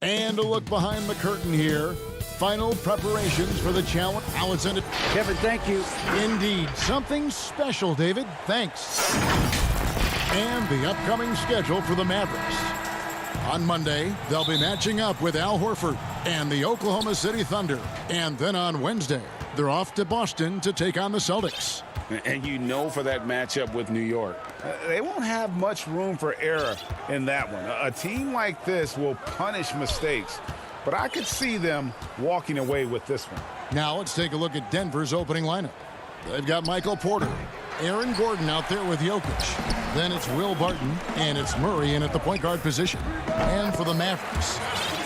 And a look behind the curtain here. Final preparations for the challenge. Alexander. Kevin, thank you. Indeed. Something special, David. Thanks. And the upcoming schedule for the Mavericks. On Monday, they'll be matching up with Al Horford and the Oklahoma City Thunder. And then on Wednesday, they're off to Boston to take on the Celtics. And you know for that matchup with New York, they won't have much room for error in that one. A team like this will punish mistakes, but I could see them walking away with this one. Now let's take a look at Denver's opening lineup. They've got Michael Porter, Aaron Gordon out there with Jokic. Then it's Will Barton, and it's Murray in at the point guard position. And for the Mavericks,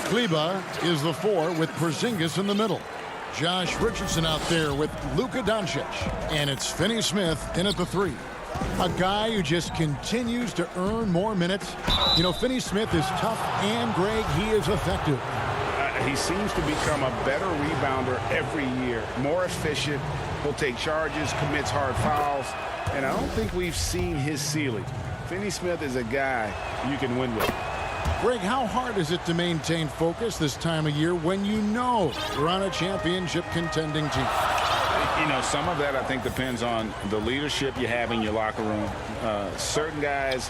Kleba is the 4 with Porzingis in the middle. Josh Richardson out there with Luka Doncic. And it's Finney-Smith in at the 3. A guy who just continues to earn more minutes. You know, Finney-Smith is tough, and, Greg, he is effective. He seems to become a better rebounder every year. More efficient. He'll take charges, commits hard fouls. And I don't think we've seen his ceiling. Finney-Smith is a guy you can win with. Greg, how hard is it to maintain focus this time of year when you know you're on a championship contending team? You know, some of that I think depends on the leadership you have in your locker room. Certain guys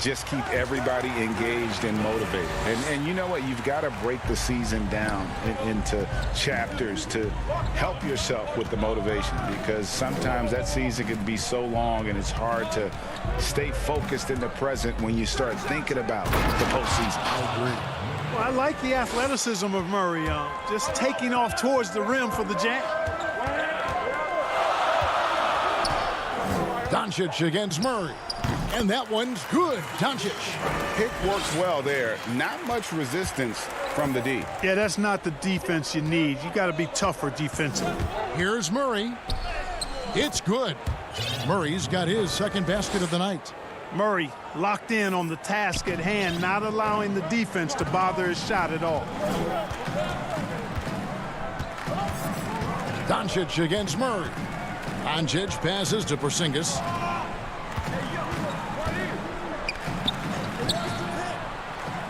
just keep everybody engaged and motivated. And you know what? You've got to break the season down into chapters to help yourself with the motivation, because sometimes that season can be so long and it's hard to stay focused in the present when you start thinking about the postseason. I agree. Well, I like the athleticism of Murray, just taking off towards the rim for the jam. Doncic against Murray. And that one's good. Doncic. Pick works well there. Not much resistance from the D. Yeah, that's not the defense you need. You got to be tougher defensively. Here's Murray. It's good. Murray's got his second basket of the night. Murray locked in on the task at hand, not allowing the defense to bother his shot at all. Doncic against Murray. Doncic passes to Porzingis.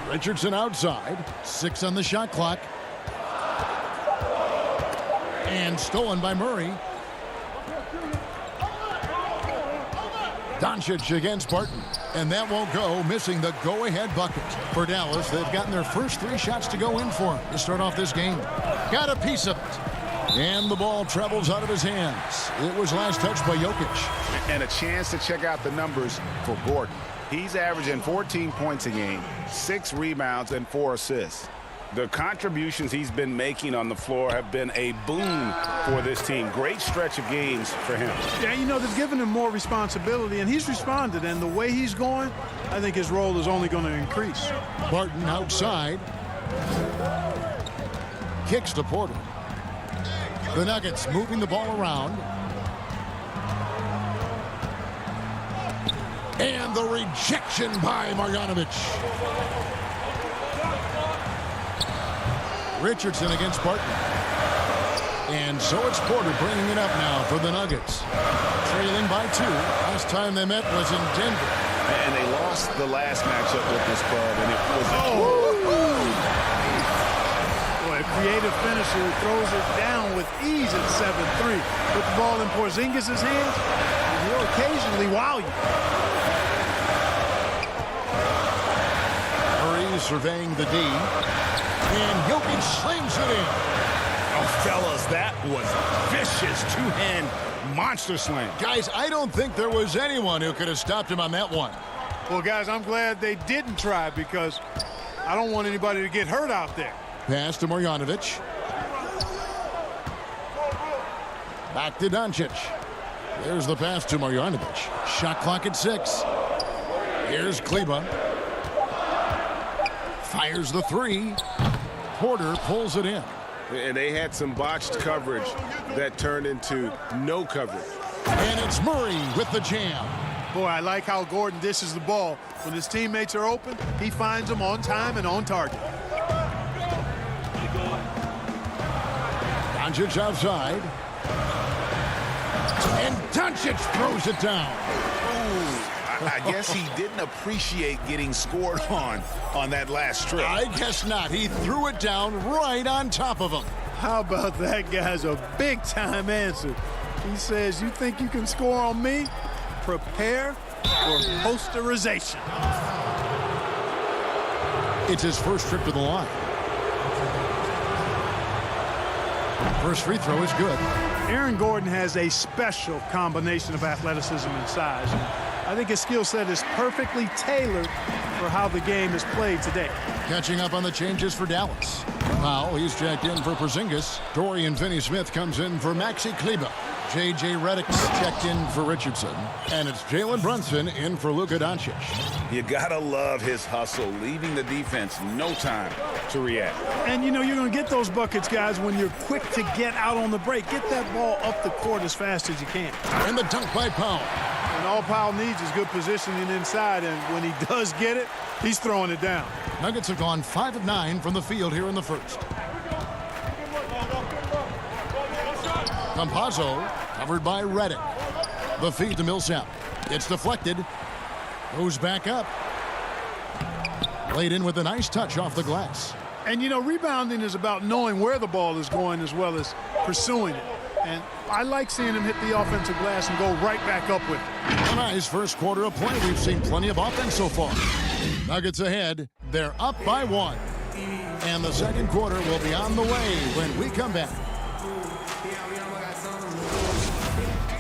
Richardson outside. 6 on the shot clock. And stolen by Murray. Doncic against Barton. And that won't go, missing the go-ahead bucket. For Dallas, they've gotten their first 3 shots to go in for him to start off this game. Got a piece of it. And the ball travels out of his hands. It was last touched by Jokic. And a chance to check out the numbers for Gordon. He's averaging 14 points a game, 6 rebounds, and 4 assists. The contributions he's been making on the floor have been a boon for this team. Great stretch of games for him. Yeah, you know, they've given him more responsibility, and he's responded. And the way he's going, I think his role is only going to increase. Barton outside. Kicks to Porter. The Nuggets moving the ball around. And the rejection by Marjanovic. Richardson against Barton. And so it's Porter bringing it up now for the Nuggets. Trailing by 2. Last time they met was in Denver. And they lost the last matchup with this club, and it was Boy, a creative finisher who throws it down with ease at 7-3. Put the ball in Porzingis' hands, and he'll occasionally wow you. Murray surveying the D. And Jokic slams it in. Oh, fellas, that was vicious two-hand monster slam. Guys, I don't think there was anyone who could have stopped him on that one. Well, guys, I'm glad they didn't try, because I don't want anybody to get hurt out there. Pass to Marjanovic. Back to Doncic. There's the pass to Marjanovic. Shot clock at 6. Here's Kleba. Fires the 3. Porter pulls it in. And they had some botched coverage that turned into no coverage. And it's Murray with the jam. Boy, I like how Gordon dishes the ball. When his teammates are open, he finds them on time and on target. Doncic outside. And Doncic throws it down. Ooh, I guess he didn't appreciate getting scored on that last trip. I guess not. He threw it down right on top of him. How about that, guys? A big-time answer. He says, you think you can score on me? Prepare for posterization. It's his first trip to the line. First free throw is good. Aaron Gordon has a special combination of athleticism and size. And I think his skill set is perfectly tailored for how the game is played today. Catching up on the changes for Dallas. Powell, he's checked in for Porzingis. Dorian Finney-Smith comes in for Maxi Kleber. J.J. Redick's checked in for Richardson. And it's Jalen Brunson in for Luka Doncic. You gotta love his hustle, leaving the defense no time to react. And, you know, you're going to get those buckets, guys, when you're quick to get out on the break. Get that ball up the court as fast as you can. And the dunk by Powell. And all Powell needs is good positioning inside, and when he does get it, he's throwing it down. Nuggets have gone 5 of 9 from the field here in the first. Campazzo covered by Redick. The feed to Millsap. It's deflected. Goes back up. Laid in with a nice touch off the glass. And, you know, rebounding is about knowing where the ball is going as well as pursuing it. And I like seeing him hit the offensive glass and go right back up with it. A nice first quarter of play. We've seen plenty of offense so far. Nuggets ahead. They're up by 1. And the second quarter will be on the way when we come back.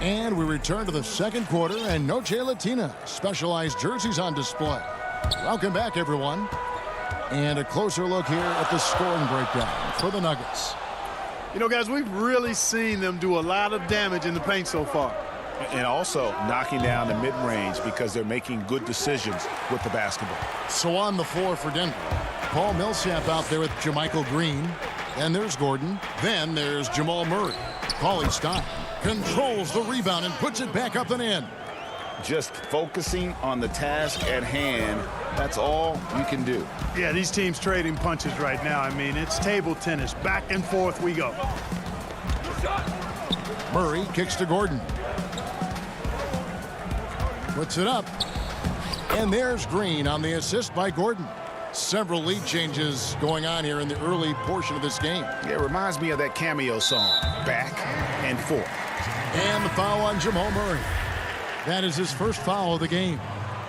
And we return to the second quarter, and Noche Latina specialized jerseys on display. Welcome back, everyone. And a closer look here at the scoring breakdown for the Nuggets. You know, guys, we've really seen them do a lot of damage in the paint so far. And also knocking down the mid-range because they're making good decisions with the basketball. So on the floor for Denver, Paul Millsap out there with JaMychal Green. And there's Gordon. Then there's Jamal Murray. Cauley Stein controls the rebound and puts it back up and in. Just focusing on the task at hand, that's all you can do. Yeah, these teams trading punches right now. I mean, it's table tennis. Back and forth we go. Murray kicks to Gordon. Puts it up. And there's Green on the assist by Gordon. Several lead changes going on here in the early portion of this game. Yeah, it reminds me of that cameo song, Back and Forth. And the foul on Jamal Murray. That is his first foul of the game.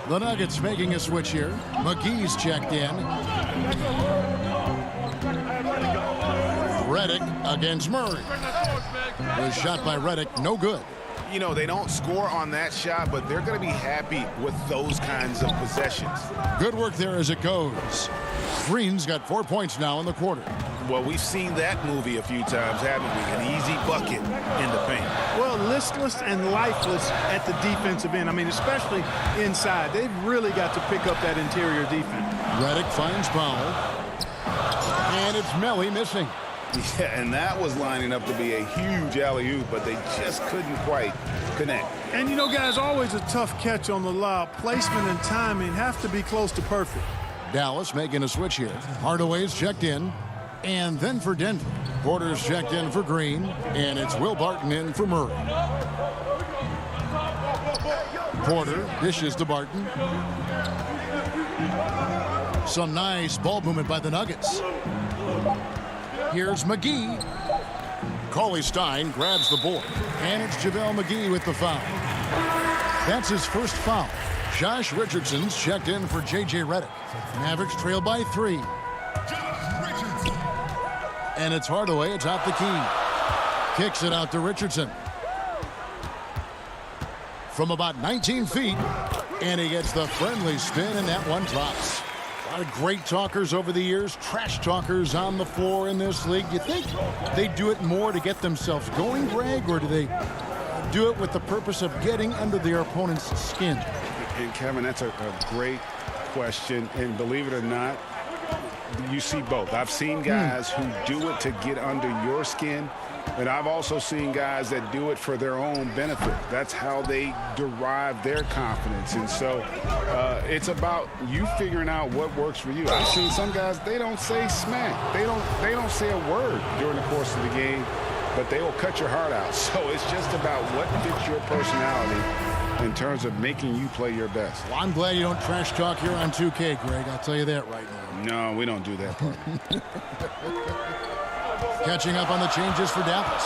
The Nuggets making a switch here. McGee's checked in. Redick against Murray. Was shot by Redick, no good. You know, they don't score on that shot, but they're going to be happy with those kinds of possessions. Good work there as it goes. Green's got 4 points now in the quarter. Well, we've seen that movie a few times, haven't we? An easy bucket in the paint. Well, listless and lifeless at the defensive end. I mean, especially inside. They've really got to pick up that interior defense. Redick finds Powell. And it's Melly missing. Yeah, and that was lining up to be a huge alley-oop, but they just couldn't quite connect. And, you know, guys, always a tough catch on the lob. Placement and timing have to be close to perfect. Dallas making a switch here. Hardaway's checked in. And then for Denver, Porter's checked in for Green, and it's Will Barton in for Murray. Porter dishes to Barton. Some nice ball movement by the Nuggets. Here's McGee. Cauley Stein grabs the board, and it's JaVale McGee with the foul. That's his first foul. Josh Richardson's checked in for J.J. Redick. Mavericks trail by 3. And it's Hardaway atop the key. Kicks it out to Richardson. From about 19 feet. And he gets the friendly spin, and that one drops. A lot of great talkers over the years. Trash talkers on the floor in this league. You think they do it more to get themselves going, Greg? Or do they do it with the purpose of getting under their opponent's skin? And, Kevin, that's a great question. And believe it or not, you see both. I've seen guys who do it to get under your skin, but I've also seen guys that do it for their own benefit. That's how they derive their confidence. And so it's about you figuring out what works for you. I've seen some guys, they don't say smack. They don't say a word during the course of the game, but they will cut your heart out. So it's just about what fits your personality in terms of making you play your best. Well, I'm glad you don't trash talk here on 2K, Greg. I'll tell you that right now. No, we don't do that part. Catching up on the changes for Dallas.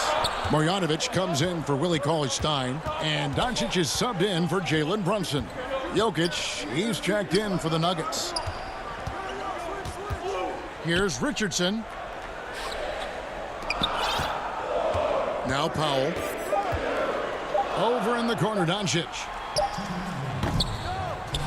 Marjanovic comes in for Willie Cauley-Stein, and Doncic is subbed in for Jalen Brunson. Jokic, he's checked in for the Nuggets. Here's Richardson. Now Powell. Over in the corner, Doncic.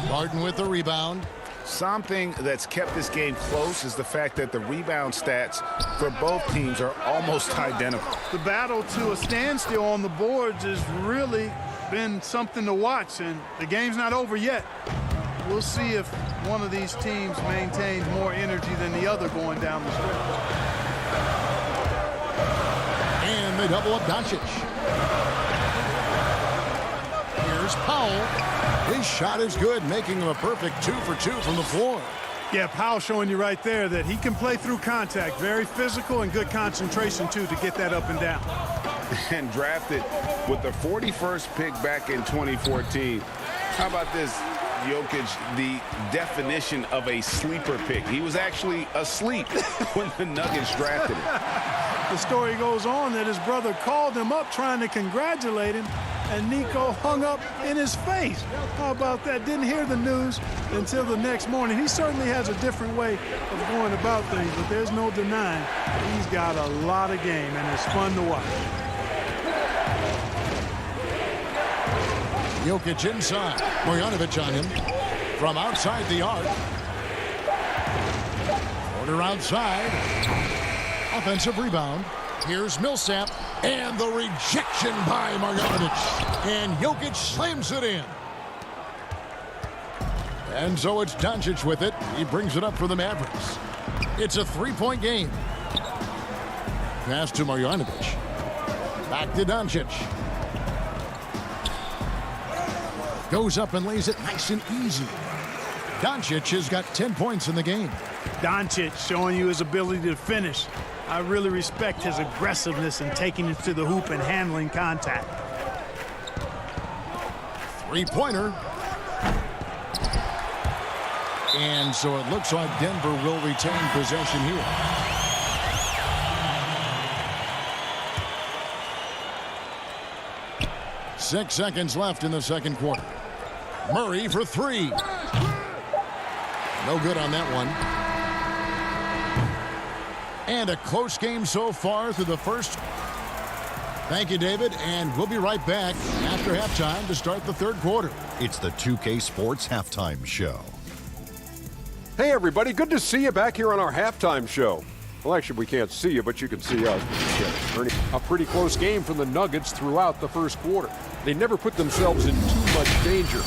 Barton with the rebound. Something that's kept this game close is the fact that the rebound stats for both teams are almost identical. The battle to a standstill on the boards has really been something to watch, and the game's not over yet. We'll see if one of these teams maintains more energy than the other going down the stretch. And they double up Doncic. Here's Powell. His shot is good, making him a perfect 2 for 2 from the floor. Yeah, Powell showing you right there that he can play through contact. Very physical and good concentration, too, to get that up and down. And drafted with the 41st pick back in 2014. How about this, Jokic, the definition of a sleeper pick? He was actually asleep when the Nuggets drafted him. The story goes on that his brother called him up trying to congratulate him, and Nico hung up in his face. How about that? Didn't hear the news until the next morning. He certainly has a different way of going about things, but there's no denying he's got a lot of game, and it's fun to watch. Jokic inside. Marjanovic on him. From outside the arc. Porter outside. Offensive rebound. Here's Millsap. And the rejection by Marjanovic. And Jokic slams it in. And so it's Doncic with it. He brings it up for the Mavericks. It's a three-point game. Pass to Marjanovic. Back to Doncic. Goes up and lays it nice and easy. Doncic has got 10 points in the game. Doncic showing you his ability to finish. I really respect his aggressiveness in taking it to the hoop and handling contact. Three-pointer. And so it looks like Denver will retain possession here. Six seconds left in the second quarter. Murray for three. No good on that one. And a close game so far through the first. Thank you, David, and we'll be right back after halftime to start the third quarter. It's the 2K Sports Halftime Show. Hey, everybody. Good to see you back here on our halftime show. Well, actually, we can't see you, but you can see us. A pretty close game from the Nuggets throughout the first quarter. They never put themselves in too much danger.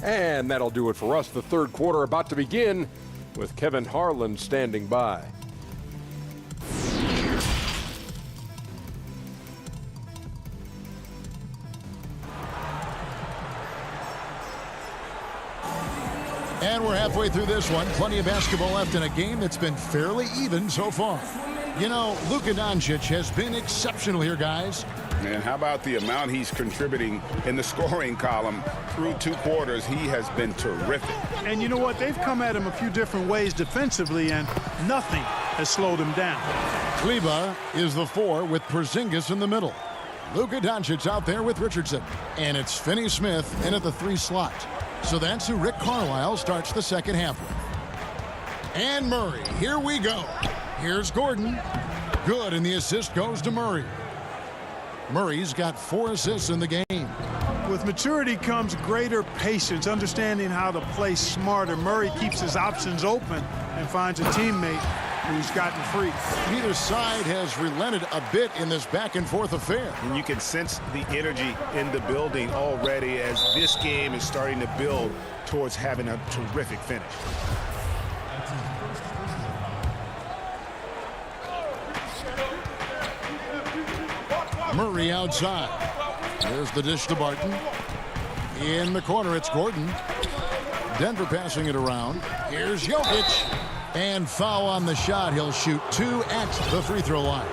And that'll do it for us. The third quarter about to begin with Kevin Harlan standing by. And we're halfway through this one. Plenty of basketball left in a game that's been fairly even so far. You know, Luka Doncic has been exceptional here, guys. And how about the amount he's contributing in the scoring column through two quarters? He has been terrific. And you know what? They've come at him a few different ways defensively, and nothing has slowed him down. Kleba is the four with Porzingis in the middle. Luka Doncic out there with Richardson. And it's Finney-Smith in at the 3 slot. So that's who Rick Carlisle starts the second half with. And Murray, here we go. Here's Gordon. Good, and the assist goes to Murray. Murray's got 4 assists in the game. With maturity comes greater patience, understanding how to play smarter. Murray keeps his options open and finds a teammate who's gotten free. Neither side has relented a bit in this back-and-forth affair. And you can sense the energy in the building already as this game is starting to build towards having a terrific finish. Murray outside. There's the dish to Barton. In the corner, it's Gordon. Denver passing it around. Here's Jokic. And foul on the shot. He'll shoot 2 at the free throw line.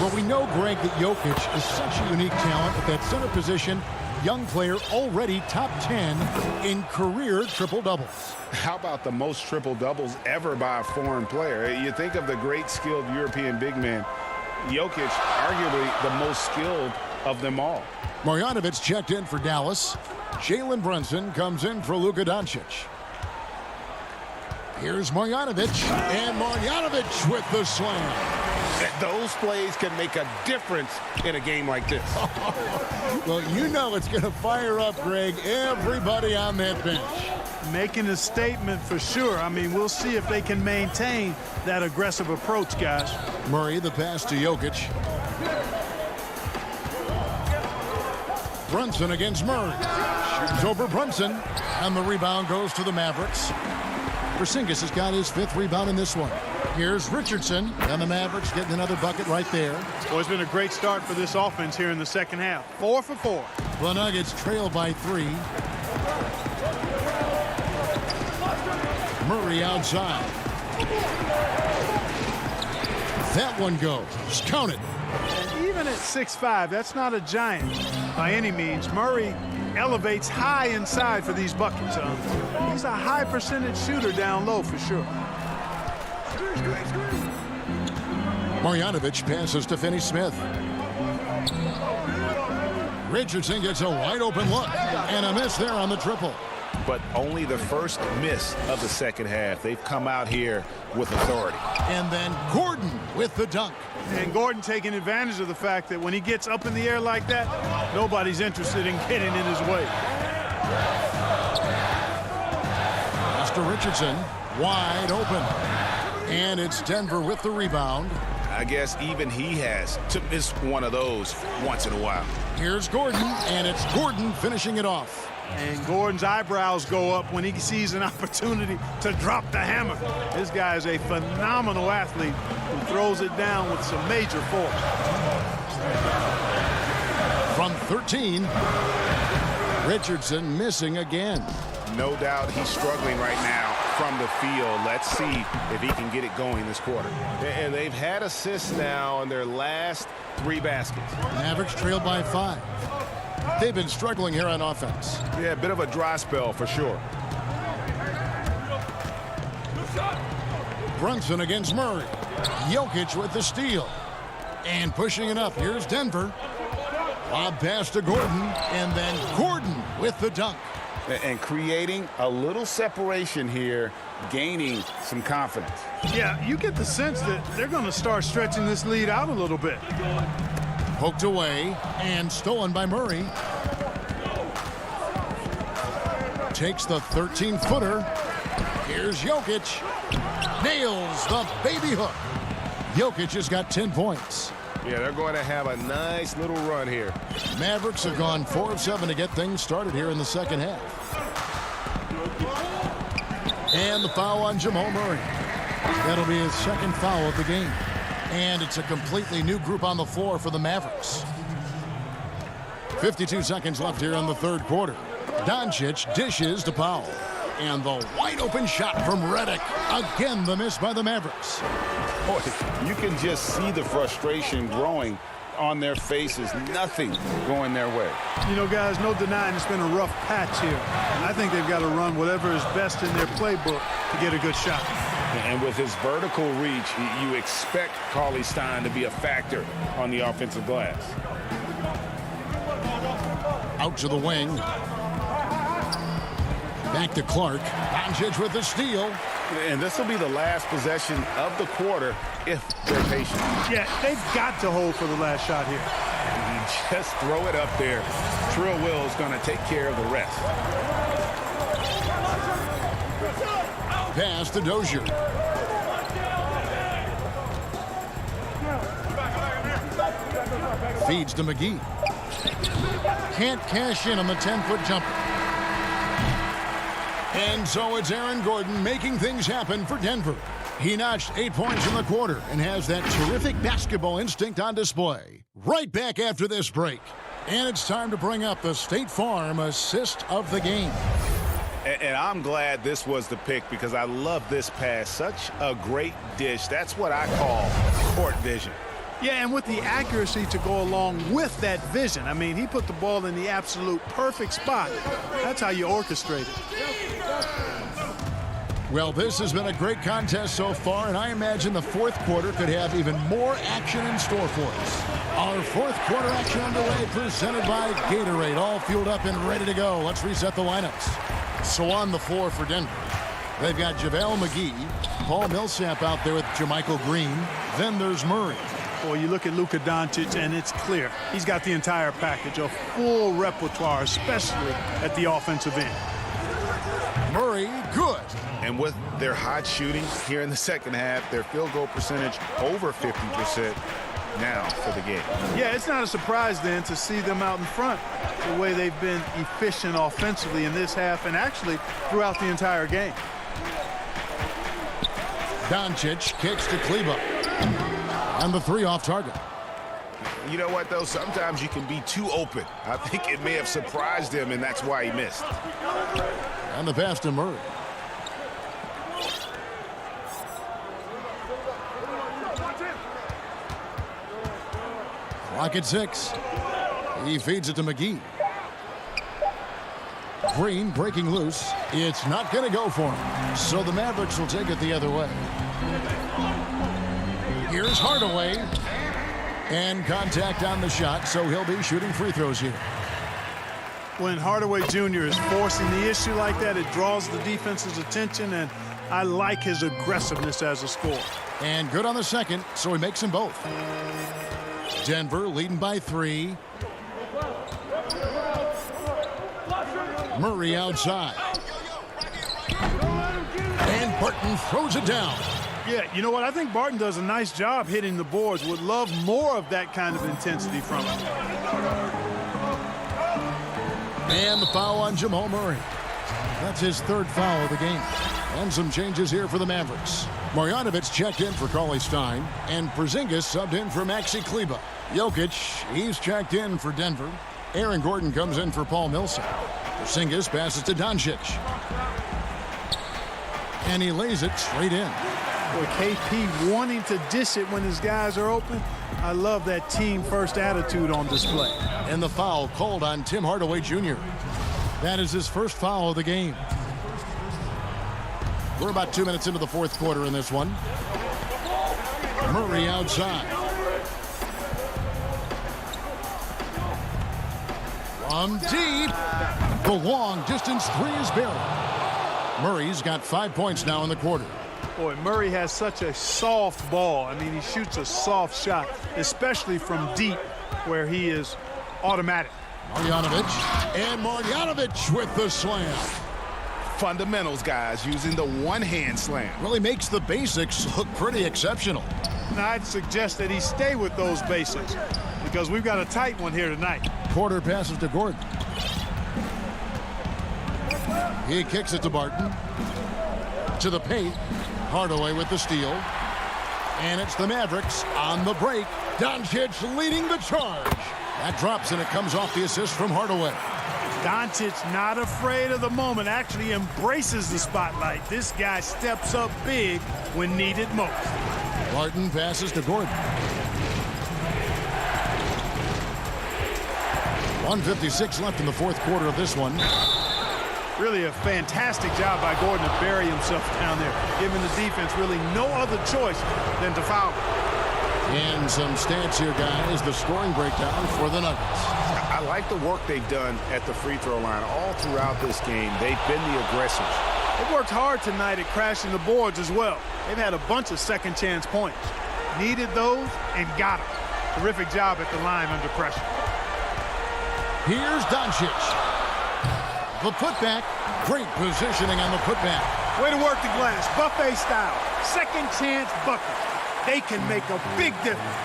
Well, we know, Greg, that Jokic is such a unique talent at that center position. Young player already top 10 in career triple-doubles. How about the most triple-doubles ever by a foreign player? You think of the great skilled European big man. Jokic, arguably the most skilled of them all. Marjanovic checked in for Dallas. Jalen Brunson comes in for Luka Doncic. Here's Marjanovic, and Marjanovic with the slam. Those plays can make a difference in a game like this. Well, you know it's going to fire up, Greg, everybody on that bench. Making a statement for sure. I mean, we'll see if they can maintain that aggressive approach, guys. Murray, the pass to Jokic. Brunson against Murray. Shoots over Brunson, and the rebound goes to the Mavericks. Porzingis has got his 5th rebound in this one. Here's Richardson, and the Mavericks getting another bucket right there. Well, it's been a great start for this offense here in the second half. 4 for 4. The Nuggets trail by 3. Murray outside. That one goes. Count it. And even at 6'5", that's not a giant by any means. Murray elevates high inside for these buckets. He's a high percentage shooter down low for sure. Marjanovic passes to Finney-Smith. Richardson gets a wide open look and a miss there on the triple. But only the first miss of the second half. They've come out here with authority. And then Gordon with the dunk. And Gordon taking advantage of the fact that when he gets up in the air like that, nobody's interested in getting in his way. Pass to Richardson, wide open. And it's Denver with the rebound. I guess even he has to miss one of those once in a while. Here's Gordon, and it's Gordon finishing it off. And Gordon's eyebrows go up when he sees an opportunity to drop the hammer. This guy is a phenomenal athlete who throws it down with some major force. From 13, Richardson missing again. No doubt he's struggling right now from the field. Let's see if he can get it going this quarter. And they've had assists now in their last 3 baskets. Mavericks trailed by 5. They've been struggling here on offense. Yeah, a bit of a dry spell for sure. Brunson against Murray. Jokic with the steal. And pushing it up. Here's Denver. Lob pass to Gordon. And then Gordon with the dunk. And creating a little separation here, gaining some confidence. Yeah, you get the sense that they're going to start stretching this lead out a little bit. Poked away and stolen by Murray. Takes the 13-footer. Here's Jokic. Nails the baby hook. Jokic has got 10 points. Yeah, they're going to have a nice little run here. Mavericks have gone 4 of 7 to get things started here in the second half. And the foul on Jamal Murray. That'll be his 2nd foul of the game. And it's a completely new group on the floor for the Mavericks. 52 seconds left here in the 3rd quarter. Doncic dishes to Powell. And the wide open shot from Redick. Again, the miss by the Mavericks. Boy, you can just see the frustration growing on their faces. Nothing going their way. You know, guys, no denying it's been a rough patch here. I think they've got to run whatever is best in their playbook to get a good shot. And with his vertical reach, you expect Cauley-Stein to be a factor on the offensive glass. Out to the wing. Back to Clark. Doncic with the steal. And this will be the last possession of the quarter if they're patient. Yeah, they've got to hold for the last shot here. And you just throw it up there. Trill Will's going to take care of the rest. Pass to Dozier. Feeds to McGee. Can't cash in on the 10-foot jumper. And so it's Aaron Gordon making things happen for Denver. He notched 8 points in the quarter and has that terrific basketball instinct on display. Right back after this break. And it's time to bring up the State Farm assist of the game. And I'm glad this was the pick because I love this pass. Such a great dish. That's what I call court vision. Yeah, and with the accuracy to go along with that vision. I mean, he put the ball in the absolute perfect spot. That's how you orchestrate it. Well, this has been a great contest so far, and I imagine the fourth quarter could have even more action in store for us. Our fourth quarter action underway, presented by Gatorade, all fueled up and ready to go. Let's reset the lineups. So on the floor for Denver, they've got JaVale McGee, Paul Millsap out there with Jermichael Green. Then there's Murray. Boy, you look at Luka Doncic, and it's clear. He's got the entire package, a full repertoire, especially at the offensive end. Murray, good. And with their hot shooting here in the second half, their field goal percentage over 50% now for the game. Yeah, it's not a surprise then to see them out in front the way they've been efficient offensively in this half and actually throughout the entire game. Doncic kicks to Kleber. And the three off target. You know what, though? Sometimes you can be too open. I think it may have surprised him, and that's why he missed. And the pass to Murray. Clock at 6. He feeds it to McGee. Green breaking loose. It's not going to go for him. So the Mavericks will take it the other way. Here's Hardaway. And contact on the shot, so he'll be shooting free throws here. When Hardaway Jr. is forcing the issue like that, it draws the defense's attention, and I like his aggressiveness as a scorer. And good on the second, so he makes them both. Denver leading by 3. Murray outside. And Barton throws it down. Yeah, you know what? I think Barton does a nice job hitting the boards. Would love more of that kind of intensity from him. And the foul on Jamal Murray. That's his third foul of the game. And some changes here for the Mavericks. Marjanovic checked in for Cauley Stein, and Porzingis subbed in for Maxi Kleber. Jokic, he's checked in for Denver. Aaron Gordon comes in for Paul Millsap. Porzingis passes to Doncic. And he lays it straight in. Boy, KP wanting to dish it when his guys are open. I love that team-first attitude on display. And the foul called on Tim Hardaway Jr. That is his first foul of the game. We're about 2 minutes into the fourth quarter in this one. Murray outside. From deep. The long distance three is buried. Murray's got 5 points now in the quarter. Boy, Murray has such a soft ball. I mean, he shoots a soft shot, especially from deep where he is automatic. Marjanovic. And Marjanovic with the slam. Fundamentals, guys, using the one-hand slam. Really makes the basics look pretty exceptional. Now, I'd suggest that he stay with those basics because we've got a tight one here tonight. Porter passes to Gordon. He kicks it to Barton. To the paint. Hardaway with the steal. And it's the Mavericks on the break. Doncic leading the charge. That drops and it comes off the assist from Hardaway. Doncic not afraid of the moment, actually embraces the spotlight. This guy steps up big when needed most. Barton passes to Gordon. 1:56 left in the fourth quarter of this one. Really a fantastic job by Gordon to bury himself down there, giving the defense really no other choice than to foul. And some stats here, guys. The scoring breakdown for the Nuggets. I like the work they've done at the free throw line all throughout this game. They've been the aggressors. They worked hard tonight at crashing the boards as well. They've had a bunch of second chance points. Needed those and got them. Terrific job at the line under pressure. Here's Doncic. The putback. Great positioning on the putback. Way to work the glass. Buffet style. Second chance bucket. They can make a big difference.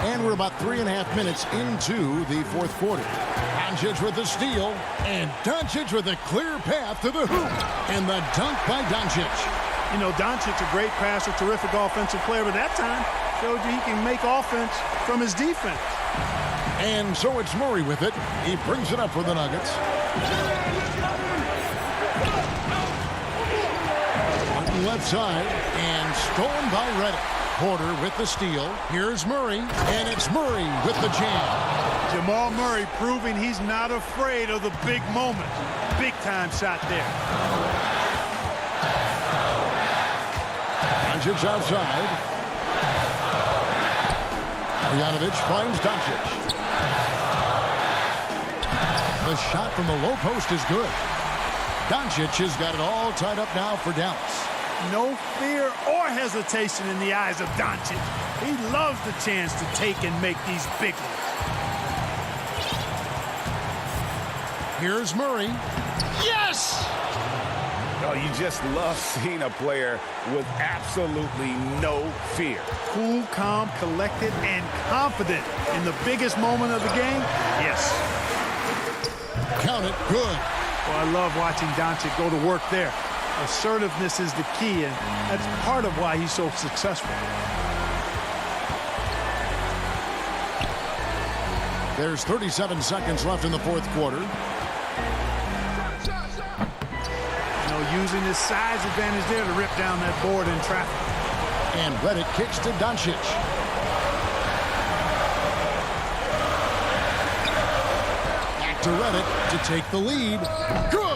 And we're about 3.5 minutes into the fourth quarter. Doncic with the steal. And Doncic with a clear path to the hoop. And the dunk by Doncic. You know, Doncic, a great passer, terrific offensive player, but that time showed you he can make offense from his defense. And so it's Murray with it. He brings it up for the Nuggets. Martin left side and stolen by Reddick. Porter with the steal. Here's Murray, and it's Murray with the jam. Jamal Murray proving he's not afraid of the big moment. Big time shot there. Doncic outside. Bogdanovic finds Doncic. The shot from the low post is good. Doncic has got it all tied up now for Dallas. No fear or hesitation in the eyes of Doncic. He loves the chance to take and make these big ones. Here's Murray. Yes! Oh, you just love seeing a player with absolutely no fear. Cool, calm, collected, and confident in the biggest moment of the game. Yes. Count it. Good. Well, I love watching Doncic go to work there. Assertiveness is the key, and that's part of why he's so successful. There's 37 seconds left in the fourth quarter. You know, using his size advantage there to rip down that board in traffic. And Reddick kicks to Doncic. Back to Reddick to take the lead. Good!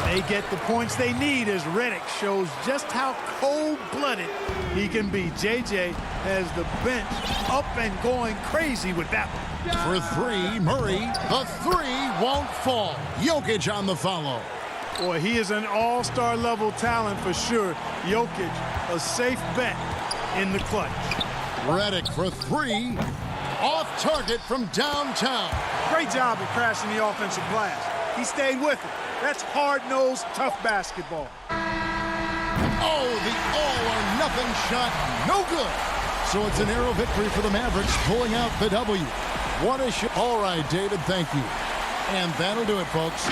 They get the points they need as Reddick shows just how cold-blooded he can be. JJ has the bench up and going crazy with that one. For three, Murray. The three won't fall. Jokic on the follow. Boy, he is an all-star level talent for sure. Jokic, a safe bet in the clutch. Reddick for three. Off target from downtown. Great job at crashing the offensive glass. He stayed with it. That's hard-nosed, tough basketball. Oh, the all-or-nothing shot. No good. So it's a narrow victory for the Mavericks, pulling out the W. What a shot. All right, David, thank you. And that'll do it, folks.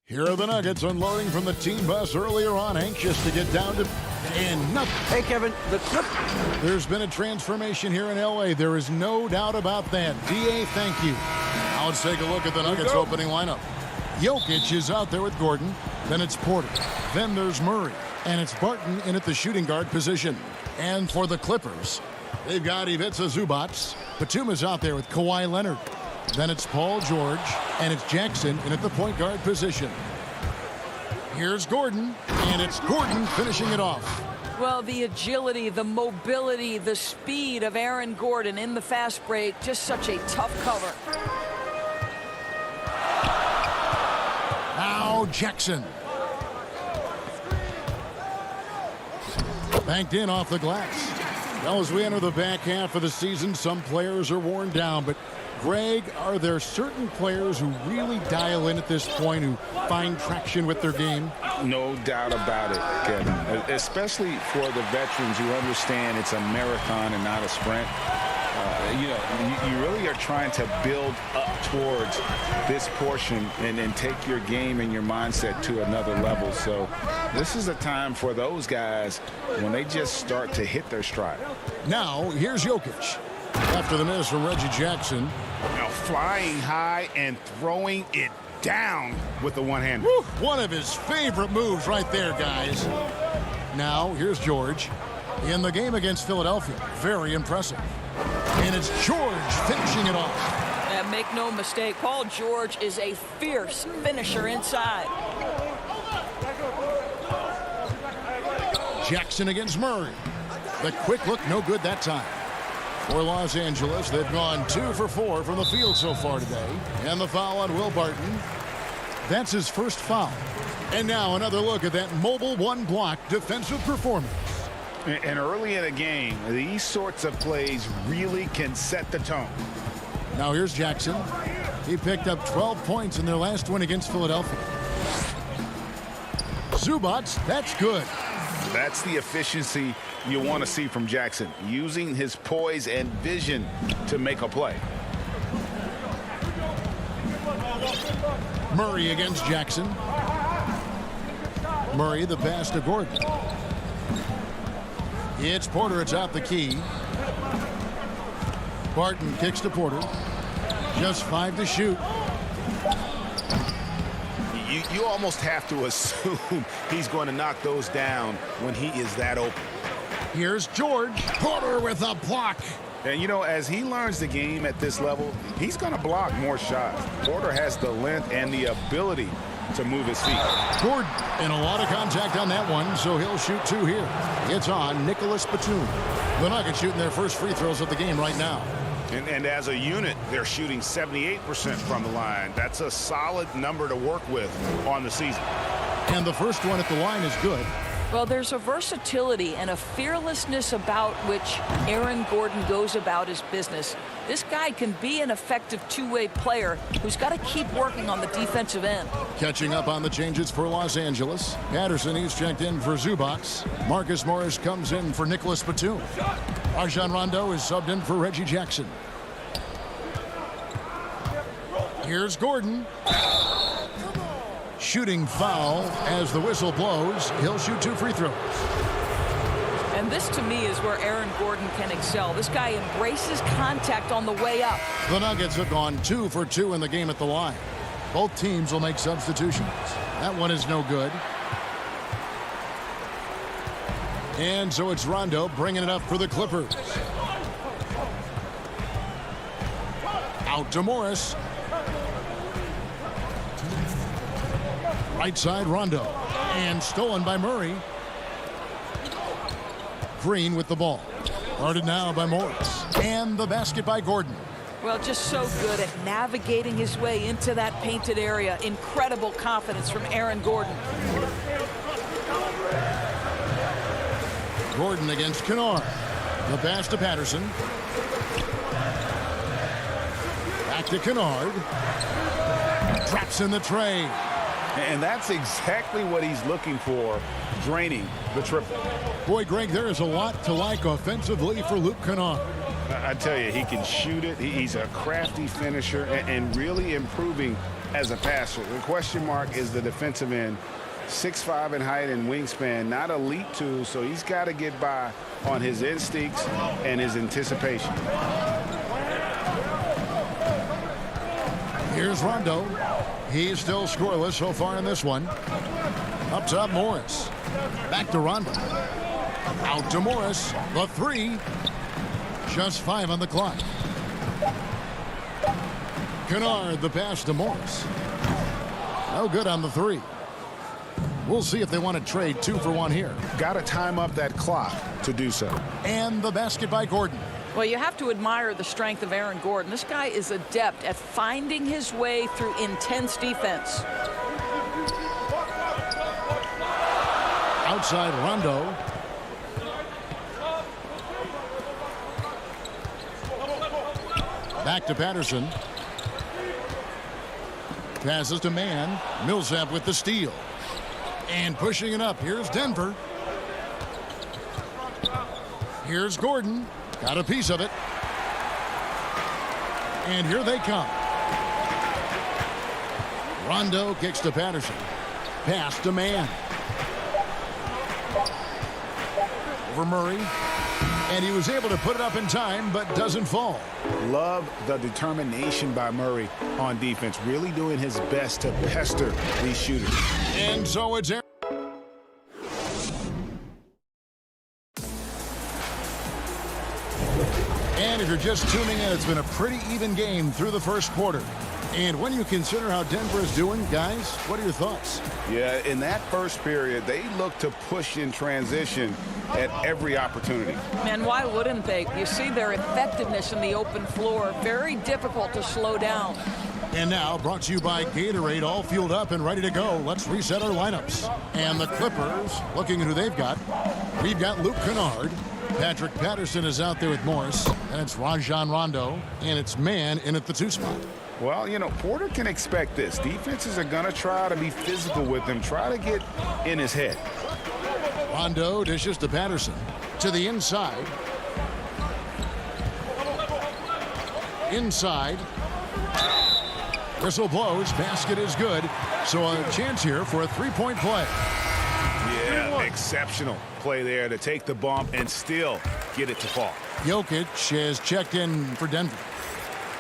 Here are the Nuggets unloading from the team bus earlier on, anxious to get down to and nothing. Hey, Kevin, the clip. There's been a transformation here in L.A. There is no doubt about that. D.A., thank you. Now let's take a look at the Nuggets opening lineup. Jokic is out there with Gordon. Then it's Porter. Then there's Murray. And it's Barton in at the shooting guard position. And for the Clippers, they've got Ivica Zubac. Batum is out there with Kawhi Leonard. Then it's Paul George, and it's Jackson in at the point guard position. Here's Gordon, and it's Gordon finishing it off. Well, the agility, the mobility, the speed of Aaron Gordon in the fast break, just such a tough cover. Now Jackson. Banked in off the glass. Well, as we enter the back half of the season, some players are worn down, but Greg, are there certain players who really dial in at this point, who find traction with their game? No doubt about it, Kevin, especially for the veterans who understand it's a marathon and not a sprint. You really are trying to build up towards this portion and take your game and your mindset to another level. So this is a time for those guys when they just start to hit their stride. Now, here's Jokic. After the miss from Reggie Jackson. Now flying high and throwing it down with the one-hander. One of his favorite moves right there, guys. Now, here's George. In the game against Philadelphia, very impressive. And it's George finishing it off. And make no mistake, Paul George is a fierce finisher inside. Jackson against Murray. The quick look, no good that time. For Los Angeles, they've gone 2 for 4 from the field so far today. And the foul on Will Barton. That's his first foul. And now another look at that mobile one-block defensive performance. And early in a game, these sorts of plays really can set the tone. Now here's Jackson. He picked up 12 points in their last win against Philadelphia. Zubac, that's good. That's the efficiency you want to see from Jackson, using his poise and vision to make a play. Murray against Jackson. Murray, the pass to Gordon. It's Porter. It's out the key. Barton kicks to Porter. Just 5 to shoot. You almost have to assume he's going to knock those down when he is that open. Here's George. Porter with a block. And, as he learns the game at this level, he's going to block more shots. Porter has the length and the ability to move his feet. Gordon, and a lot of contact on that one, so he'll shoot 2 here. It's on Nicholas Batum. The Nuggets shooting their first free throws of the game right now. And as a unit, they're shooting 78% from the line. That's a solid number to work with on the season. And the first one at the line is good. Well, there's a versatility and a fearlessness about which Aaron Gordon goes about his business. This guy can be an effective two-way player who's got to keep working on the defensive end. Catching up on the changes for Los Angeles. Patterson, he's checked in for Zubac. Marcus Morris comes in for Nicholas Batum. Rajon Rondo is subbed in for Reggie Jackson. Here's Gordon. Shooting foul as the whistle blows. He'll shoot 2 free throws. And this, to me, is where Aaron Gordon can excel. This guy embraces contact on the way up. The Nuggets have gone 2 for 2 in the game at the line. Both teams will make substitutions. That one is no good. And so it's Rondo bringing it up for the Clippers. Out to Morris. Right side, Rondo. And stolen by Murray. Green with the ball. Guarded now by Morris. And the basket by Gordon. Well, just so good at navigating his way into that painted area. Incredible confidence from Aaron Gordon. Gordon against Kennard. The pass to Patterson. Back to Kennard. Traps in the tray. And that's exactly what he's looking for, draining the triple. Boy, Greg, there is a lot to like offensively for Luke Kennard. I tell you, he can shoot it. He's a crafty finisher and really improving as a passer. The question mark is the defensive end. 6'5" in height and wingspan, not elite tools, so he's got to get by on his instincts and his anticipation. Here's Rondo. He's still scoreless so far in this one. Up top, Morris. Back to Rondo. Out to Morris. The three. Just 5 on the clock. Kennard, the pass to Morris. No good on the three. We'll see if they want to trade 2 for 1 here. Got to time up that clock to do so. And the basket by Gordon. Well, you have to admire the strength of Aaron Gordon. This guy is adept at finding his way through intense defense. Outside Rondo. Back to Patterson. Passes to Mann. Millsap with the steal. And pushing it up. Here's Denver. Here's Gordon. Got a piece of it. And here they come. Rondo kicks to Patterson. Pass to Mann. Over Murray. And he was able to put it up in time, but doesn't fall. Love the determination by Murray on defense. Really doing his best to pester these shooters. And so it's Aaron. And if you're just tuning in, it's been a pretty even game through the first quarter. And when you consider how Denver is doing, guys, what are your thoughts? Yeah, in that first period, they looked to push in transition at every opportunity. And why wouldn't they? You see their effectiveness in the open floor. Very difficult to slow down. And now, brought to you by Gatorade, all fueled up and ready to go. Let's reset our lineups. And the Clippers, looking at who they've got. We've got Luke Kennard. Patrick Patterson is out there with Morris. And it's Rajon Rondo. And it's Mann in at the 2 spot. Well, you know, Porter can expect this. Defenses are going to try to be physical with him, try to get in his head. Rondo dishes to Patterson. To the inside. Inside. Whistle blows. Basket is good. So a chance here for a 3-point play. Yeah, exceptional play there to take the bump and still get it to fall. Jokic has checked in for Denver.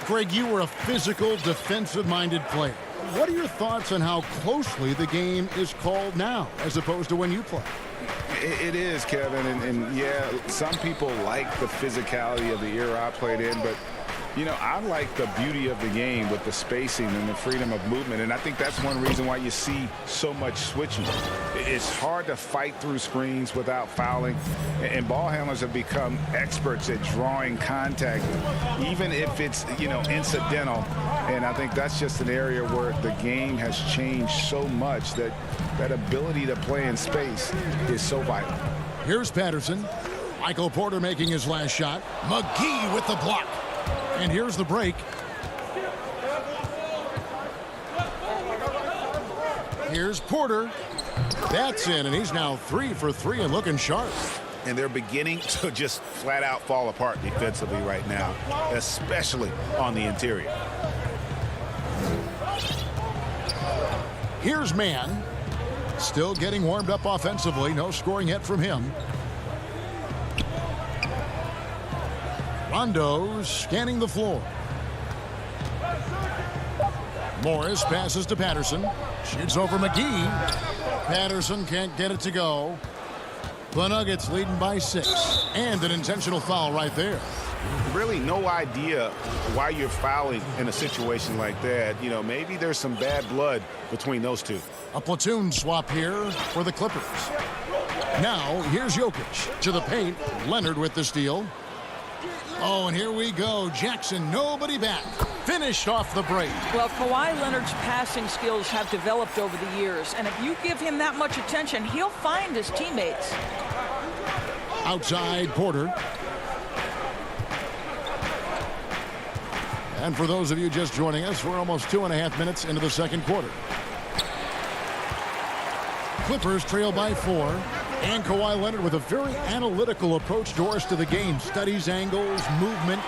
Greg, you were a physical, defensive-minded player. What are your thoughts on how closely the game is called now as opposed to when you play? It is, Kevin, and yeah, some people like the physicality of the era I played in, but you know, I like the beauty of the game with the spacing and the freedom of movement, and I think that's one reason why you see so much switching. It's hard to fight through screens without fouling, and ball handlers have become experts at drawing contact, even if it's, you know, incidental, and I think that's just an area where the game has changed so much that that ability to play in space is so vital. Here's Patterson. Michael Porter making his last shot. McGee with the block. And here's the break. Here's Porter. That's in, and he's now 3 for 3 and looking sharp. And they're beginning to just flat out fall apart defensively right now, especially on the interior. Here's Mann. Still getting warmed up offensively. No scoring yet from him. Rondo's scanning the floor. Morris passes to Patterson. Shoots over McGee. Patterson can't get it to go. The Nuggets leading by 6. And an intentional foul right there. Really no idea why you're fouling in a situation like that. You know, maybe there's some bad blood between those two. A platoon swap here for the Clippers. Now, here's Jokic to the paint. Leonard with the steal. Oh, and here we go. Jackson, nobody back. Finished off the break. Well, Kawhi Leonard's passing skills have developed over the years, and if you give him that much attention, he'll find his teammates. Outside Porter. And for those of you just joining us, we're almost 2.5 minutes into the second quarter. Clippers trail by 4. And Kawhi Leonard with a very analytical approach to the game. Studies angles, movement,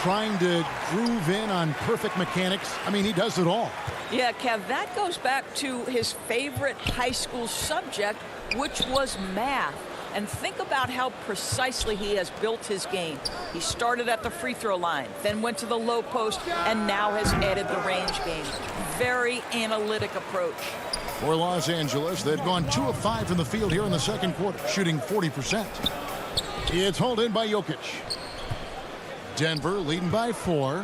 trying to groove in on perfect mechanics. I mean, he does it all. Yeah, Kev, that goes back to his favorite high school subject, which was math. And think about how precisely he has built his game. He started at the free throw line, then went to the low post, and now has added the range game. Very analytic approach. For Los Angeles, they've gone 2 of 5 from the field here in the second quarter, shooting 40%. It's hauled in by Jokic. Denver leading by 4.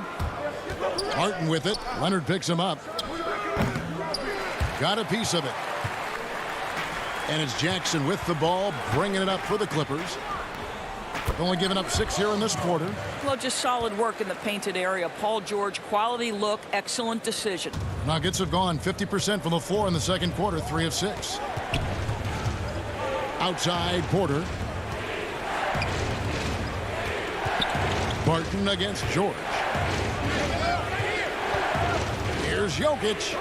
Martin with it. Leonard picks him up. Got a piece of it. And it's Jackson with the ball, bringing it up for the Clippers. Only giving up 6 here in this quarter. Well, just solid work in the painted area. Paul George, quality look, excellent decision. Nuggets have gone 50% from the floor in the second quarter, 3 of 6. Outside, Porter. Barton against George. Here's Jokic.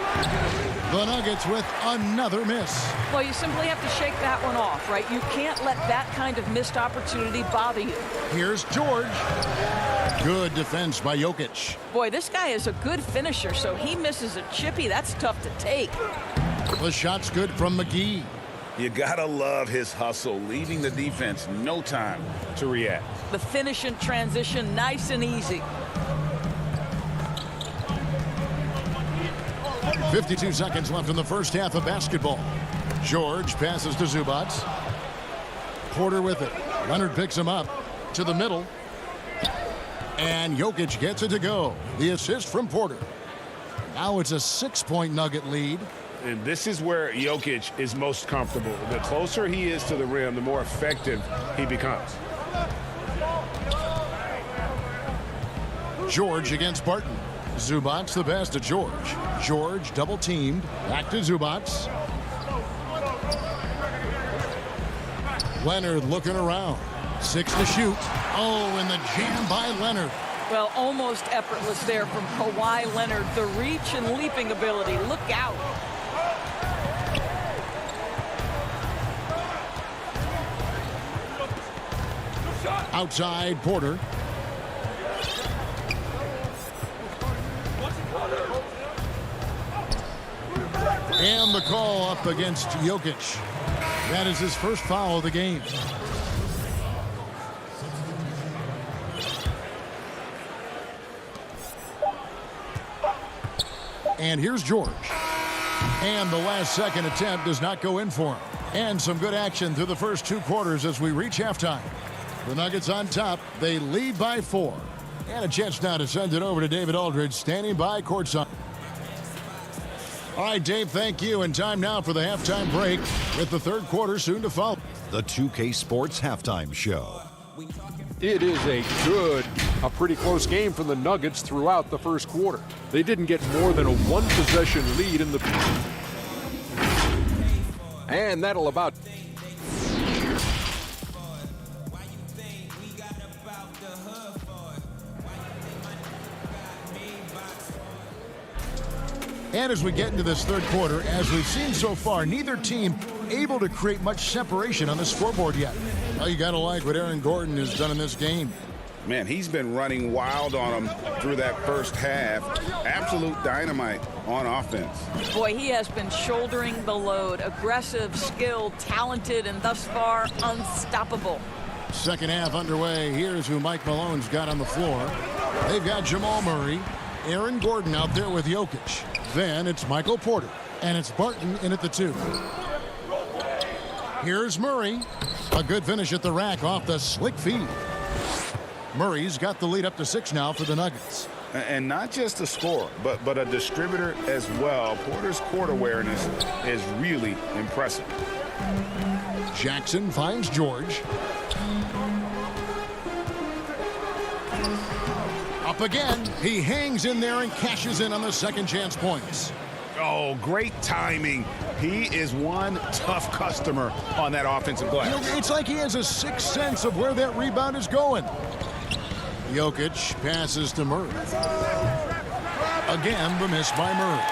The Nuggets with another miss. Well, you simply have to shake that one off, right? You can't let that kind of missed opportunity bother you. Here's George. Good defense by Jokic. Boy, this guy is a good finisher, so he misses a chippy. That's tough to take. The shot's good from McGee. You gotta love his hustle, leaving the defense no time to react. The finish in transition, nice and easy. 52 seconds left in the first half of basketball. George passes to Zubac. Porter with it. Leonard picks him up to the middle. And Jokic gets it to go. The assist from Porter. Now it's a 6-point Nugget lead. And this is where Jokic is most comfortable. The closer he is to the rim, the more effective he becomes. George against Barton. Zubac the pass to George. George double teamed. Back to Zubac. Leonard looking around. 6 to shoot. Oh, and the jam by Leonard. Well, almost effortless there from Kawhi Leonard. The reach and leaping ability. Look out. Outside, Porter. And the call up against Jokic. That is his first foul of the game. And here's George. And the last second attempt does not go in for him. And some good action through the first 2 quarters as we reach halftime. The Nuggets on top. They lead by 4. And a chance now to send it over to David Aldridge, standing by courtside. All right, Dave, thank you. And time now for the halftime break with the third quarter soon to follow. The 2K Sports Halftime Show. It is a pretty close game for the Nuggets throughout the first quarter. They didn't get more than a 1-possession lead in the... And that'll about... And as we get into this third quarter, as we've seen so far, neither team able to create much separation on the scoreboard yet. Well, you got to like what Aaron Gordon has done in this game. Man, he's been running wild on them through that first half. Absolute dynamite on offense. Boy, he has been shouldering the load. Aggressive, skilled, talented, and thus far unstoppable. Second half underway. Here's who Mike Malone's got on the floor. They've got Jamal Murray, Aaron Gordon out there with Jokic. Then it's Michael Porter, and it's Barton in at the 2. Here's Murray. A good finish at the rack off the slick feed. Murray's got the lead up to 6 now for the Nuggets. And not just a scorer, but a distributor as well. Porter's court awareness is really impressive. Jackson finds George. Up again. He hangs in there and cashes in on the second chance points. Oh, great timing. He is one tough customer on that offensive glass. You know, it's like he has a sixth sense of where that rebound is going. Jokic passes to Murray. Again, the miss by Murray.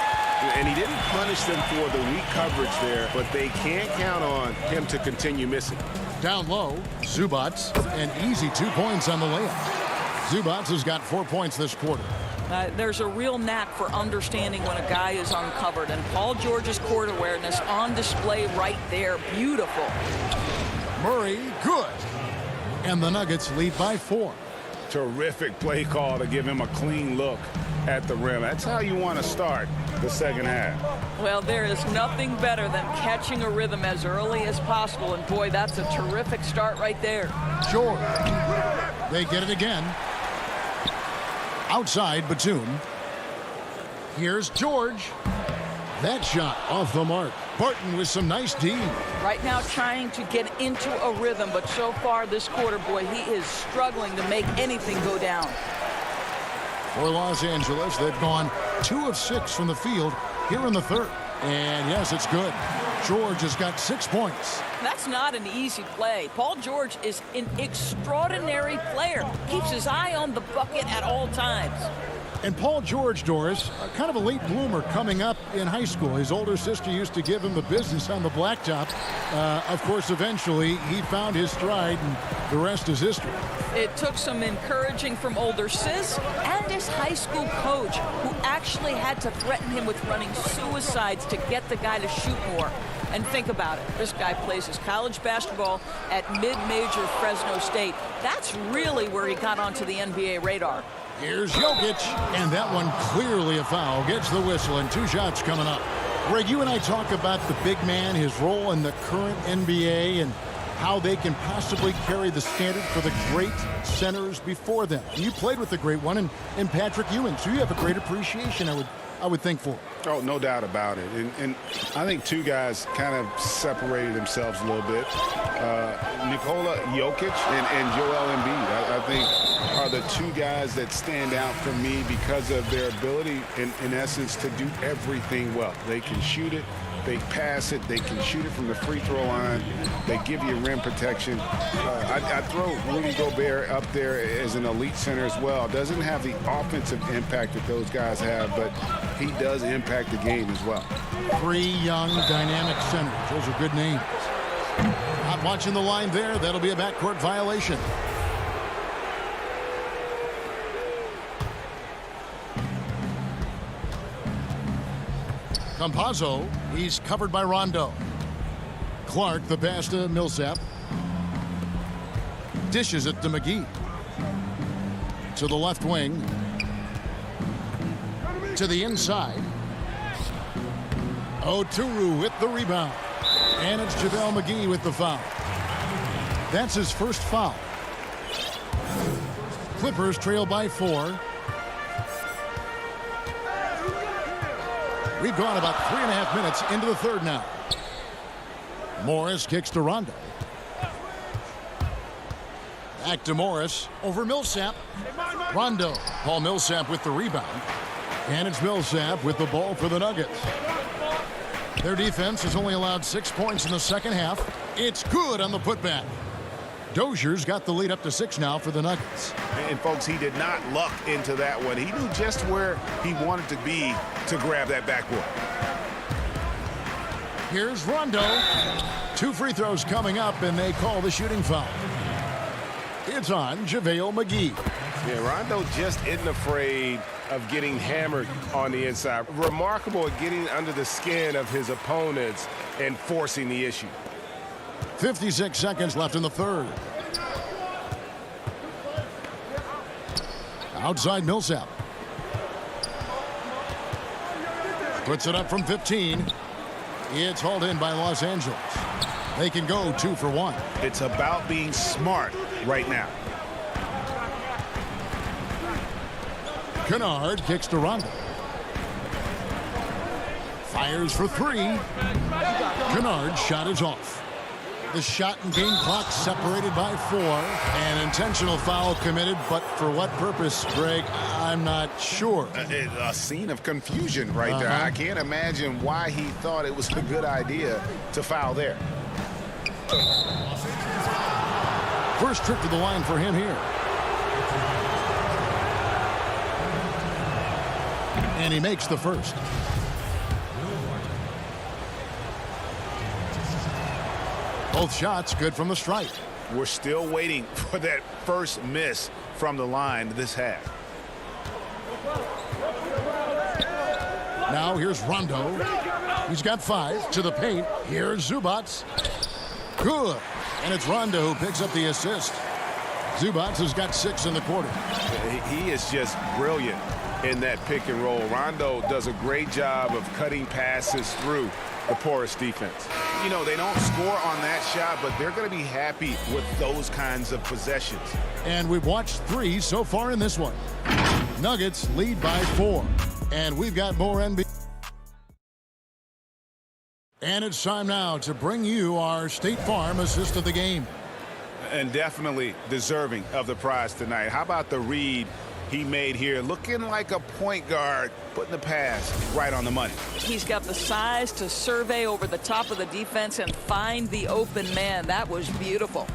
And he didn't punish them for the weak coverage there, but they can't count on him to continue missing. Down low, Zubac, an easy 2 points on the layup. Zubats has got 4 points this quarter. There's a real knack for understanding when a guy is uncovered, and Paul George's court awareness on display right there. Beautiful. Murray, good. And the Nuggets lead by 4. Terrific play call to give him a clean look at the rim. That's how you want to start the second half. Well, there is nothing better than catching a rhythm as early as possible, and boy, that's a terrific start right there. George. They get it again. Outside Batum. Here's George. That shot off the mark. Barton with some nice D. Right now trying to get into a rhythm, but so far this quarter, boy, he is struggling to make anything go down. For Los Angeles, they've gone 2 of 6 from the field here in the third. And yes, it's good. George has got 6 points. That's not an easy play. Paul George is an extraordinary player. Keeps his eye on the bucket at all times. And Paul George, Doris, kind of a late bloomer coming up in high school. His older sister used to give him the business on the blacktop. Of course, eventually, he found his stride, and the rest is history. It took some encouraging from older sis and his high school coach, who actually had to threaten him with running suicides to get the guy to shoot more. And think about it. This guy plays his college basketball at mid-major Fresno State. That's really where he got onto the NBA radar. Here's Jokic, and that one clearly a foul. Gets the whistle, and 2 shots coming up. Greg, you and I talk about the big man, his role in the current NBA, and how they can possibly carry the standard for the great centers before them. You played with the great one in Patrick Ewing, so you have a great appreciation, I would think, for. Oh, no doubt about it. And I think 2 guys kind of separated themselves a little bit. Nikola Jokic and Joel Embiid, I think, are the 2 guys that stand out for me because of their ability, in essence, to do everything well. They can shoot it. They pass it. They can shoot it from the free throw line. They give you rim protection. I throw Rudy Gobert up there as an elite center as well. Doesn't have the offensive impact that those guys have, but he does impact the game as well. 3 young, dynamic centers. Those are good names. Not watching the line there. That'll be a backcourt violation. Campazzo, he's covered by Rondo. Clark, the pass to Millsap. Dishes it to McGee. To the left wing. To the inside. Oturu with the rebound. And it's JaVale McGee with the foul. That's his first foul. Clippers trail by 4. We've gone about 3.5 minutes into the third now. Morris kicks to Rondo. Back to Morris. Over Millsap. Rondo. Paul Millsap with the rebound. And it's Millsap with the ball for the Nuggets. Their defense has only allowed 6 points in the second half. It's good on the putback. Dozier's got the lead up to 6 now for the Nuggets. And, folks, he did not luck into that one. He knew just where he wanted to be to grab that backboard. Here's Rondo. 2 free throws coming up, and they call the shooting foul. It's on JaVale McGee. Yeah, Rondo just isn't afraid of getting hammered on the inside. Remarkable at getting under the skin of his opponents and forcing the issue. 56 seconds left in the third. Outside Millsap. Puts it up from 15. It's hauled in by Los Angeles. They can go 2 for 1. It's about being smart right now. Kennard kicks to Rondo. Fires for 3. Kennard's shot is off. The shot and game clock separated by 4. An intentional foul committed, but for what purpose, Greg, I'm not sure. A scene of confusion right there. I can't imagine why he thought it was a good idea to foul there. First trip to the line for him here. And he makes the first. Both shots good from the stripe. we're still waiting for that first miss from the line this half. Now here's Rondo. He's got 5 to the paint. Here's Zubats. Good. And it's Rondo who picks up the assist. Zubats has got 6 in the quarter. He is just brilliant in that pick and roll. Rondo does a great job of cutting passes through the porous defense. You know, they don't score on that shot, but they're going to be happy with those kinds of possessions. And we've watched 3 so far in this one. Nuggets lead by 4. And we've got more NBA. And it's time now to bring you our State Farm assist of the game. And definitely deserving of the prize tonight. How about the read he made here? Looking like a point guard, putting the pass right on the money. He's got the size to survey over the top of the defense and find the open man. That was beautiful.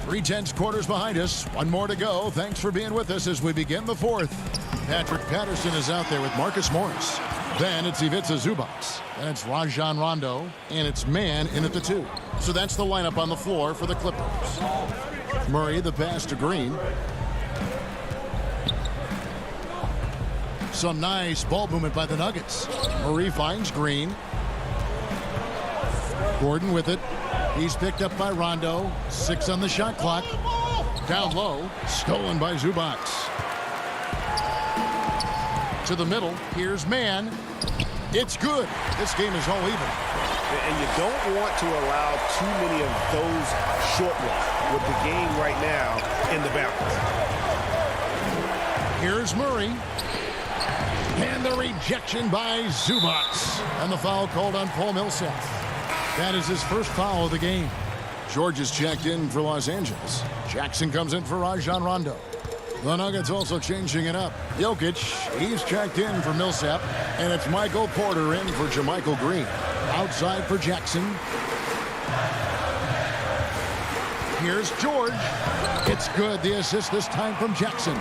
3/10 quarters behind us. 1 more to go. Thanks for being with us as we begin the 4th. Patrick Patterson is out there with Marcus Morris. Then it's Ivica Zubats. And it's Rajon Rondo. And it's man in at the 2. So that's the lineup on the floor for the Clippers. Murray, the pass to Green. Some nice ball movement by the Nuggets. Murray finds Green. Gordon with it. He's picked up by Rondo. 6 on the shot clock. Down low. Stolen by Zubats. To the middle. Here's man. It's good. This game is all even. And you don't want to allow too many of those short ones with the game right now in the balance. Here's Murray. And the rejection by Zubats. And the foul called on Paul Millsap. That is his first foul of the game. George is checked in for Los Angeles. Jackson comes in for Rajon Rondo. The Nuggets also changing it up. Jokic, he's checked in for Millsap. And it's Michael Porter in for JaMychal Green. Outside for Jackson. Here's George. It's good. The assist this time from Jackson.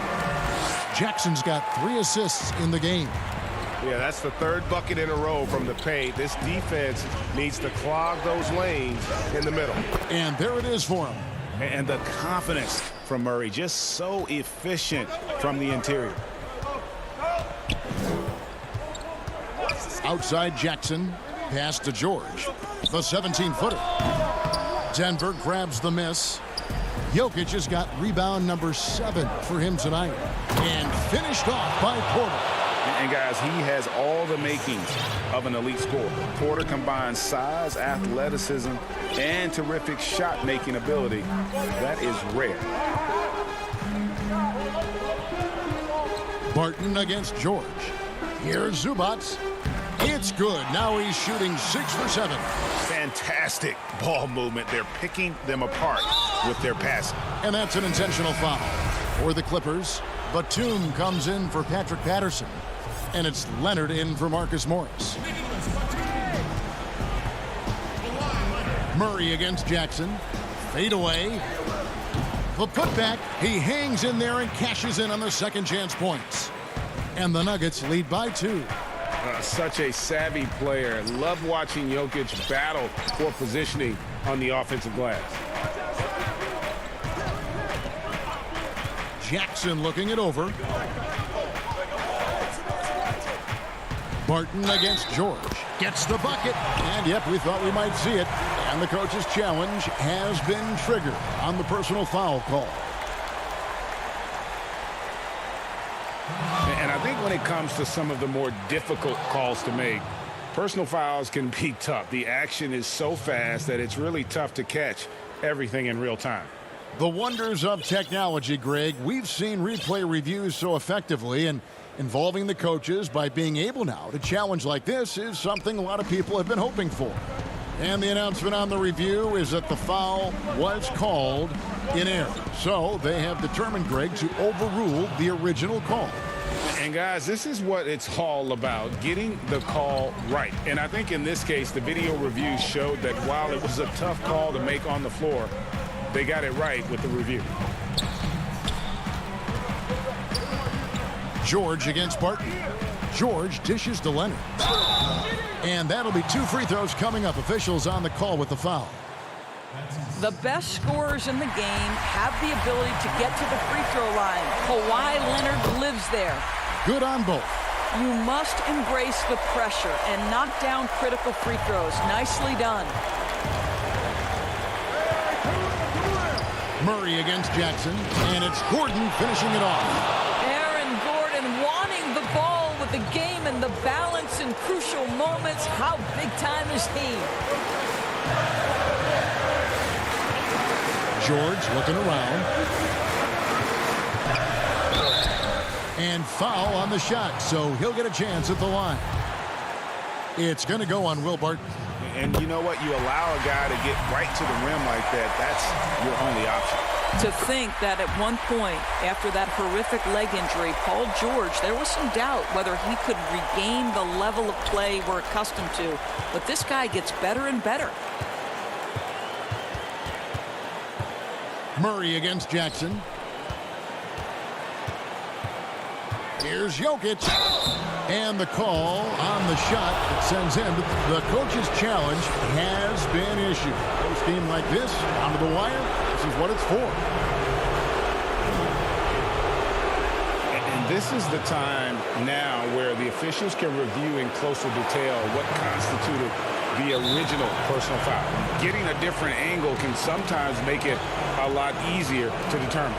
Jackson's got 3 assists in the game. Yeah, that's the 3rd bucket in a row from the paint. This defense needs to clog those lanes in the middle. And there it is for him. And the confidence from Murray, just so efficient from the interior. Outside Jackson. Pass to George. The 17-footer. Denver grabs the miss. Jokic has got rebound number 7 for him tonight. And finished off by Porter. And guys, he has all the makings of an elite scorer. Porter combines size, athleticism, and terrific shot-making ability. That is rare. Barton against George. Here's Zubats. It's good. Now he's shooting 6 for 7. Fantastic ball movement. They're picking them apart with their passing. And that's an intentional foul. For the Clippers, Batum comes in for Patrick Patterson. And it's Leonard in for Marcus Morris. Murray against Jackson. Fade away. The putback. He hangs in there and cashes in on the second chance points. And the Nuggets lead by 2. Such a savvy player. Love watching Jokic battle for positioning on the offensive glass. Jackson looking it over. Barton against George. Gets the bucket. And yep, we thought we might see it. And the coach's challenge has been triggered on the personal foul call. And I think when it comes to some of the more difficult calls to make, personal fouls can be tough. The action is so fast that it's really tough to catch everything in real time. The wonders of technology, Greg. We've seen replay reviews so effectively, and involving the coaches by being able now to challenge like this is something a lot of people have been hoping for. And the announcement on the review is that the foul was called in error. So they have determined, Greg, to overrule the original call. And guys, this is what it's all about, getting the call right. And I think in this case, the video review showed that while it was a tough call to make on the floor, they got it right with the review. George against Barton. George dishes to Leonard. And that'll be 2 free throws coming up. Officials on the call with the foul. The best scorers in the game have the ability to get to the free throw line. Kawhi Leonard lives there. Good on both. You must embrace the pressure and knock down critical free throws. Nicely done. Murray against Jackson, and it's Gordon finishing it off. Aaron Gordon wanting the ball with the game and the balance in crucial moments. How big time is he? George looking around. And foul on the shot, so he'll get a chance at the line. It's going to go on Will Barton. And you know what? You allow a guy to get right to the rim like that. That's your only option. To think that at one point, after that horrific leg injury, Paul George, there was some doubt whether he could regain the level of play we're accustomed to. But this guy gets better and better. Murray against Jackson. Here's Jokic. And the call on the shot that sends him. The coach's challenge has been issued. Post game like this, onto the wire, this is what it's for. And this is the time now where the officials can review in closer detail what constituted the original personal foul. Getting a different angle can sometimes make it a lot easier to determine.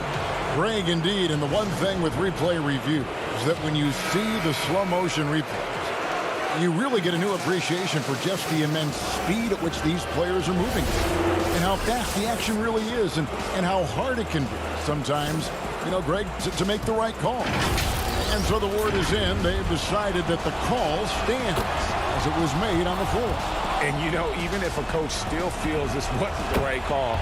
Greg, indeed, and the one thing with replay review is that when you see the slow motion replays, you really get a new appreciation for just the immense speed at which these players are moving and how fast the action really is and how hard it can be sometimes, Greg, to make the right call. And so the word is in. They've decided that the call stands as it was made on the floor. And, even if a coach still feels this wasn't the right call,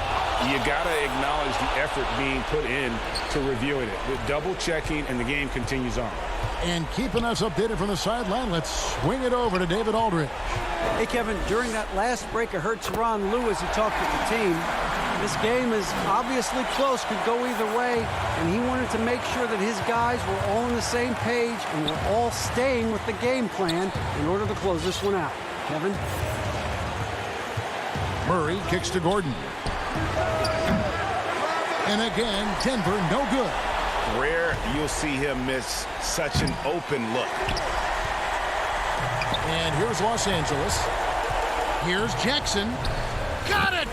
you got to acknowledge the effort being put in to reviewing it. The double checking, and the game continues on. And keeping us updated from the sideline, let's swing it over to David Aldridge. Hey, Kevin, during that last break, I heard Tyronn Lue as he talked with the team. This game is obviously close, could go either way, and he wanted to make sure that his guys were all on the same page and were all staying with the game plan in order to close this one out. Kevin? Murray kicks to Gordon. And again, Denver no good. Rare you'll see him miss such an open look. And here's Los Angeles. Here's Jackson. Got it!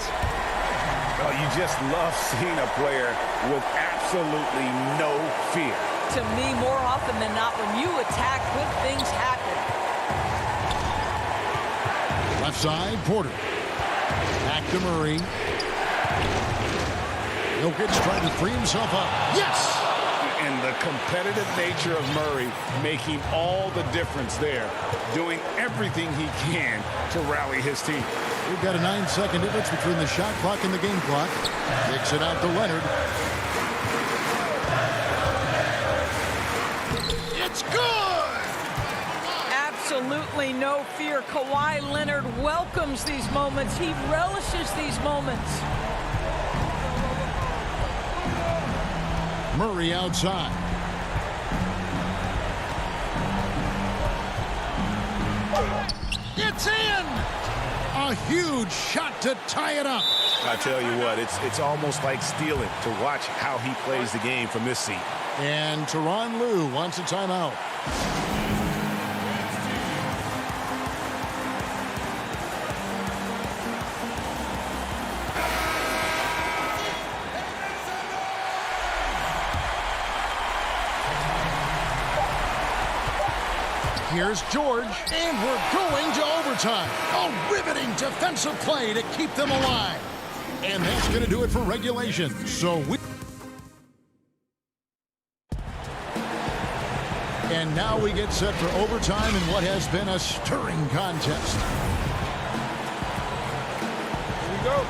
Oh, you just love seeing a player with absolutely no fear. To me, more often than not, when you attack, good things happen. Left side, Porter. Back to Murray. Jokic trying to free himself up. Yes! And the competitive nature of Murray making all the difference there, doing everything he can to rally his team. We've got a 9-second difference between the shot clock and the game clock. Kicks it out to Leonard. It's good! Absolutely no fear. Kawhi Leonard welcomes these moments. He relishes these moments. Murray outside. It's in! A huge shot to tie it up. I tell you what, it's almost like stealing to watch how he plays the game from this seat. And Tyronn Lue wants a timeout. Here's George, and we're going to overtime. A riveting defensive play to keep them alive. And that's going to do it for regulation. So and now we get set for overtime in what has been a stirring contest. Here we go.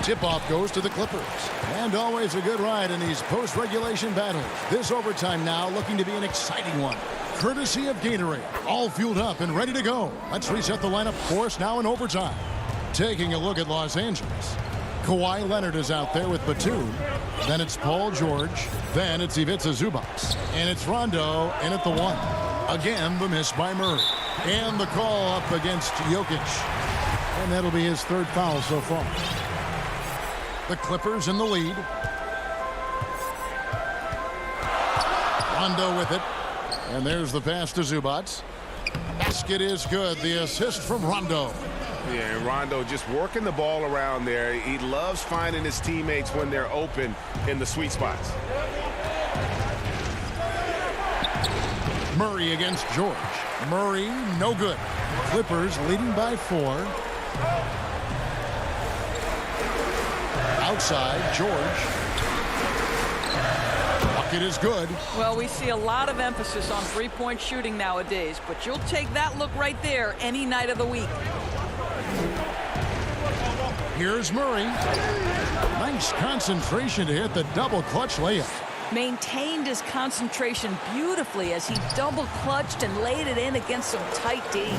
Tip-off goes to the Clippers. And always a good ride in these post-regulation battles. This overtime now looking to be an exciting one. Courtesy of Gatorade. All fueled up and ready to go. Let's reset the lineup for us now in overtime. Taking a look at Los Angeles. Kawhi Leonard is out there with Batum. Then it's Paul George. Then it's Ivica Zubac. And it's Rondo in at the 1. Again, the miss by Murray. And the call up against Jokic. And that'll be his third foul so far. The Clippers in the lead. Rondo with it. And there's the pass to Zubac. Basket is good. The assist from Rondo. Yeah, and Rondo just working the ball around there. He loves finding his teammates when they're open in the sweet spots. Murray against George. Murray, no good. Clippers leading by 4. Outside, George. Bucket is good. Well, we see a lot of emphasis on three-point shooting nowadays, but you'll take that look right there any night of the week. Here's Murray. Nice concentration to hit the double clutch layup. Maintained his concentration beautifully as he double clutched and laid it in against some tight D.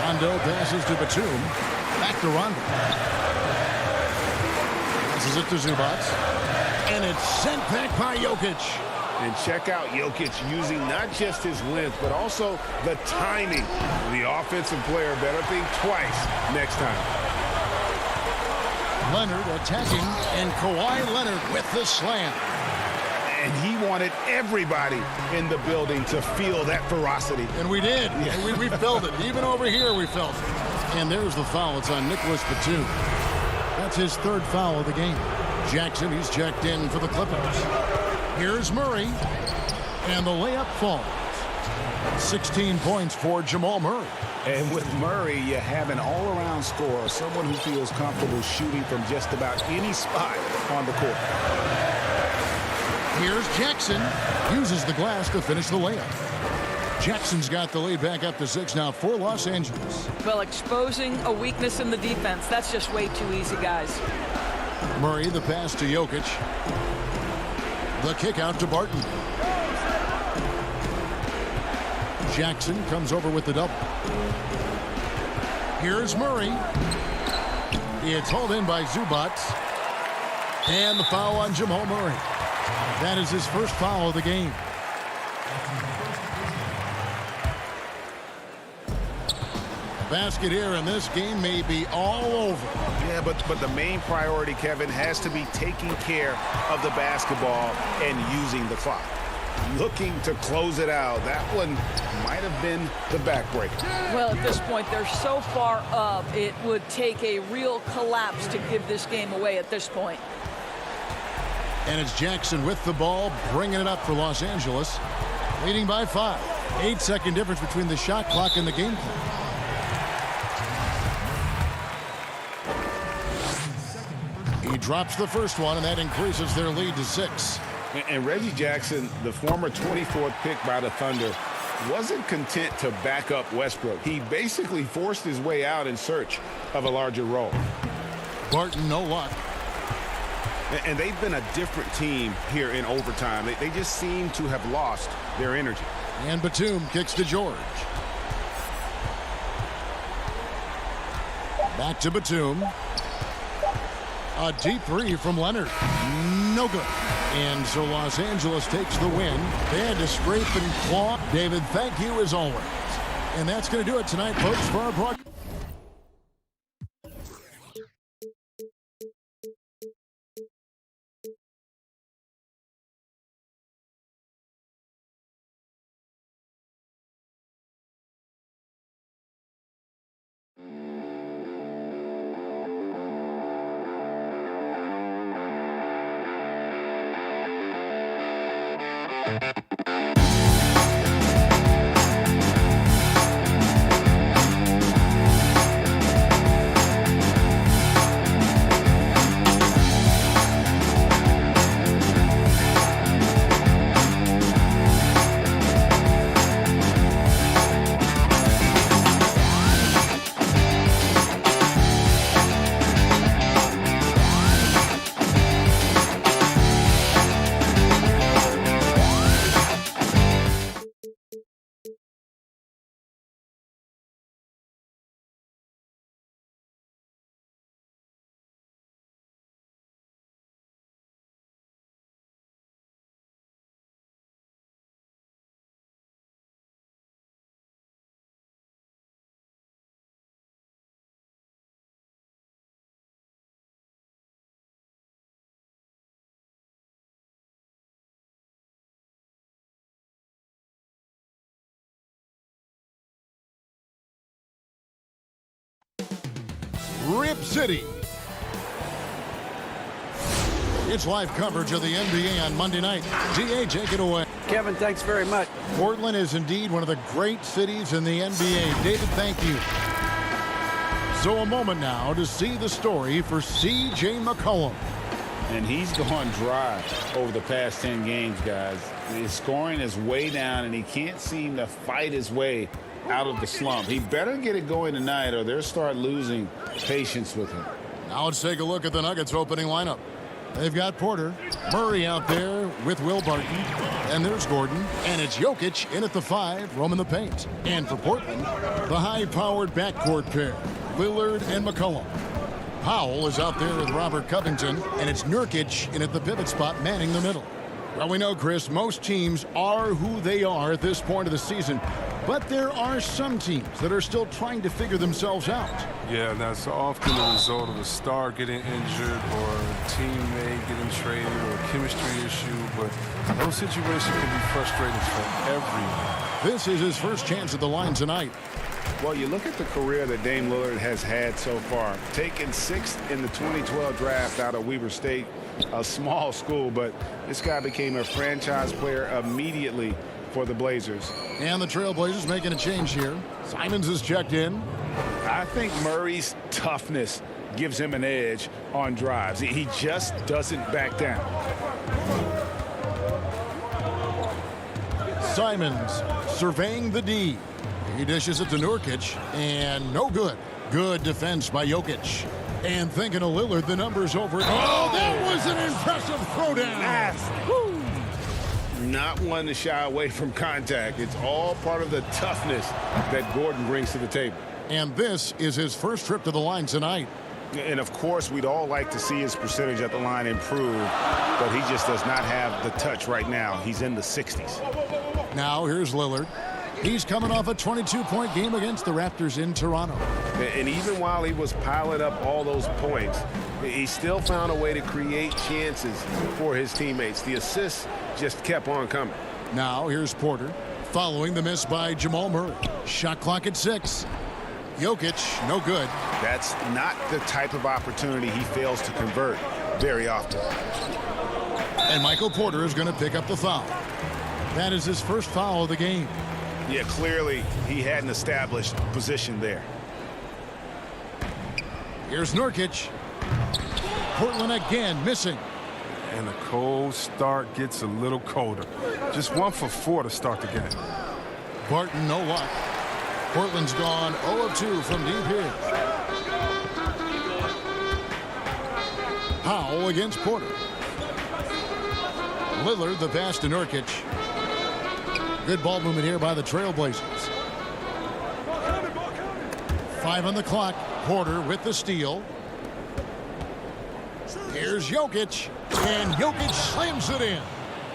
Rondo passes to Batum. Back to Rondo. Passes it to Zubac. And it's sent back by Jokic. And check out Jokic using not just his length, but also the timing. The offensive player better think twice next time. Leonard attacking, and Kawhi Leonard with the slam. And he wanted everybody in the building to feel that ferocity. And we did. Yeah. We felt it. Even over here we felt it. And there's the foul. It's on Nicholas Batum. That's his third foul of the game. Jackson, he's checked in for the Clippers. Here's Murray. And the layup falls. 16 points for Jamal Murray. And with Murray, you have an all-around scorer, someone who feels comfortable shooting from just about any spot on the court. Here's Jackson. Uses the glass to finish the layup. Jackson's got the lead back up to 6 now for Los Angeles. Well, exposing a weakness in the defense, that's just way too easy, guys. Murray, the pass to Jokic. The kick out to Barton. Jackson comes over with the double. Here's Murray. It's hauled in by Zubac. And the foul on Jamal Murray. That is his first foul of the game. Basket here, and this game may be all over. Yeah, but the main priority, Kevin, has to be taking care of the basketball and using the clock. Looking to close it out. That one might have been the backbreaker. Well, at this point, they're so far up, it would take a real collapse to give this game away at this point. And it's Jackson with the ball, bringing it up for Los Angeles, leading by 5. 8-second difference between the shot clock and the game clock. He drops the first one, and that increases their lead to 6. And Reggie Jackson, the former 24th pick by the Thunder, wasn't content to back up Westbrook. He basically forced his way out in search of a larger role. Barton, no luck. And they've been a different team here in overtime. They just seem to have lost their energy. And Batum kicks to George. Back to Batum. A deep three from Leonard. No good. And so Los Angeles takes the win. They had to scrape and claw. David, thank you as always. And that's going to do it tonight, folks, for our broadcast. Rip City. It's live coverage of the NBA on Monday night. DA, take it away. Kevin, thanks very much. Portland is indeed one of the great cities in the NBA. David, thank you. So a moment now to see the story for C.J. McCollum. And he's gone dry over the past 10 games, guys. His scoring is way down, and he can't seem to fight his way out of the slump. He better get it going tonight, or they'll start losing patience with him. Now let's take a look at the Nuggets opening lineup. They've got Porter, Murray out there with Will Barton, and there's Gordon, and it's Jokic in at the 5, roaming the paint. And for Portland, the high-powered backcourt pair, Lillard and McCollum. Powell is out there with Robert Covington, and it's Nurkic in at the pivot spot, manning the middle. Well, we know, Chris, most teams are who they are at this point of the season, but there are some teams that are still trying to figure themselves out. Yeah, that's often a result of a star getting injured or a teammate getting traded or a chemistry issue, but those situations can be frustrating for everyone. This is his first chance at the line tonight. Well, you look at the career that Dame Lillard has had so far. Taken 6th in the 2012 draft out of Weber State, a small school, but this guy became a franchise player immediately for the Blazers. And the Trailblazers making a change here. Simons is checked in. I think Murray's toughness gives him an edge on drives. He just doesn't back down. Simons surveying the D. He dishes it to Nurkic, and no good. Good defense by Jokic. And thinking of Lillard, the number's over. Oh, that was an impressive throwdown. Not one to shy away from contact. It's all part of the toughness that Gordon brings to the table. And this is his first trip to the line tonight. And, of course, we'd all like to see his percentage at the line improve, but he just does not have the touch right now. He's in the 60s. Now here's Lillard. He's coming off a 22-point game against the Raptors in Toronto. And even while he was piling up all those points, he still found a way to create chances for his teammates. The assists just kept on coming. Now here's Porter following the miss by Jamal Murray. Shot clock at 6. Jokic, no good. That's not the type of opportunity he fails to convert very often. And Michael Porter is going to pick up the foul. That is his first foul of the game. Yeah, clearly he hadn't established position there. Here's Nurkic. Portland again missing. And the cold start gets a little colder. Just 1 for 4 to start the game. Barton, no luck. Portland's gone 0 of 2 from deep here. Powell against Porter. Lillard, the pass to Nurkic. Good ball movement here by the Trailblazers. 5 on the clock. Porter with the steal. Here's Jokic, and Jokic slams it in.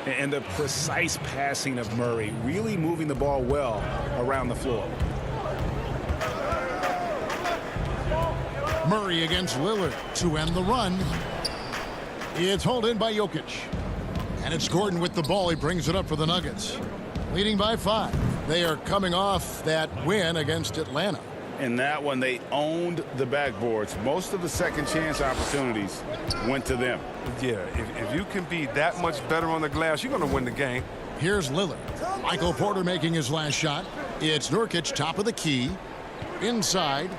And the precise passing of Murray, really moving the ball well around the floor. Murray against Lillard to end the run. It's hauled in by Jokic. And it's Gordon with the ball. He brings it up for the Nuggets. Leading by 5. They are coming off that win against Atlanta. In that one, they owned the backboards. Most of the second chance opportunities went to them. Yeah, if you can be that much better on the glass, you're going to win the game. Here's Lillard. Michael Porter making his last shot. It's Nurkic, top of the key. Inside.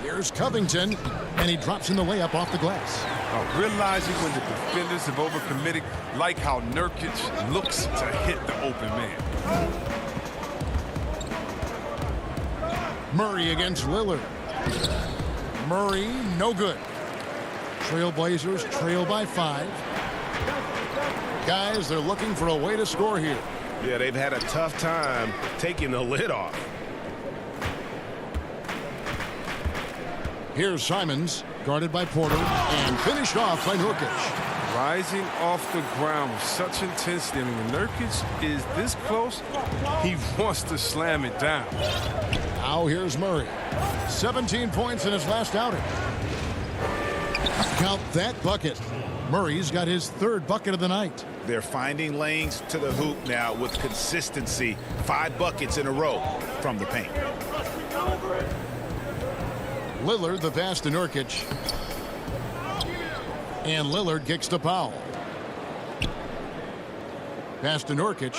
Here's Covington, and he drops in the layup off the glass. Realizing when the defenders have overcommitted, like how Nurkic looks to hit the open man. Murray against Lillard. Murray, no good. Trailblazers trail by 5. Guys, they're looking for a way to score here. Yeah, they've had a tough time taking the lid off. Here's Simons, guarded by Porter, and finished off by Nurkic. Rising off the ground with such intensity. I mean, when Nurkic is this close, he wants to slam it down. Now here's Murray. 17 points in his last outing. Count that bucket. Murray's got his 3rd bucket of the night. They're finding lanes to the hoop now with consistency. 5 buckets in a row from the paint. Lillard the pass to Nurkic. And Lillard kicks to Powell. Pass to Nurkic.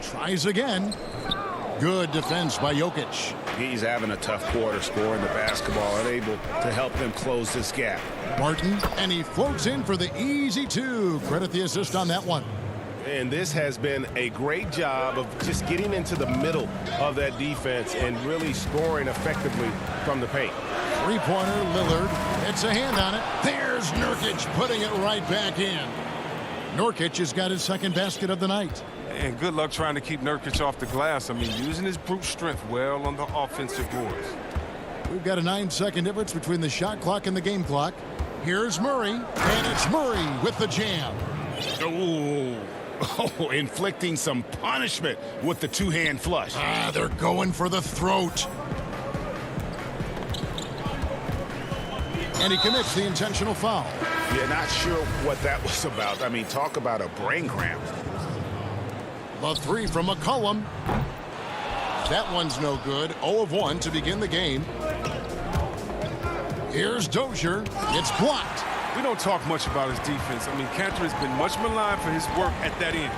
Tries again. Good defense by Jokic. He's having a tough quarter scoring the basketball, unable to help them close this gap. Martin, and he floats in for the easy two. Credit the assist on that one. And this has been a great job of just getting into the middle of that defense and really scoring effectively from the paint. Three-pointer, Lillard. It's a hand on it. There's Nurkic putting it right back in. Nurkic has got his second basket of the night. And good luck trying to keep Nurkic off the glass. I mean, using his brute strength well on the offensive boards. We've got a 9-second difference between the shot clock and the game clock. Here's Murray, and it's Murray with the jam. Oh, inflicting some punishment with the two-hand flush. They're going for the throat. And he commits the intentional foul. Yeah, not sure what that was about. I mean, talk about a brain cramp. The three from McCollum. That one's no good. 0 of 1 to begin the game. Here's Dozier. It's blocked. We don't talk much about his defense. I mean, Cantor has been much maligned for his work at that end.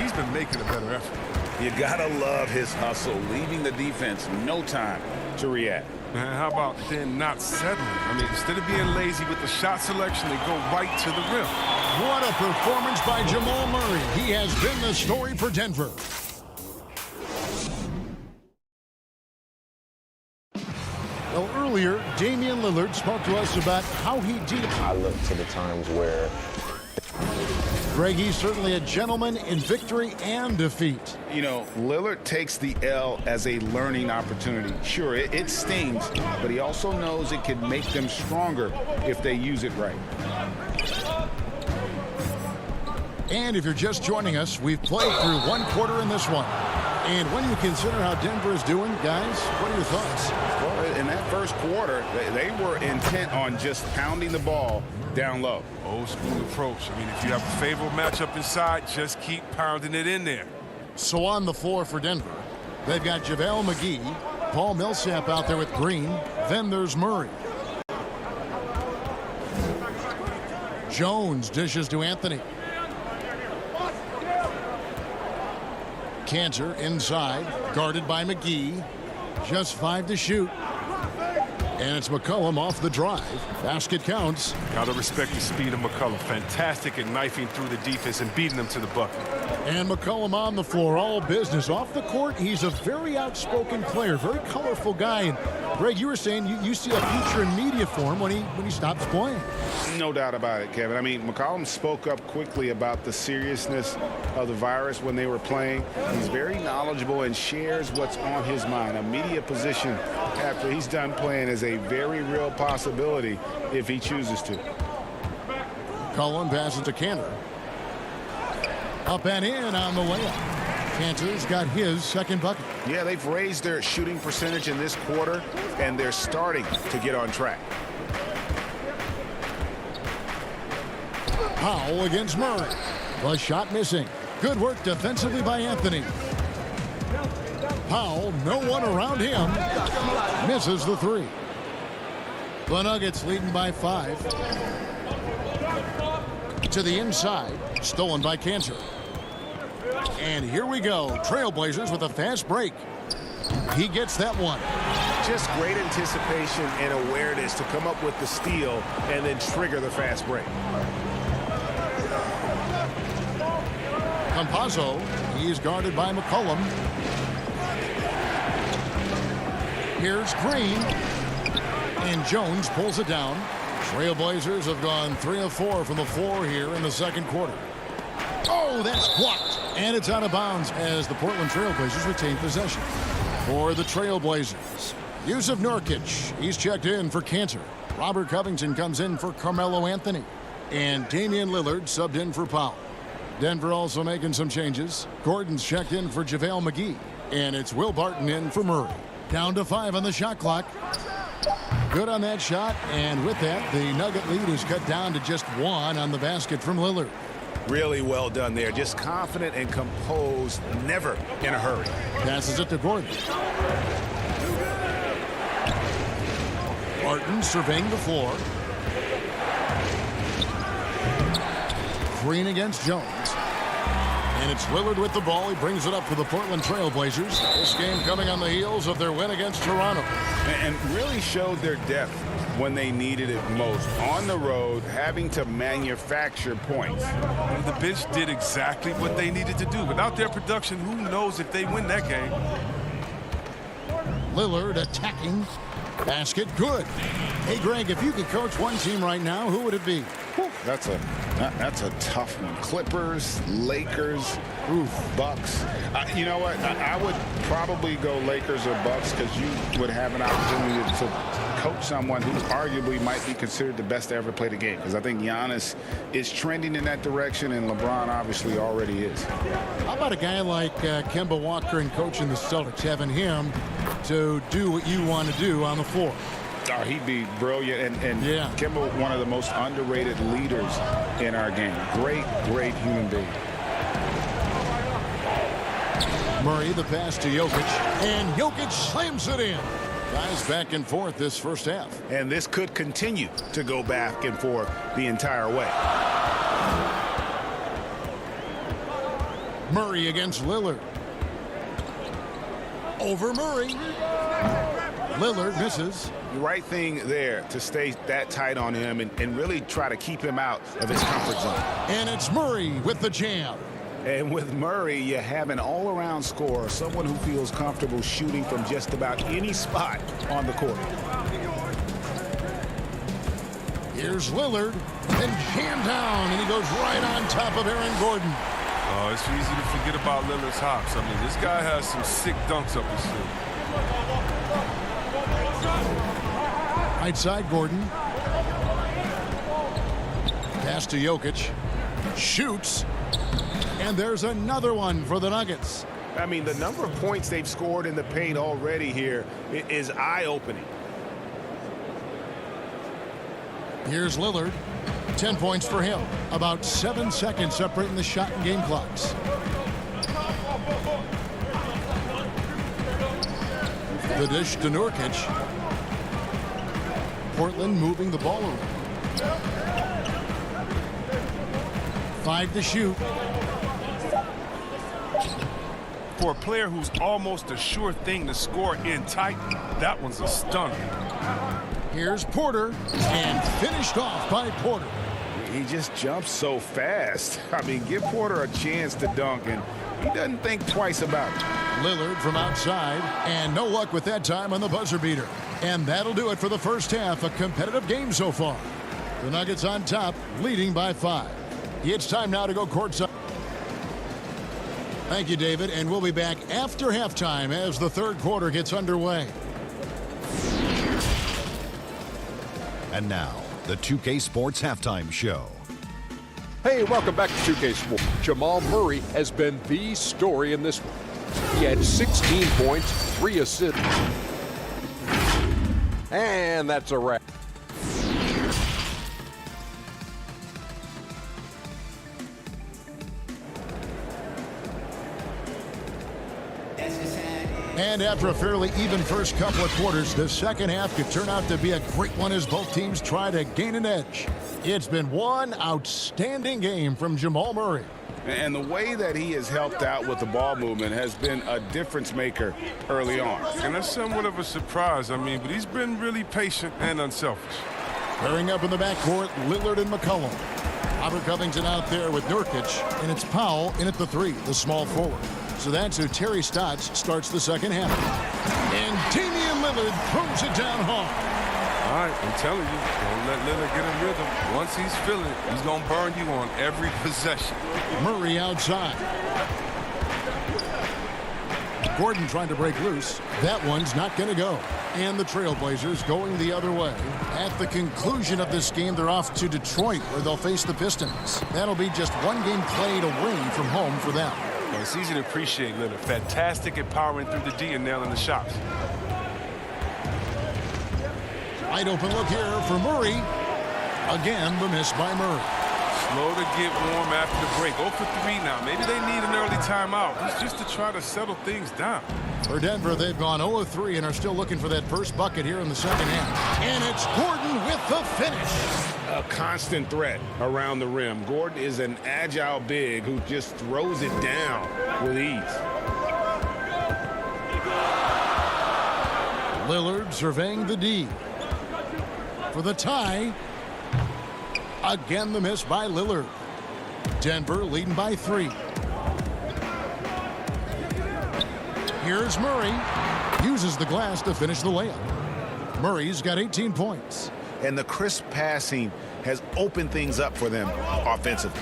He's been making a better effort. You gotta love his hustle, leaving the defense no time to react. Man, how about then not settling? I mean, instead of being lazy with the shot selection, they go right to the rim. What a performance by Jamal Murray. He has been the story for Denver. Well, earlier, Damian Lillard spoke to us about how he deals. I look to the times where... Greg, he's certainly a gentleman in victory and defeat. You know, Lillard takes the L as a learning opportunity. Sure, it stings, but he also knows it can make them stronger if they use it right. And if you're just joining us, we've played through one quarter in this one. And when you consider how Denver is doing, guys, what are your thoughts? Well, in that first quarter, they were intent on just pounding the ball down low. Old school approach. I mean, if you have a favorable matchup inside, just keep pounding it in there. So on the floor for Denver, they've got JaVale McGee, Paul Millsap out there with Green. Then there's Murray. Jones dishes to Anthony. Cantor inside, guarded by McGee. Just 5 to shoot. And it's McCollum off the drive. Basket counts. Gotta respect the speed of McCollum. Fantastic at knifing through the defense and beating them to the bucket. And McCollum on the floor, all business. Off the court, he's a very outspoken player, very colorful guy. And Greg, you were saying you see a future in media for him when he stops playing. No doubt about it, Kevin. I mean, McCollum spoke up quickly about the seriousness of the virus when they were playing. He's very knowledgeable and shares what's on his mind. A media position after he's done playing is a very real possibility if he chooses to. McCollum passes to Cantor. Up and in on the layup. Cantor's got his second bucket. Yeah, they've raised their shooting percentage in this quarter, and they're starting to get on track. Powell against Murray. The shot missing. Good work defensively by Anthony. Powell, no one around him. Misses the three. The Nuggets leading by 5. To the inside. Stolen by Cantor. And here we go. Trailblazers with a fast break. He gets that one. Just great anticipation and awareness to come up with the steal and then trigger the fast break. Campazzo, he is guarded by McCollum. Here's Green. And Jones pulls it down. Trailblazers have gone 3 of 4 from the floor here in the second quarter. Oh, that's blocked. And it's out of bounds as the Portland Trailblazers retain possession. For the Trailblazers, Yusuf Nurkic, he's checked in for Cantor. Robert Covington comes in for Carmelo Anthony. And Damian Lillard subbed in for Powell. Denver also making some changes. Gordon's checked in for JaVale McGee. And it's Will Barton in for Murray. Down to 5 on the shot clock. Good on that shot. And with that, the Nugget lead is cut down to just 1 on the basket from Lillard. Really well done there. Just confident and composed, never in a hurry. Passes it to Gordon. Barton surveying the floor. Green against Jones. And it's Lillard with the ball. He brings it up for the Portland Trail Blazers. This game coming on the heels of their win against Toronto. And really showed their depth when they needed it most. On the road, having to manufacture points. The bench did exactly what they needed to do. Without their production, who knows if they win that game? Lillard attacking. Basket good. Hey, Greg, if you could coach one team right now, who would it be? That's a tough one. Clippers, Lakers, Bucks. You know what? I would probably go Lakers or Bucks because you would have an opportunity to coach someone who arguably might be considered the best to ever play the game. Because I think Giannis is trending in that direction, and LeBron obviously already is. How about a guy like Kemba Walker and coaching the Celtics, having him to do what you want to do on the floor? Oh, he'd be brilliant. And yeah. Kemba, one of the most underrated leaders in our game. Great, great human being. Murray, the pass to Jokic. And Jokic slams it in. Guys back and forth this first half. And this could continue to go back and forth the entire way. Murray against Lillard. Over Murray. Lillard misses. The right thing there to stay that tight on him and really try to keep him out of his comfort zone. And it's Murray with the jam. And with Murray, you have an all-around scorer, someone who feels comfortable shooting from just about any spot on the court. Here's Lillard, and jammed down, and he goes right on top of Aaron Gordon. Oh, it's easy to forget about Lillard's hops. I mean, this guy has some sick dunks up his sleeve. Right side, Gordon. Pass to Jokic. Shoots. And there's another one for the Nuggets. I mean, the number of points they've scored in the paint already here is eye-opening. Here's Lillard. 10 points for him. About 7 seconds separating the shot and game clocks. The dish to Nurkic. Portland moving the ball around. 5 to shoot. For a player who's almost a sure thing to score in tight, that one's a stunner. Here's Porter, and finished off by Porter. He just jumps so fast. I mean, give Porter a chance to dunk, and he doesn't think twice about it. Lillard from outside, and no luck with that time on the buzzer beater. And that'll do it for the first half. A competitive game so far. The Nuggets on top, leading by 5. It's time now to go courtside. Thank you, David, and we'll be back after halftime as the third quarter gets underway. And now, the 2K Sports Halftime Show. Hey, welcome back to 2K Sports. Jamal Murray has been the story in this one. He had 16 points, 3 assists. And that's a wrap. And after a fairly even first couple of quarters, the second half could turn out to be a great one as both teams try to gain an edge. It's been one outstanding game from Jamal Murray. And the way that he has helped out with the ball movement has been a difference maker early on. And that's somewhat of a surprise, I mean, but he's been really patient and unselfish. Pairing up in the backcourt, Lillard and McCollum. Robert Covington out there with Nurkic, and it's Powell in at the 3, the small forward. So that's who Terry Stotts starts the second half. And Damian Lillard throws it down hard. All right, I'm telling you, don't let Lillard get in rhythm. Once he's feeling it, he's going to burn you on every possession. Murray outside. Gordon trying to break loose. That one's not going to go. And the Trailblazers going the other way. At the conclusion of this game, they're off to Detroit, where they'll face the Pistons. That'll be just one game played away from home for them. And it's easy to appreciate Lillard. Fantastic at powering through the D and nailing the shots. Wide open look here for Murray. Again, the miss by Murray. Slow to get warm after the break. 0 for 3 now. Maybe they need an early timeout. It's just to try to settle things down. For Denver, they've gone 0-3 and are still looking for that first bucket here in the second half. And it's Gordon with the finish. A constant threat around the rim. Gordon is an agile big who just throws it down with ease. Lillard surveying the D. For the tie. Again, the miss by Lillard. Denver leading by 3. Here's Murray. Uses the glass to finish the layup. Murray's got 18 points. And the crisp passing has opened things up for them offensively.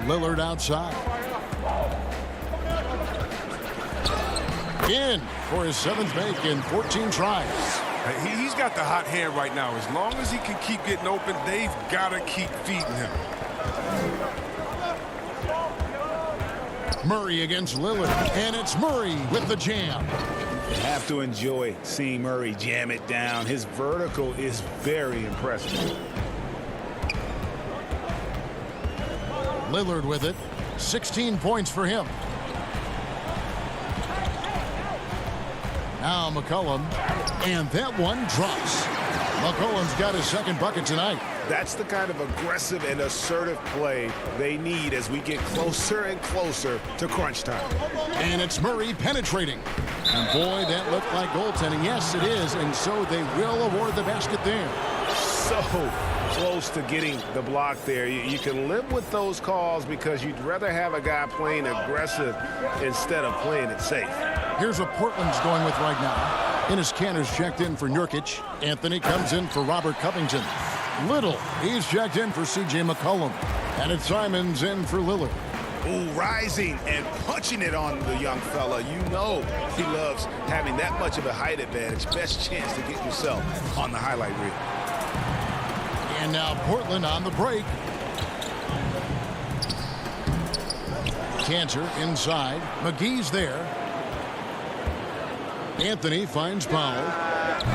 Lillard outside. In for his 7th make in 14 tries. He's got the hot hand right now. As long as he can keep getting open, they've got to keep feeding him. Murray against Lillard, and it's Murray with the jam. You have to enjoy seeing Murray jam it down. His vertical is very impressive. Lillard with it. 16 points for him. Now McCollum, and that one drops. McCollum's got his 2nd bucket tonight. That's the kind of aggressive and assertive play they need as we get closer and closer to crunch time. And it's Murray penetrating. And boy, that looked like goaltending. Yes, it is, and so they will award the basket there. So close to getting the block there. You can live with those calls because you'd rather have a guy playing aggressive instead of playing it safe. Here's what Portland's going with right now. Enes Kanter's checked in for Nurkic. Anthony comes in for Robert Covington. Little, he's checked in for C.J. McCollum. And it's Simons in for Lillard. Ooh, rising and punching it on the young fella. You know he loves having that much of a height advantage. Best chance to get yourself on the highlight reel. And now Portland on the break. Kanter inside. McGee's there. Anthony finds Powell.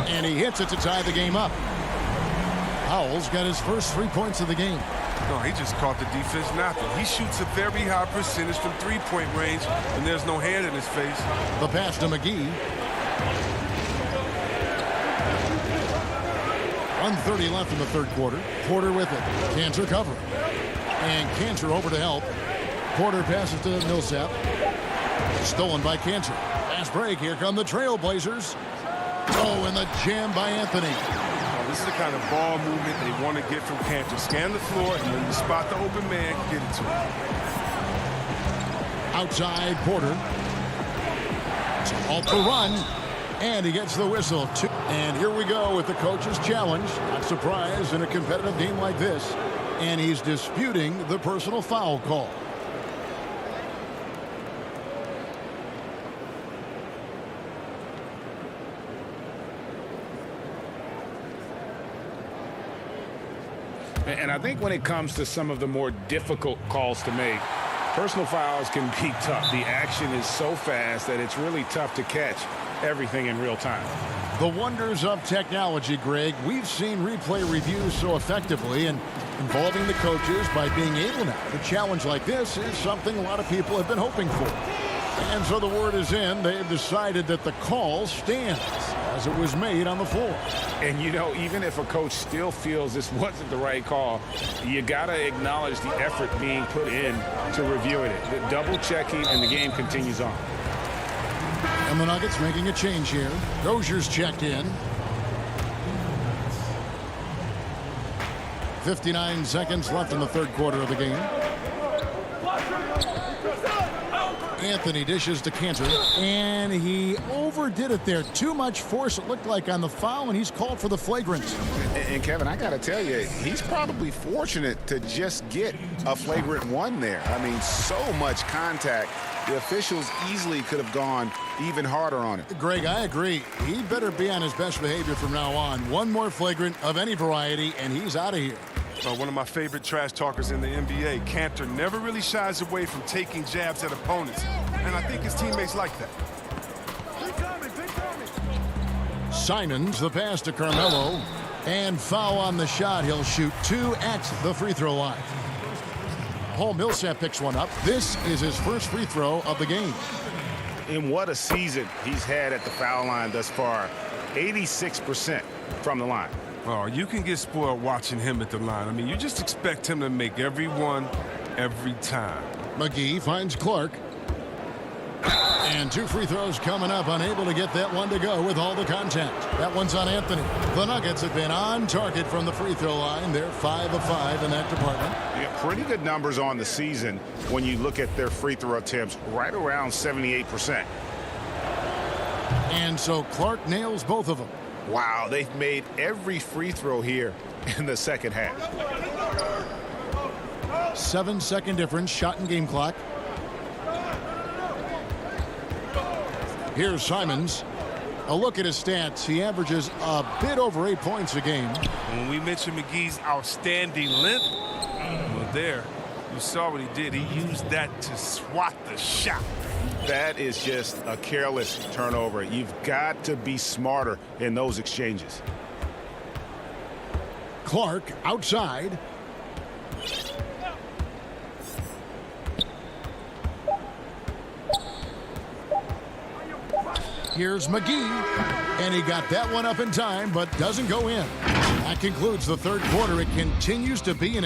And he hits it to tie the game up. Powell's got his first 3 points of the game. No, he just caught the defense napping. He shoots a very high percentage from 3-point range, and there's no hand in his face. The pass to McGee. 1:30 left in the 3rd quarter. Porter with it. Kanter covering. And Kanter over to help. Porter passes to Millsap. Stolen by Kanter. Fast break. Here come the Trailblazers. Oh, and the jam by Anthony. This is the kind of ball movement they want to get from Kanter. Scan the floor, and when you spot the open man, get it to him. Outside Porter. Off the run. And he gets the whistle. And here we go with the coach's challenge. Not surprised in a competitive game like this. And he's disputing the personal foul call. And I think when it comes to some of the more difficult calls to make, personal fouls can be tough. The action is so fast that it's really tough to catch everything in real time. The wonders of technology, Greg. We've seen replay reviews so effectively, and involving the coaches by being able now to challenge like this is something a lot of people have been hoping for. And so the word is in. They've decided that the call stands as it was made on the floor. And, you know, even if a coach still feels this wasn't the right call, you got to acknowledge the effort being put in to reviewing it. The double checking, and the game continues on. And the Nuggets making a change here. Rozier's checked in. 59 seconds left in the 3rd quarter of the game. Anthony dishes to Kanter, and he overdid it there. Too much force, it looked like, on the foul, and he's called for the flagrant. And Kevin, I got to tell you, he's probably fortunate to just get a flagrant one there. I mean, so much contact. The officials easily could have gone even harder on it. Greg, I agree. He better be on his best behavior from now on. One more flagrant of any variety, and he's out of here. One of my favorite trash talkers in the NBA, Kanter, never really shies away from taking jabs at opponents, and I think his teammates like that. Simons, the pass to Carmelo. And foul on the shot. He'll shoot 2 at the free throw line. Paul Millsap picks one up. This is his first free throw of the game. And what a season he's had at the foul line thus far. 86% from the line. Oh, you can get spoiled watching him at the line. I mean, you just expect him to make every one, every time. McGee finds Clark. And 2 free throws coming up, unable to get that one to go with all the contact. That one's on Anthony. The Nuggets have been on target from the free throw line. They're 5 of 5 in that department. Yeah, pretty good numbers on the season when you look at their free throw attempts, right around 78%. And so Clark nails both of them. Wow, they've made every free throw here in the second half. 7-second difference, shot and game clock. Here's Simons. A look at his stats. He averages a bit over 8 points a game. When we mentioned McGee's outstanding length, well, there, you saw what he did. He used that to swat the shot. That is just a careless turnover. You've got to be smarter in those exchanges. Clark outside. Here's McGee, and he got that one up in time, but doesn't go in. That concludes the third quarter. It continues to be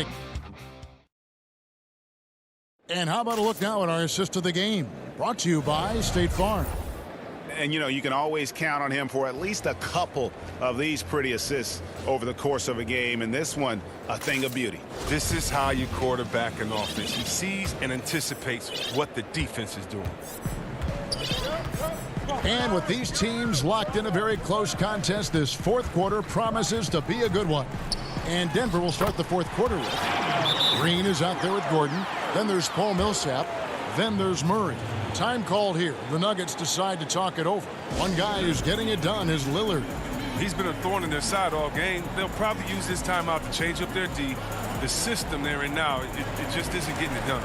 And how about a look now at our assist of the game? Brought to you by State Farm. And, you know, you can always count on him for at least a couple of these pretty assists over the course of a game. And this one, a thing of beauty. This is how you quarterback an offense. He sees and anticipates what the defense is doing. And with these teams locked in a very close contest, this fourth quarter promises to be a good one. And Denver will start the fourth quarter with Green is out there with Gordon. Then there's Paul Millsap. Then there's Murray. Time called here. The Nuggets decide to talk it over. One guy who's getting it done is Lillard. He's been a thorn in their side all game. They'll probably use this timeout to change up their D. The system they're in now, it just isn't getting it done.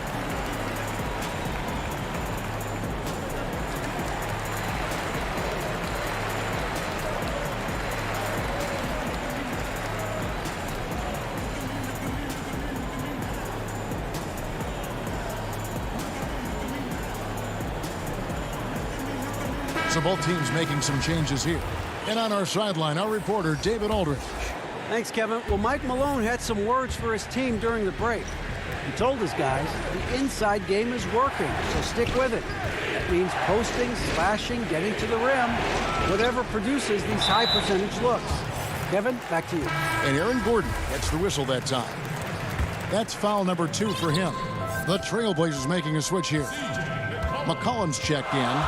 So both teams making some changes here. And on our sideline, our reporter, David Aldridge. Thanks, Kevin. Well, Mike Malone had some words for his team during the break. He told his guys the inside game is working, so stick with it. That means posting, slashing, getting to the rim, whatever produces these high percentage looks. Kevin, back to you. And Aaron Gordon gets the whistle that time. That's foul number 2 for him. The Trailblazers making a switch here. McCollum's checked in.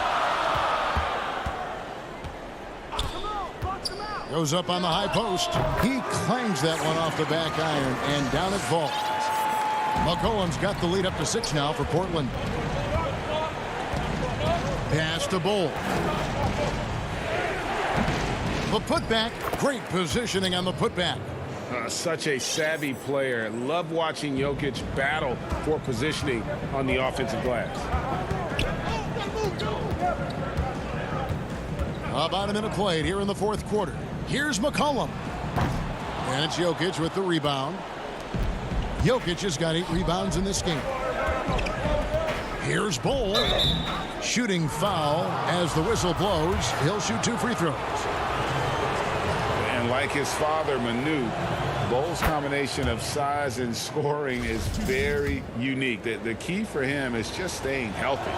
Goes up on the high post. He clangs that one off the back iron, and down it falls. McCollum's got the lead up to 6 now for Portland. Pass to Bull. The putback. Great positioning on the putback. Such a savvy player. Love watching Jokic battle for positioning on the offensive glass. About a minute played here in the fourth quarter. Here's McCollum. And it's Jokic with the rebound. Jokic has got 8 rebounds in this game. Here's Bull. Shooting foul as the whistle blows. He'll shoot 2 free throws. And like his father, Manu, Bull's combination of size and scoring is very unique. The key for him is just staying healthy.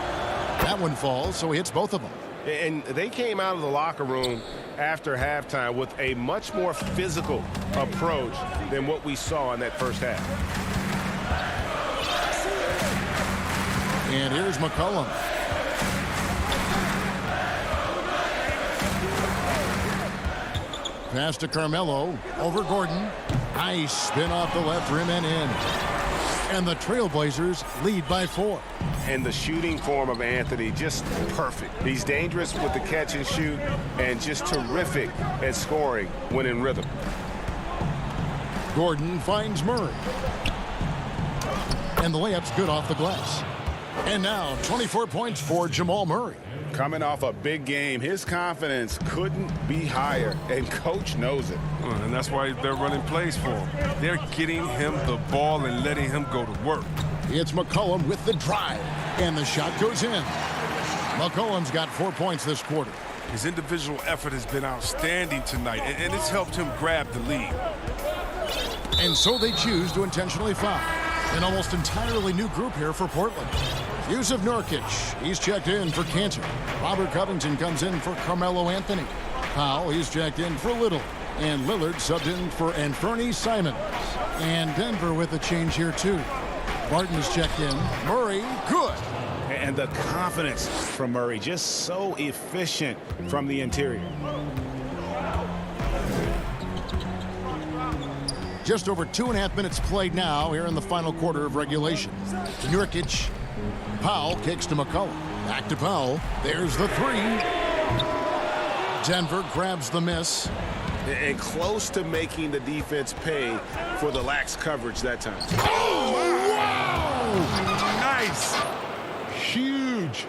That one falls, so he hits both of them. And they came out of the locker room after halftime with a much more physical approach than what we saw in that first half. And here's McCollum. Pass to Carmelo. Over Gordon. Nice spin off the left rim and in. And the Trailblazers lead by 4. And the shooting form of Anthony, just perfect. He's dangerous with the catch and shoot and just terrific at scoring when in rhythm. Gordon finds Murray. And the layup's good off the glass. And now 24 points for Jamal Murray. Coming off a big game, his confidence couldn't be higher, and coach knows it. And that's why they're running plays for him. They're getting him the ball and letting him go to work. It's McCollum with the drive, and the shot goes in. McCollum's got 4 points this quarter. His individual effort has been outstanding tonight, and it's helped him grab the lead. And so they choose to intentionally foul. An almost entirely new group here for Portland. Yusuf Nurkic, he's checked in for Cantor. Robert Covington comes in for Carmelo Anthony. Powell, he's checked in for Little. And Lillard subbed in for Anthony Simons. And Denver with a change here too. Barton's checked in. Murray, good. And the confidence from Murray, just so efficient from the interior. Just over 2.5 minutes played now here in the final quarter of regulation. Nurkic. Powell kicks to McCollum. Back to Powell. There's the three. Denver grabs the miss. And close to making the defense pay for the lax coverage that time. Oh, wow! Nice. Huge.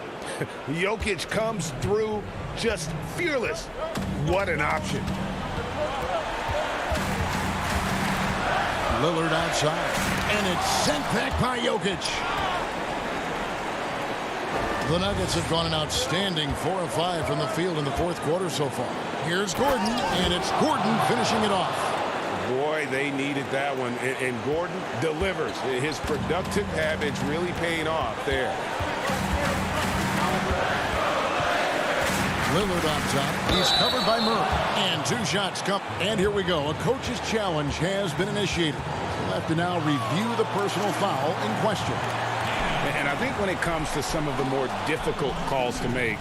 Jokic comes through just fearless. What an option. Lillard outside. And it's sent back by Jokic. The Nuggets have gone an outstanding 4 of 5 from the field in the fourth quarter so far. Here's Gordon, and it's Gordon finishing it off. Boy, they needed that one, and Gordon delivers. His productive habits really paying off there. Lillard on top. He's covered by Murray. And 2 shots come. And here we go. A coach's challenge has been initiated. We'll have to now review the personal foul in question. And I think when it comes to some of the more difficult calls to make,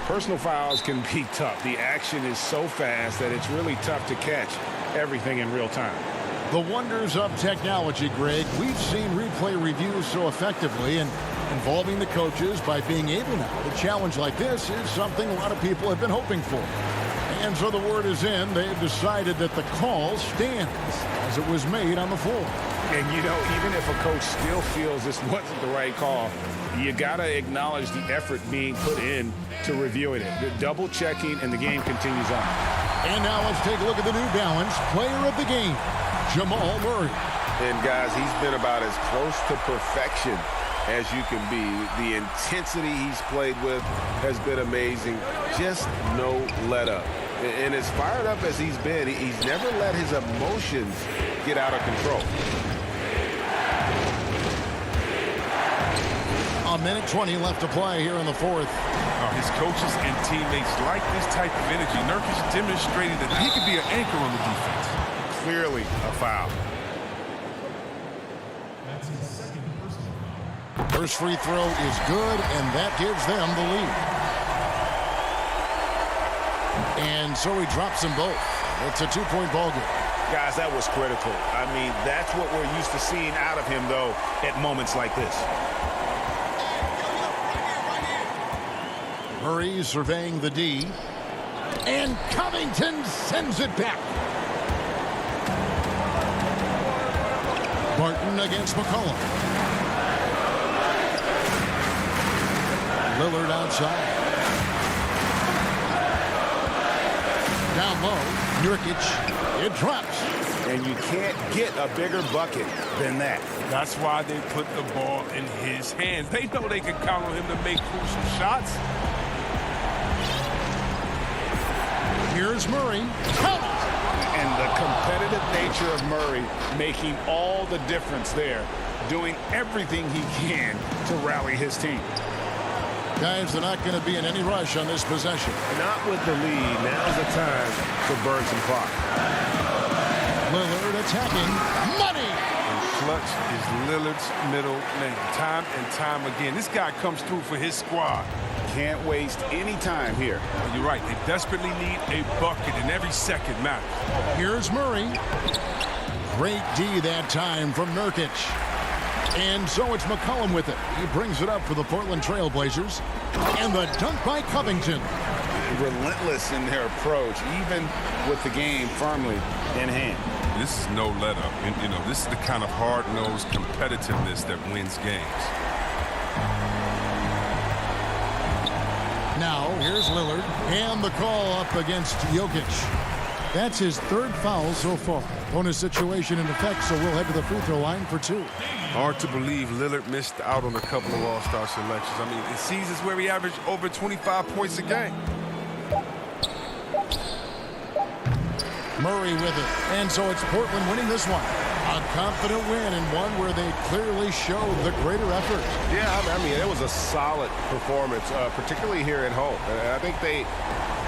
personal fouls can be tough. The action is so fast that it's really tough to catch everything in real time. The wonders of technology, Greg. We've seen replay reviews so effectively, and involving the coaches by being able now to challenge like this is something a lot of people have been hoping for. And so the word is in. They've decided that the call stands as it was made on the floor. And, you know, even if a coach still feels this wasn't the right call, you got to acknowledge the effort being put in to reviewing it. The double checking, and the game continues on. And now let's take a look at the New Balance player of the game, Jamal Murray. And, guys, he's been about as close to perfection as you can be. The intensity he's played with has been amazing. Just no let up. And as fired up as he's been, he's never let his emotions get out of control. A minute 20 left to play here in the fourth. His coaches and teammates like this type of energy. Nurkic demonstrated that he could be an anchor on the defense. Clearly a foul. First free throw is good, and that gives them the lead. And so he drops them both. It's a 2-point ball game. Guys, that was critical. I mean, that's what we're used to seeing out of him, though, at moments like this. Murray surveying the D. And Covington sends it back. Barton against McCollum. Lillard outside. Down low, Nurkic. It drops. And you can't get a bigger bucket than that. That's why they put the ball in his hands. They know they can count on him to make crucial shots. Here's Murray. And the competitive nature of Murray making all the difference there, doing everything he can to rally his team. Guys, they're not going to be in any rush on this possession. Not with the lead. Now's the time to burn some clock. Lillard attacking. Money! And clutch is Lillard's middle name. Time and time again. This guy comes through for his squad. Can't waste any time here. Well, you're right. They desperately need a bucket, and every second matters. Here's Murray. Great D that time from Nurkic. And so it's McCollum with it. He brings it up for the Portland Trail Blazers. And the dunk by Covington. Relentless in their approach, even with the game firmly in hand. This is no let-up. And, you know, this is the kind of hard-nosed competitiveness that wins games. Now, Here's Lillard. And the call up against Jokic. That's his third foul so far. Bonus situation in effect, so we'll head to the free throw line for 2. Hard to believe Lillard missed out on a couple of all-star selections. I mean, in seasons where he averaged over 25 points a game. Murray with it. And so it's Portland winning this one. A confident win and one where they clearly showed the greater effort. Yeah, I mean, it was a solid performance, particularly here at home. And I think they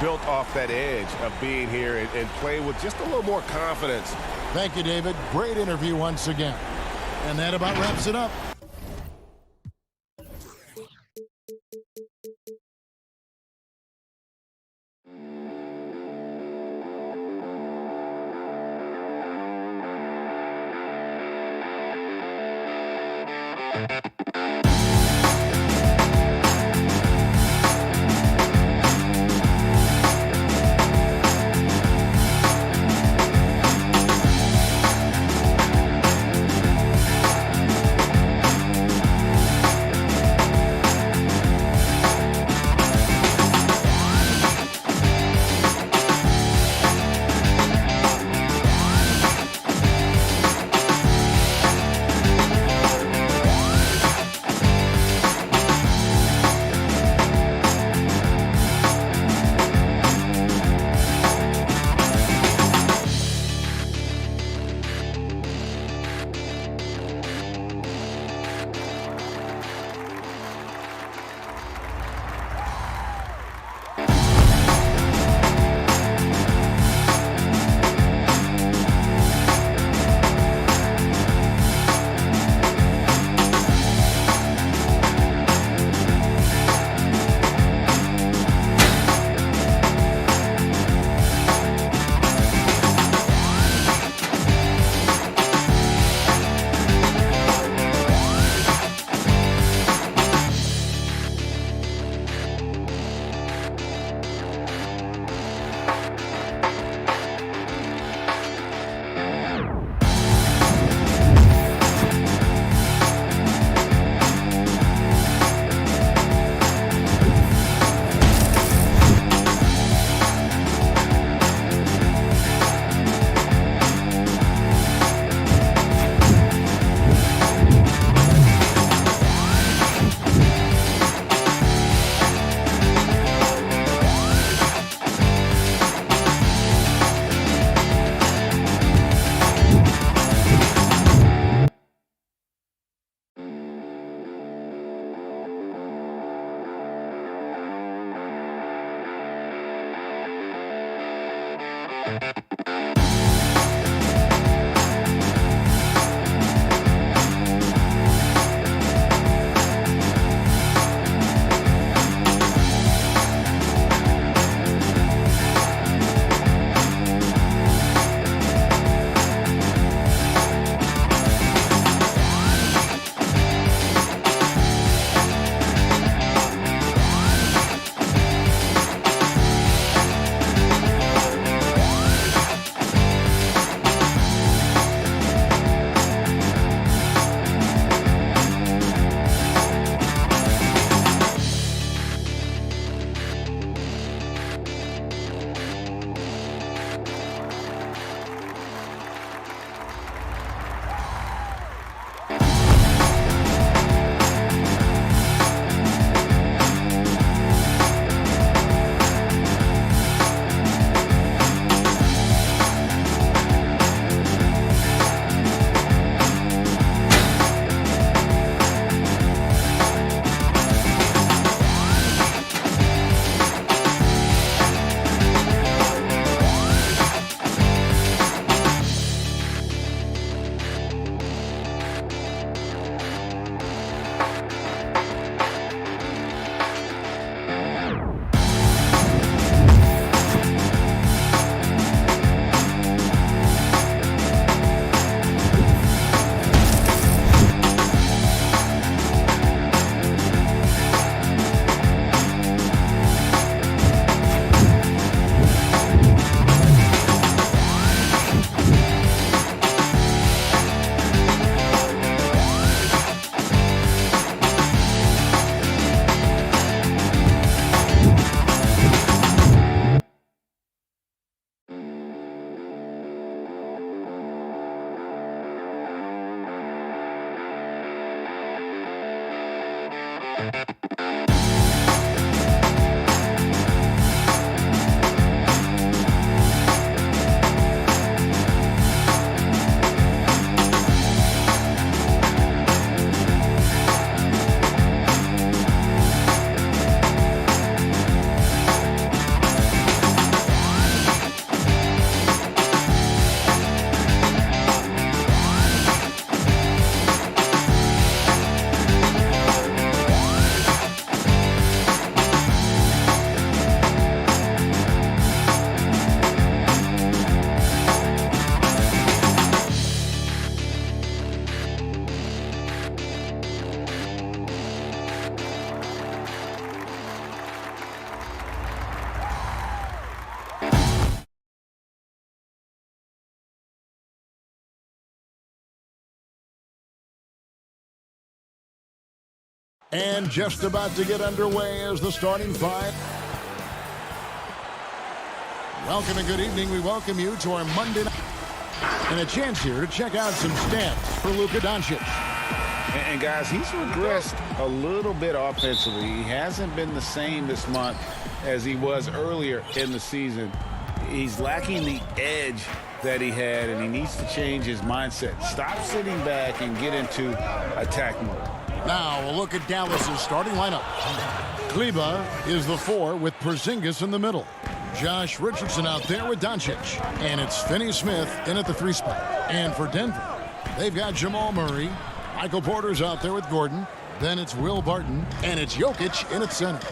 built off that edge of being here and play with just a little more confidence. Thank you, David. Great interview once again. And that about wraps it up. And just about to get underway as the starting five. Welcome and good evening. We welcome you to our Monday night. And a chance here to check out some stats for Luka Doncic. And guys, he's regressed a little bit offensively. He hasn't been the same this month as he was earlier in the season. He's lacking the edge that he had, and he needs to change his mindset. Stop sitting back and get into attack mode. Now, a look at Dallas's starting lineup. Kleba is the 4 with Porzingis in the middle. Josh Richardson out there with Doncic. And it's Finney Smith in at the 3 spot. And for Denver, they've got Jamal Murray. Michael Porter's out there with Gordon. Then it's Will Barton. And it's Jokic in at center.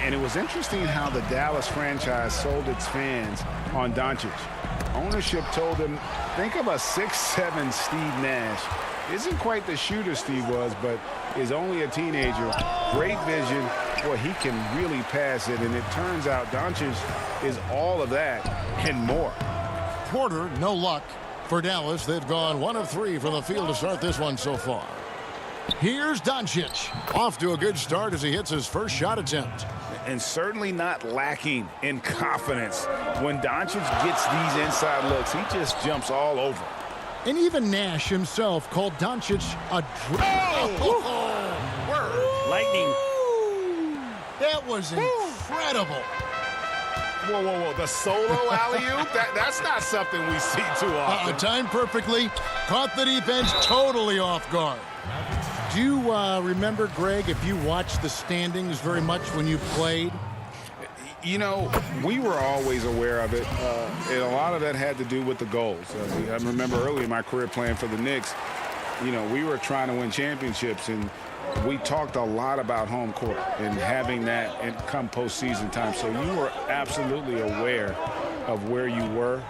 And it was interesting how the Dallas franchise sold its fans on Doncic. Ownership told them, think of a 6'7" Steve Nash. Isn't quite the shooter Steve was, but is only a teenager. Great vision. Boy, he can really pass it. And it turns out Doncic is all of that and more. Porter, no luck. For Dallas, they've gone 1 of 3 from the field to start this one so far. Here's Doncic. Off to a good start as he hits his first shot attempt. And certainly not lacking in confidence. When Doncic gets these inside looks, he just jumps all over. And even Nash himself called Doncic a Lightning. That was incredible. Whoa, whoa, whoa. The solo alley-oop? That's not something we see too often. Timed perfectly. Caught the defense totally off guard. Do you remember, Greg, if you watched the standings very much when you played? You know, we were always aware of it, and a lot of that had to do with the goals. I remember early in my career playing for the Knicks, you know, we were trying to win championships, and we talked a lot about home court and having that and come postseason time. So you were absolutely aware of where you were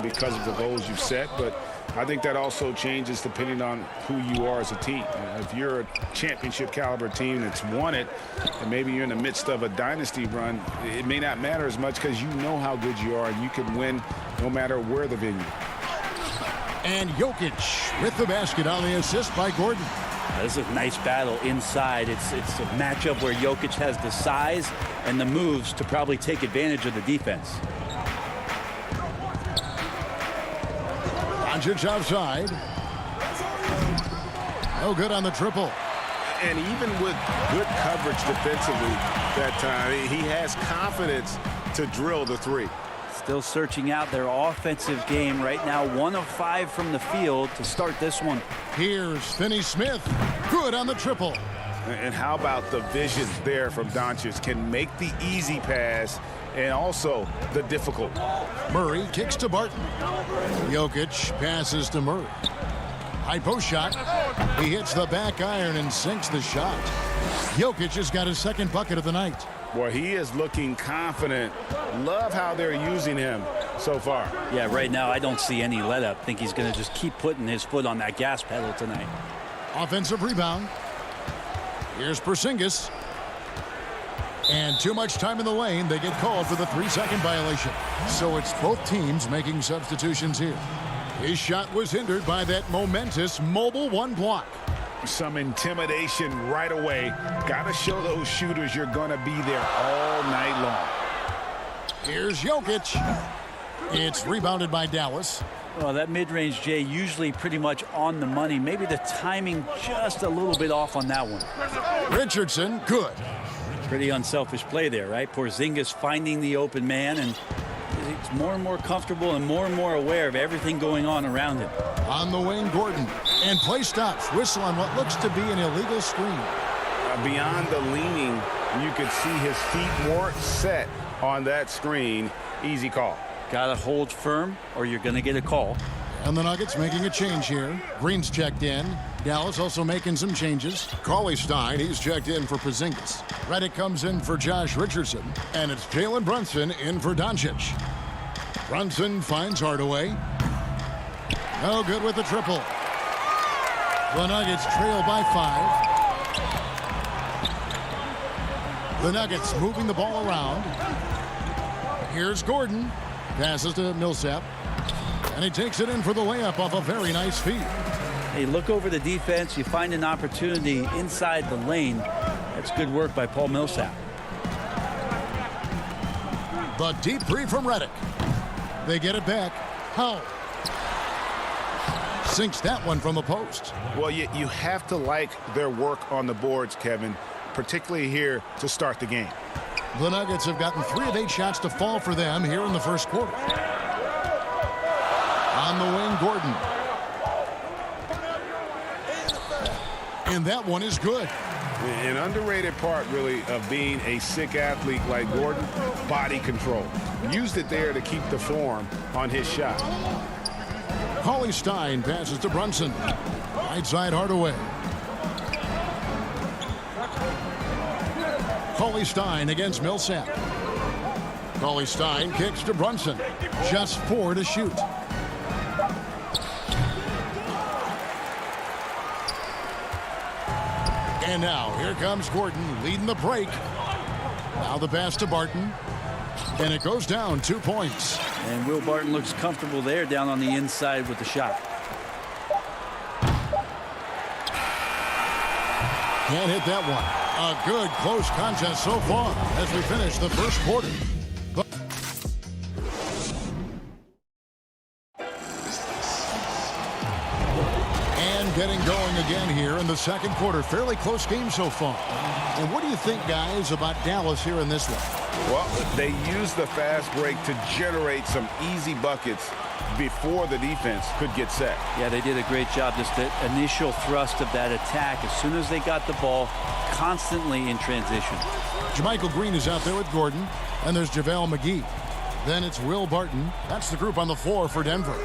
because of the goals you've set, but I think that also changes depending on who you are as a team. If you're a championship caliber team that's won it, and maybe you're in the midst of a dynasty run, it may not matter as much because you know how good you are and you can win no matter where the venue. And Jokic with the basket on the assist by Gordon. This is a nice battle inside. It's a matchup where Jokic has the size and the moves to probably take advantage of the defense. Doncic outside. No good on the triple. And even with good coverage defensively that time, he has confidence to drill the 3. Still searching out their offensive game right now. 1 of 5 from the field to start this one. Here's Finney Smith. Good on the triple. And how about the vision there from Doncic? Can make the easy pass and also the difficult. Murray kicks to Barton. Jokic passes to Murray. High post shot. He hits the back iron and sinks the shot. Jokic has got his second bucket of the night. Boy, he is looking confident. Love how they're using him so far. Yeah, right now I don't see any let up. Think he's going to just keep putting his foot on that gas pedal tonight. Offensive rebound. Here's Porzingis. And too much time in the lane. They get called for the 3-second violation. So it's both teams making substitutions here. His shot was hindered by that momentous mobile 1 block. Some intimidation right away. Got to show those shooters you're going to be there all night long. Here's Jokic. It's rebounded by Dallas. Well, that mid-range, Jay, usually pretty much on the money. Maybe the timing just a little bit off on that one. Richardson, good. Pretty unselfish play there, right? Porzingis finding the open man, and he's more and more comfortable and more aware of everything going on around him. On the wing, Gordon. And play stops. Whistle on what looks to be an illegal screen. Beyond the leaning, you could see his feet more set on that screen. Easy call. Got to hold firm or you're going to get a call. And the Nuggets making a change here. Green's checked in. Dallas also making some changes. Cauley-Stein, he's checked in for Porzingis. Redick comes in for Josh Richardson. And it's Jalen Brunson in for Doncic. Brunson finds Hardaway. No good with the triple. The Nuggets trail by 5. The Nuggets moving the ball around. Here's Gordon. Passes to Millsap. And he takes it in for the layup off a very nice feed. Hey, look over the defense. You find an opportunity inside the lane. That's good work by Paul Millsap. The deep three from Redick. They get it back. Howell sinks that one from the post. Well, you have to like their work on the boards, Kevin, particularly here to start the game. The Nuggets have gotten 3 of 8 shots to fall for them here in the first quarter. On the wing, Gordon. And that one is good. An underrated part, really, of being a sick athlete like Gordon, body control. Used it there to keep the form on his shot. Cauley-Stein passes to Brunson. Right side Hardaway. Cauley-Stein against Millsap. Cauley-Stein kicks to Brunson. Just 4 to shoot. And now here comes Gordon leading the break. Now the pass to Barton. And it goes down 2 points. And Will Barton looks comfortable there down on the inside with the shot. Can't hit that one. A good close contest so far as we finish the first quarter. And getting going again here in the second quarter. Fairly close game so far. And what do you think, guys, about Dallas here in this one? Well, they used the fast break to generate some easy buckets before the defense could get set. Yeah, they did a great job. Just the initial thrust of that attack, as soon as they got the ball, constantly in transition. JaMychal Green is out there with Gordon, and there's JaVale McGee. Then it's Will Barton. That's the group on the floor for Denver.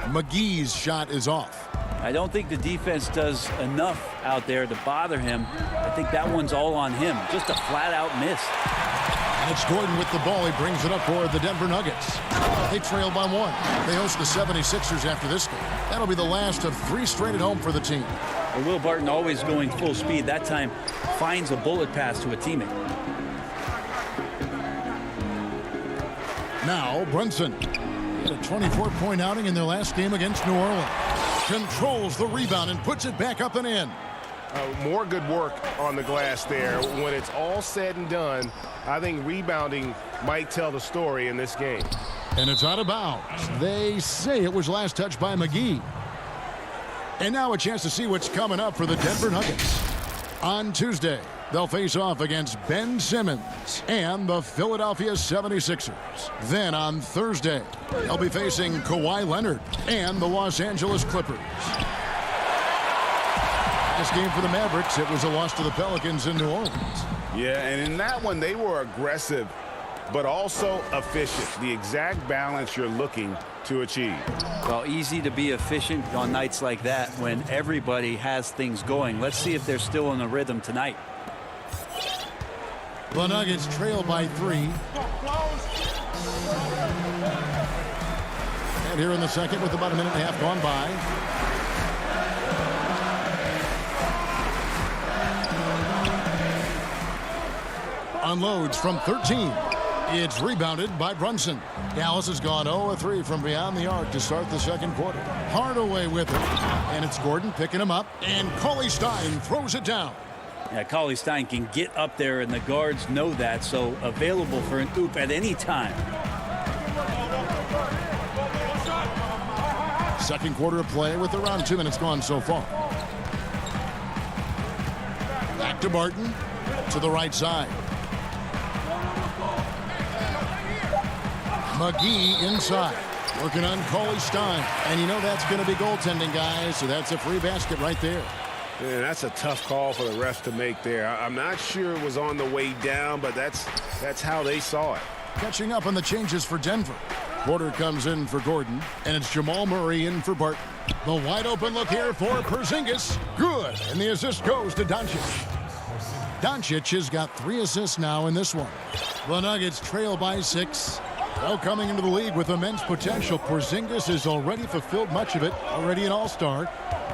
McGee's shot is off. I don't think the defense does enough out there to bother him. I think that one's all on him. Just a flat-out miss. And it's Gordon with the ball. He brings it up for the Denver Nuggets. They trail by 1. They host the 76ers after this game. That'll be the last of 3 straight at home for the team. And Will Barton, always going full speed, that time finds a bullet pass to a teammate. Now Brunson. He had a 24-point outing in their last game against New Orleans. Controls the rebound and puts it back up and in. More good work on the glass there. When it's all said and done, I think rebounding might tell the story in this game. And it's out of bounds. They say it was last touched by McGee. And now a chance to see what's coming up for the Denver Nuggets. On Tuesday, they'll face off against Ben Simmons and the Philadelphia 76ers. Then on Thursday, they'll be facing Kawhi Leonard and the Los Angeles Clippers. Last game for the Mavericks, it was a loss to the Pelicans in New Orleans. Yeah, and in that one, they were aggressive, but also efficient. The exact balance you're looking to achieve. Well, easy to be efficient on nights like that when everybody has things going. Let's see if they're still in a rhythm tonight. The Nuggets trail by 3. And here in the second with about a minute and a half gone by. Unloads from 13. It's rebounded by Brunson. Dallas has gone 0-3 from beyond the arc to start the second quarter. Hardaway with it. And it's Gordon picking him up. And Cauley-Stein throws it down. Yeah, Cauley-Stein can get up there, and the guards know that, so available for an oop at any time. Second quarter of play with around 2 minutes gone so far. Back to Barton. To the right side. McGee inside. Working on Cauley Stein. And you know that's going to be goaltending, guys. So that's a free basket right there. Man, that's a tough call for the refs to make there. I'm not sure it was on the way down, but that's how they saw it. Catching up on the changes for Denver. Porter comes in for Gordon, and it's Jamal Murray in for Barton. The wide open look here for Porzingis. Good, and the assist goes to Doncic. Doncic has got 3 assists now in this one. The Nuggets trail by 6. Well, coming into the league with immense potential, Porzingis has already fulfilled much of it, already an all-star.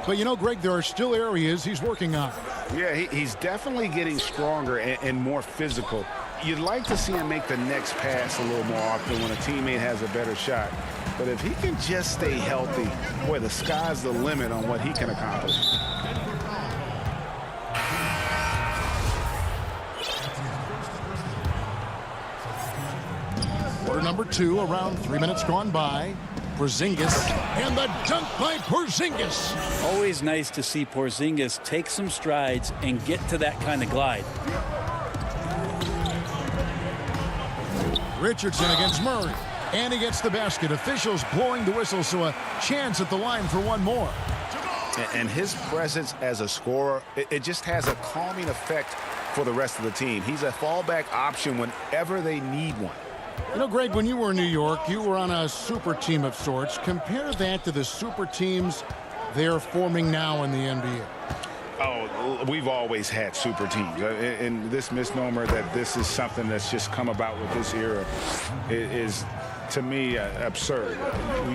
But you know, Greg, there are still areas he's working on. Yeah, he's definitely getting stronger and more physical. You'd like to see him make the next pass a little more often when a teammate has a better shot. But if he can just stay healthy, boy, the sky's the limit on what he can accomplish. Quarter number 2, around 3 minutes gone by. Porzingis, and the dunk by Porzingis. Always nice to see Porzingis take some strides and get to that kind of glide. Richardson against Murray, and he gets the basket. Officials blowing the whistle, so a chance at the line for one more. And his presence as a scorer, it just has a calming effect for the rest of the team. He's a fallback option whenever they need one. You know, Greg, when you were in New York, you were on a super team of sorts. Compare that to the super teams they're forming now in the NBA. Oh, we've always had super teams. And this misnomer that this is something that's just come about with this era is, to me, absurd.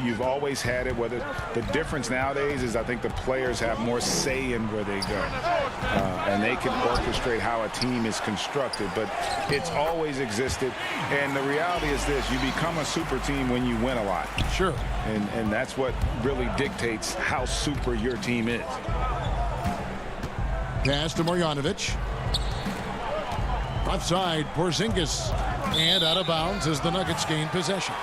You've always had it. Whether the difference nowadays is I think the players have more say in where they go. And they can orchestrate how a team is constructed. But it's always existed. And the reality is this. You become a super team when you win a lot. Sure. And that's what really dictates how super your team is. Pass to Marjanovic. Left side, Porzingis. And out of bounds as the Nuggets gain possession.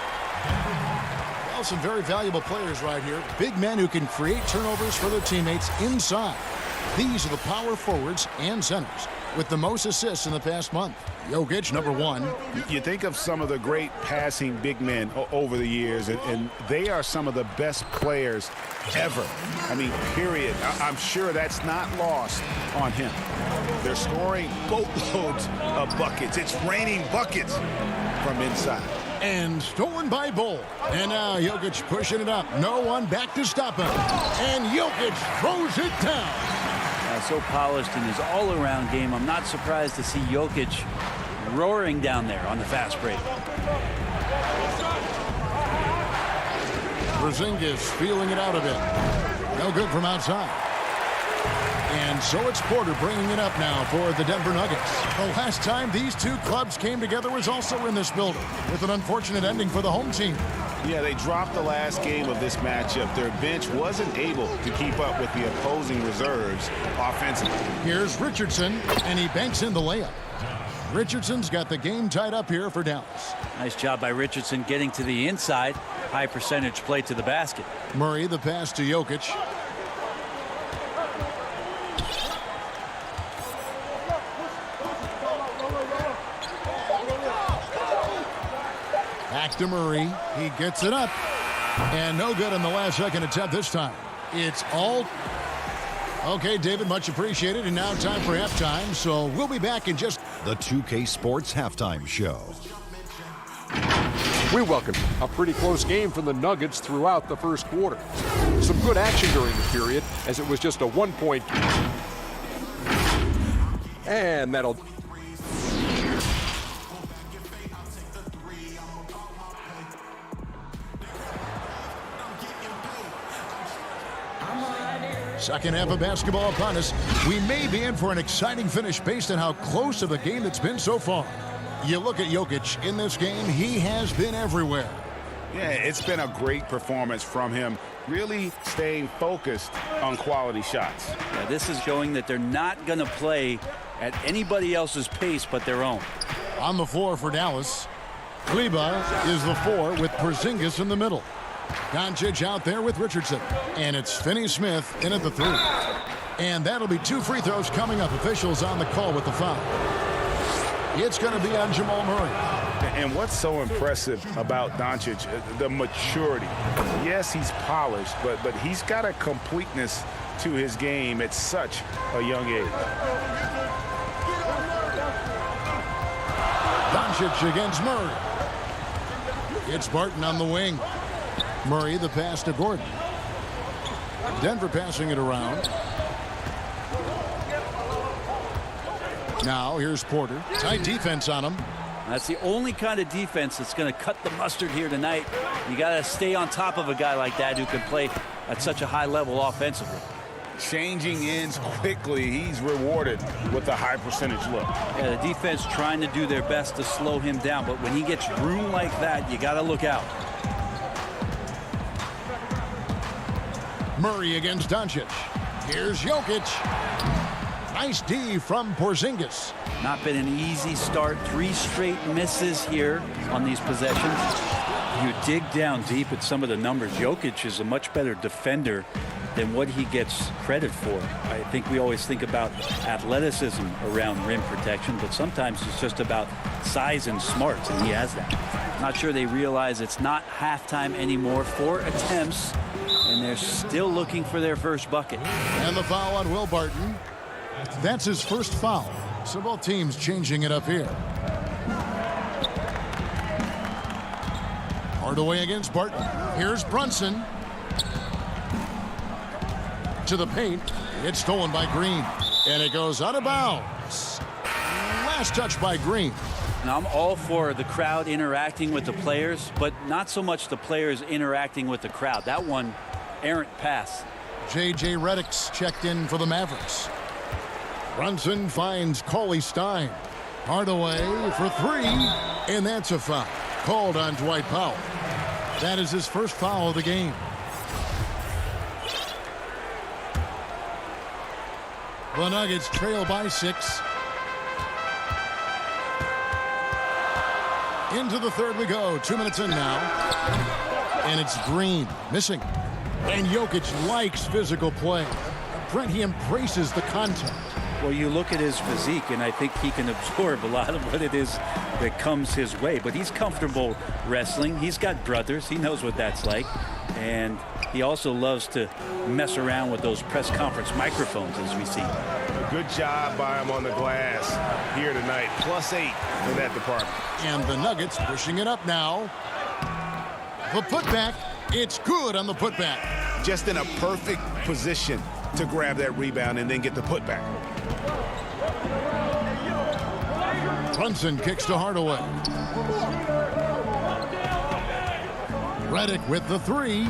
Well, some very valuable players right here. Big men who can create turnovers for their teammates inside. These are the power forwards and centers with the most assists in the past month. Jokic, number 1. You think of some of the great passing big men over the years, and they are some of the best players ever. I mean, period. I'm sure that's not lost on him. They're scoring boatloads of buckets. It's raining buckets from inside. And stolen by Bull. And now Jokic pushing it up. No one back to stop him. And Jokic throws it down. So polished in his all-around game. I'm not surprised to see Jokic roaring down there on the fast break. Porzingis feeling it out a bit. No good from outside. And so it's Porter bringing it up now for the Denver Nuggets. The last time these two clubs came together was also in this building, with an unfortunate ending for the home team. Yeah, they dropped the last game of this matchup. Their bench wasn't able to keep up with the opposing reserves offensively. Here's Richardson, and he banks in the layup. Richardson's got the game tied up here for Dallas. Nice job by Richardson getting to the inside. High percentage play to the basket. Murray, the pass to Jokic. Back to Murray. He gets it up. And no good on the last second attempt this time. It's all... Okay, David, much appreciated. And now time for halftime. So we'll be back in just... The 2K Sports Halftime Show. We welcome a pretty close game from the Nuggets throughout the first quarter. Some good action during the period, as it was just a 1-point. And that'll... Second half of basketball upon us. We may be in for an exciting finish based on how close of a game it's been so far. You look at Jokic in this game, he has been everywhere. Yeah, it's been a great performance from him, really staying focused on quality shots. Yeah, this is showing that they're not going to play at anybody else's pace but their own. On the floor for Dallas, Kleber is the 4 with Porzingis in the middle. Doncic out there with Richardson. And it's Finney-Smith in at the 3. And that'll be 2 free throws coming up. Officials on the call with the foul. It's going to be on Jamal Murray. And what's so impressive about Doncic, the maturity. Yes, he's polished, but he's got a completeness to his game at such a young age. Doncic against Murray. It's Barton on the wing. Murray the pass to Gordon. Denver passing it around. Now here's Porter. Tight defense on him. That's the only kind of defense that's going to cut the mustard here tonight. You got to stay on top of a guy like that who can play at such a high level offensively. Changing ends quickly. He's rewarded with a high percentage look. Yeah, the defense trying to do their best to slow him down, but when he gets room like that, you got to look out. Murray against Doncic. Here's Jokic. Nice D from Porzingis. Not been an easy start. 3 straight misses here on these possessions. You dig down deep at some of the numbers. Jokic is a much better defender than what he gets credit for. I think we always think about athleticism around rim protection, but sometimes it's just about size and smarts, and he has that. Not sure they realize it's not halftime anymore. 4 attempts, and they're still looking for their first bucket. And the foul on Will Barton. That's his first foul. So both teams changing it up here. Hardaway against Barton. Here's Brunson. To the paint. It's stolen by Green. And it goes out of bounds. Last touch by Green. Now, I'm all for the crowd interacting with the players, but not so much the players interacting with the crowd. That one, errant pass. J.J. Redick's checked in for the Mavericks. Brunson finds Cauley Stein. Hardaway for 3, and that's a foul. Called on Dwight Powell. That is his first foul of the game. The Nuggets trail by 6. Into the third we go. 2 minutes in now. And it's Green missing. And Jokic likes physical play. Brent, he embraces the contact. Well, you look at his physique, and I think he can absorb a lot of what it is that comes his way. But he's comfortable wrestling. He's got brothers. He knows what that's like. And he also loves to mess around with those press conference microphones, as we see. Good job by him on the glass here tonight. +8 in that department. And the Nuggets pushing it up now. The putback. It's good on the putback. Just in a perfect position to grab that rebound and then get the putback. Brunson kicks to Hardaway. Redick with the 3.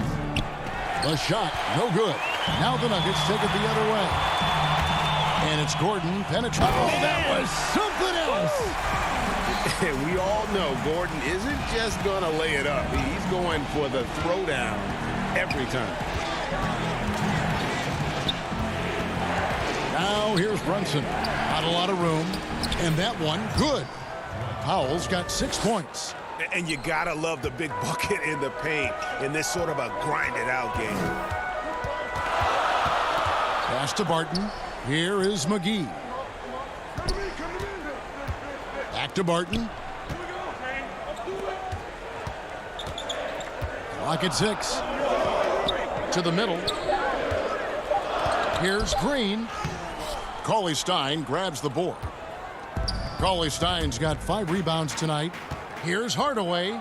The shot, no good. Now the Nuggets take it the other way. And it's Gordon penetrating. Oh, that was something else. We all know Gordon isn't just going to lay it up. He's going for the throwdown every time. Now here's Brunson. Not a lot of room. And that one, good. Powell's got 6 points. And you got to love the big bucket in the paint in this sort of a grinded-out game. Pass to Barton. Here is McGee. Back to Barton. Clock at 6. To the middle. Here's Green. Cauley Stein grabs the board. Cauley Stein's got 5 rebounds tonight. Here's Hardaway.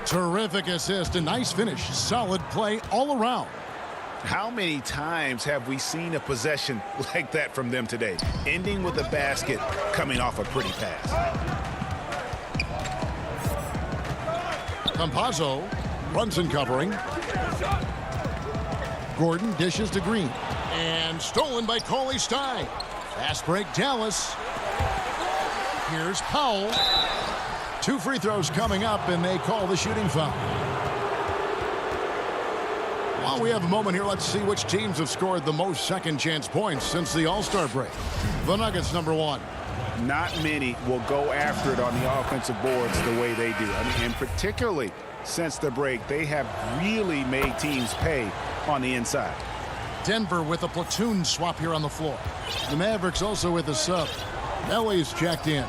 Terrific assist. A nice finish. Solid play all around. How many times have we seen a possession like that from them today? Ending with a basket, coming off a pretty pass. Campazzo. Brunson covering. Gordon dishes to Green. And stolen by Cauley Stein. Fast break Dallas. Here's Powell. 2 free throws coming up, and they call the shooting foul. While we have a moment here, let's see which teams have scored the most second chance points since the All-Star break. The Nuggets, number 1. not many will go after it on the offensive boards the way they do. I mean, and particularly since the break, they have really made teams pay on the inside. Denver with a platoon swap here on the floor. The Mavericks also with a sub. LA's checked in.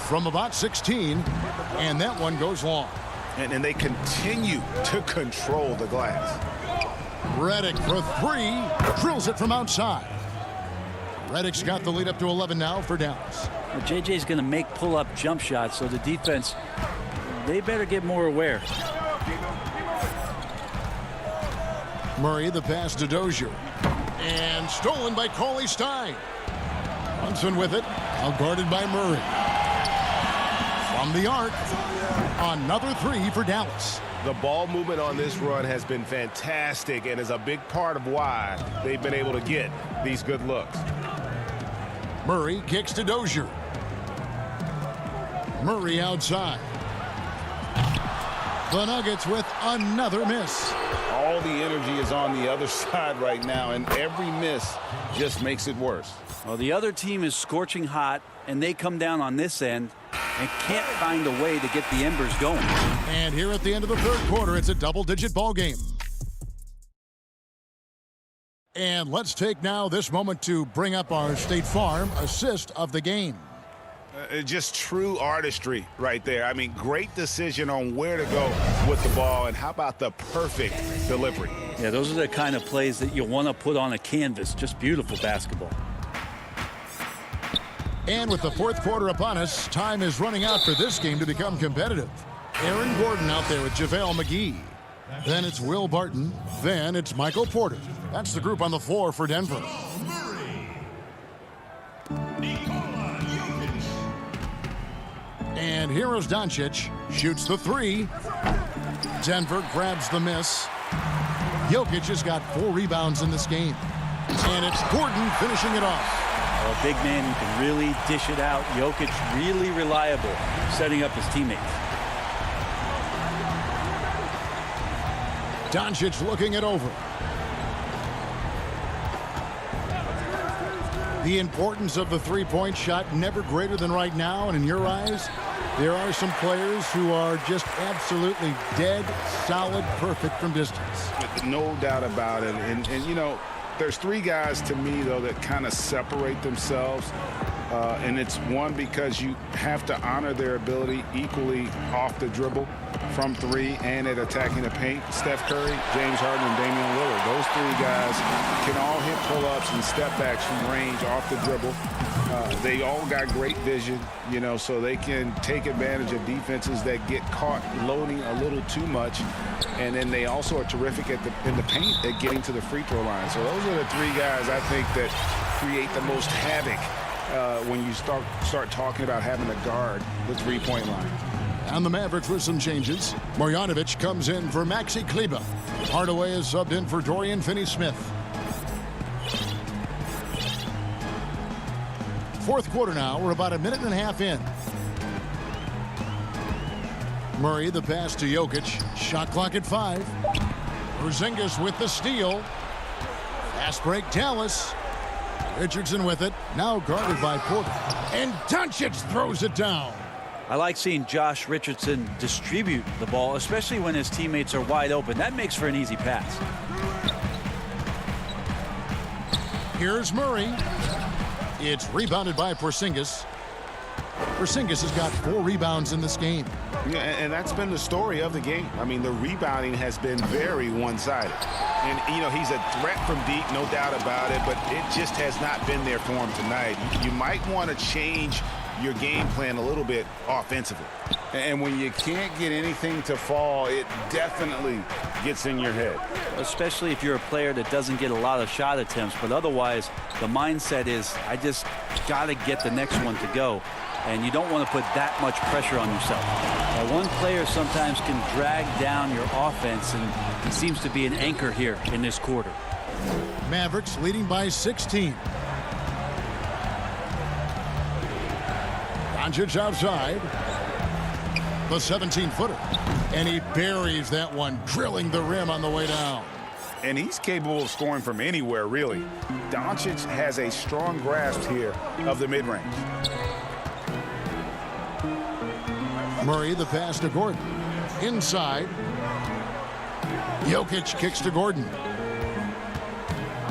From about 16, and that one goes long. And they continue to control the glass. Redick for three, drills it from outside. Redick's got the lead up to 11 now for Dallas. Well, JJ's going to make pull-up jump shots, so the defense, they better get more aware. Murray, the pass to Dozier. And stolen by Cauley Stein. Brunson with it, now guarded by Murray. From the arc, another three for Dallas. The ball movement on this run has been fantastic and is a big part of why they've been able to get these good looks. Murray kicks to Dozier. Murray outside. The Nuggets with another miss. All the energy is on the other side right now, and every miss just makes it worse. Well, the other team is scorching hot, and they come down on this end and can't find a way to get the embers going. And here at the end of the third quarter, it's a double-digit ball game. And let's take now this moment to bring up our State Farm assist of the game. Just true artistry right there. I mean, great decision on where to go with the ball, and how about the perfect delivery? Yeah, those are the kind of plays that you want to put on a canvas. Just beautiful basketball. And with the fourth quarter upon us, time is running out for this game to become competitive. Aaron Gordon out there with JaVale McGee. Then it's Will Barton. Then it's Michael Porter. That's the group on the floor for Denver. And here is Doncic. Shoots the three. Denver grabs the miss. Jokic has got 4 rebounds in this game. And it's Gordon finishing it off. A big man who can really dish it out. Jokic really reliable, setting up his teammates. Doncic looking it over. The importance of the three-point shot never greater than right now, and in your eyes, there are some players who are just absolutely dead, solid, perfect from distance. No doubt about it. And you know, there's 3 guys to me, though, that kind of separate themselves. And it's one, because you have to honor their ability equally off the dribble, from 3, and at attacking the paint. Steph Curry, James Harden, and Damian Lillard. Those 3 guys can all hit pull-ups and step-backs from range off the dribble. They all got great vision, you know, so they can take advantage of defenses that get caught loading a little too much. And then they also are terrific in the paint at getting to the free throw line. So those are the 3 guys, I think, that create the most havoc when you start talking about having to guard the three-point line. And the Mavericks with some changes. Marjanovic comes in for Maxi Kleber. Hardaway is subbed in for Dorian Finney-Smith. Fourth quarter now. We're about a minute and a half in. Murray, the pass to Jokic. Shot clock at 5. Porzingis with the steal. Fast break, Dallas. Richardson with it. Now guarded by Porter. And Doncic throws it down. I like seeing Josh Richardson distribute the ball, especially when his teammates are wide open. That makes for an easy pass. Here's Murray. It's rebounded by Porzingis. Porzingis has got 4 rebounds in this game. Yeah, and that's been the story of the game. I mean, the rebounding has been very one-sided. And, you know, he's a threat from deep, no doubt about it, but it just has not been there for him tonight. You might want to change your game plan a little bit offensively. And when you can't get anything to fall, it definitely gets in your head. Especially if you're a player that doesn't get a lot of shot attempts, but otherwise the mindset is, I just got to get the next one to go. And you don't want to put that much pressure on yourself. One player sometimes can drag down your offense, and he seems to be an anchor here in this quarter. Mavericks leading by 16. Doncic outside. The 17-footer. And he buries that one, drilling the rim on the way down. And he's capable of scoring from anywhere, really. Doncic has a strong grasp here of the mid-range. Murray, the pass to Gordon. Inside. Jokic kicks to Gordon.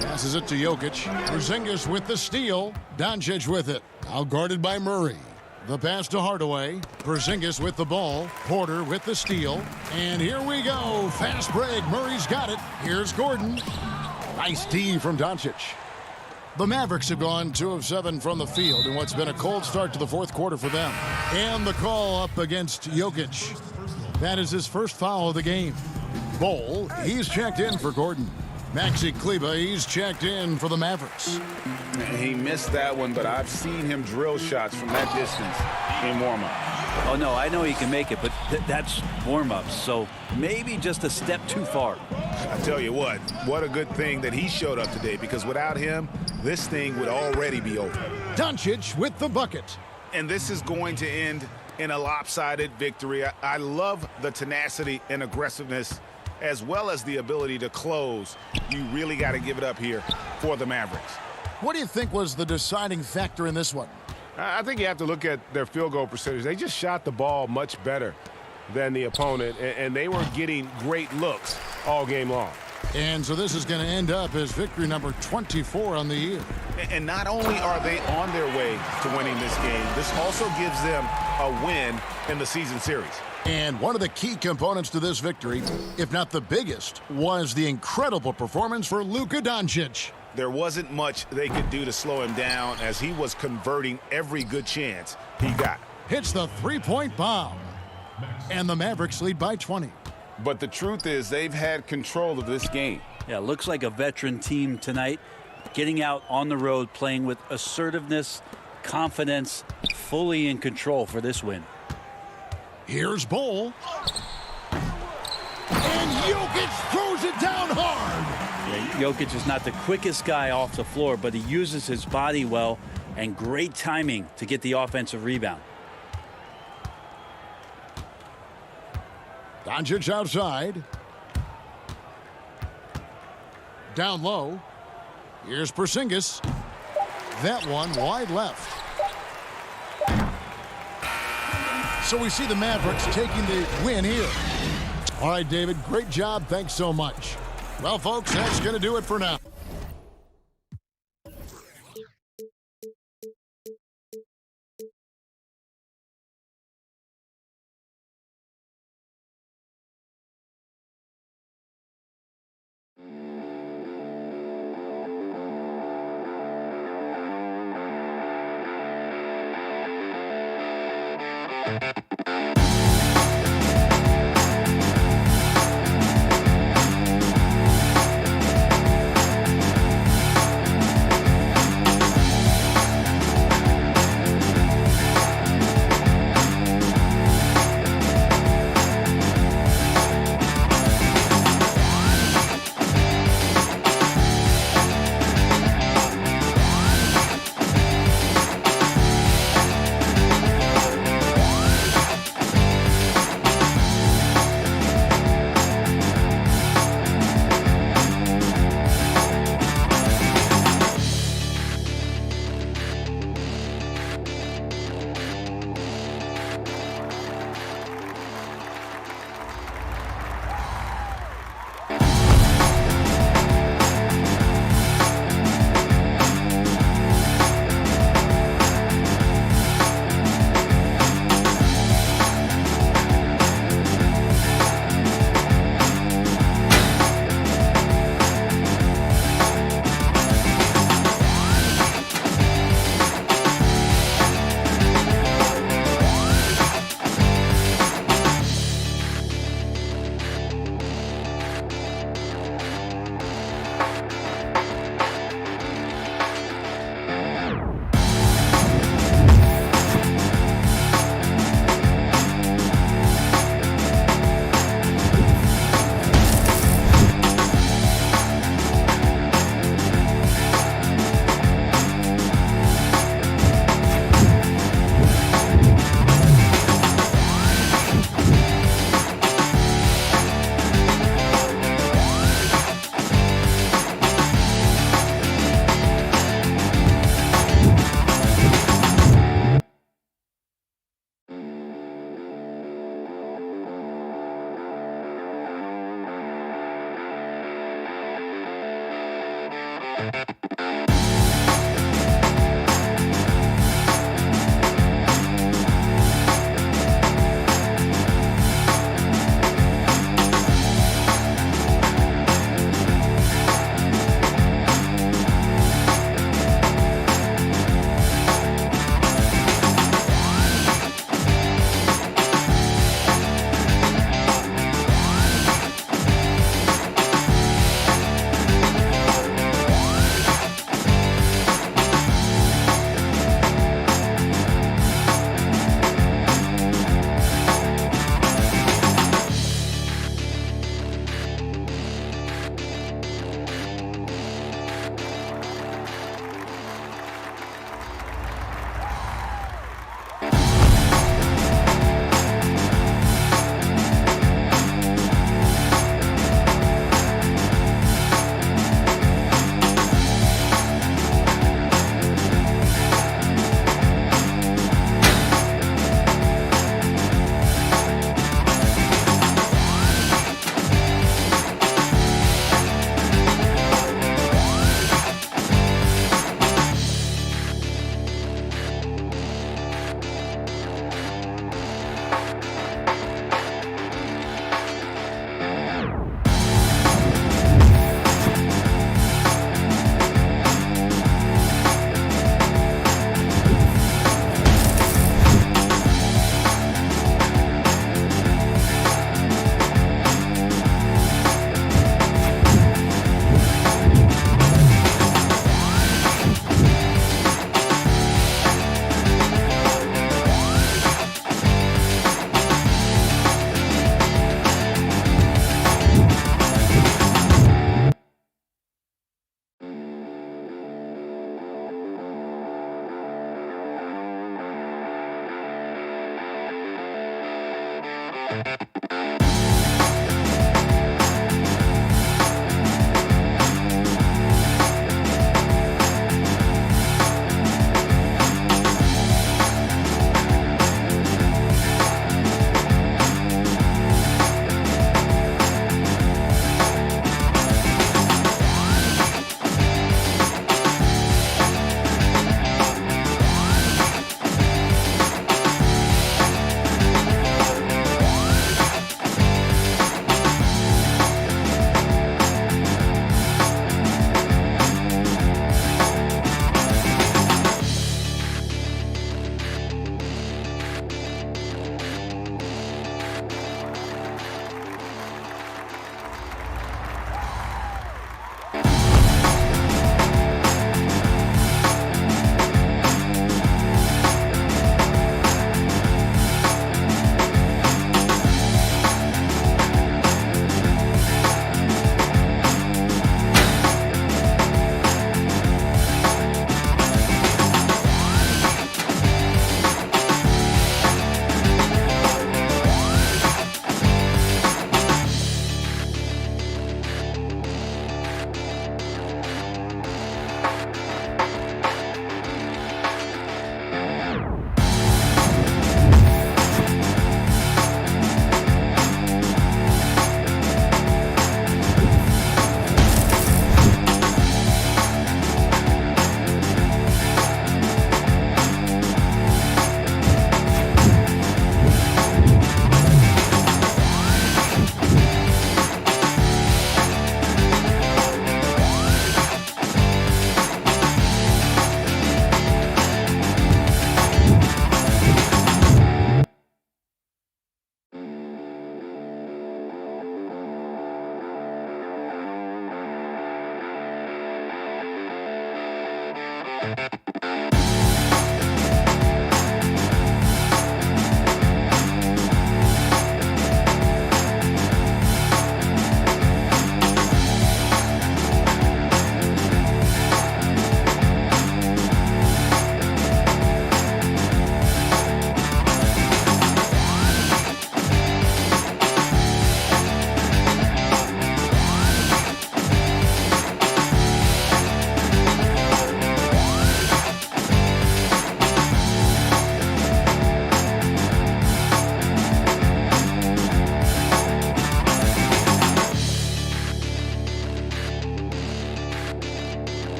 Passes it to Jokic. Porzingis with the steal. Doncic with it. Now guarded by Murray. The pass to Hardaway. Porzingis with the ball. Porter with the steal. And here we go. Fast break. Murray's got it. Here's Gordon. Nice D from Doncic. The Mavericks have gone 2 of 7 from the field in what's been a cold start to the fourth quarter for them. And the call up against Jokic. That is his first foul of the game. Bol, he's checked in for Gordon. Maxi Kleber, he's checked in for the Mavericks. He missed that one, but I've seen him drill shots from that distance in warm-up. Oh, no, I know he can make it, but that's warm-ups, so maybe just a step too far. I tell you what a good thing that he showed up today, because without him, this thing would already be over. Doncic with the bucket. And this is going to end in a lopsided victory. I love the tenacity and aggressiveness, as well as the ability to close. You really got to give it up here for the Mavericks. What do you think was the deciding factor in this one? I think you have to look at their field goal percentage. They just shot the ball much better than the opponent, and they were getting great looks all game long. And so this is going to end up as victory number 24 on the year. And not only are they on their way to winning this game, this also gives them a win in the season series. And one of the key components to this victory, if not the biggest, was the incredible performance for Luka Doncic. There wasn't much they could do to slow him down, as he was converting every good chance he got. Hits the three-point bomb. And the Mavericks lead by 20. But the truth is, they've had control of this game. Yeah, looks like a veteran team tonight, getting out on the road, playing with assertiveness, confidence, fully in control for this win. Here's Bol. And Jokic throws it down hard. Yeah, Jokic is not the quickest guy off the floor, but he uses his body well and great timing to get the offensive rebound. Doncic outside. Down low. Here's Porzingis. That one wide left. So we see the Mavericks taking the win here. All right, David, great job. Thanks so much. Well, folks, that's going to do it for now.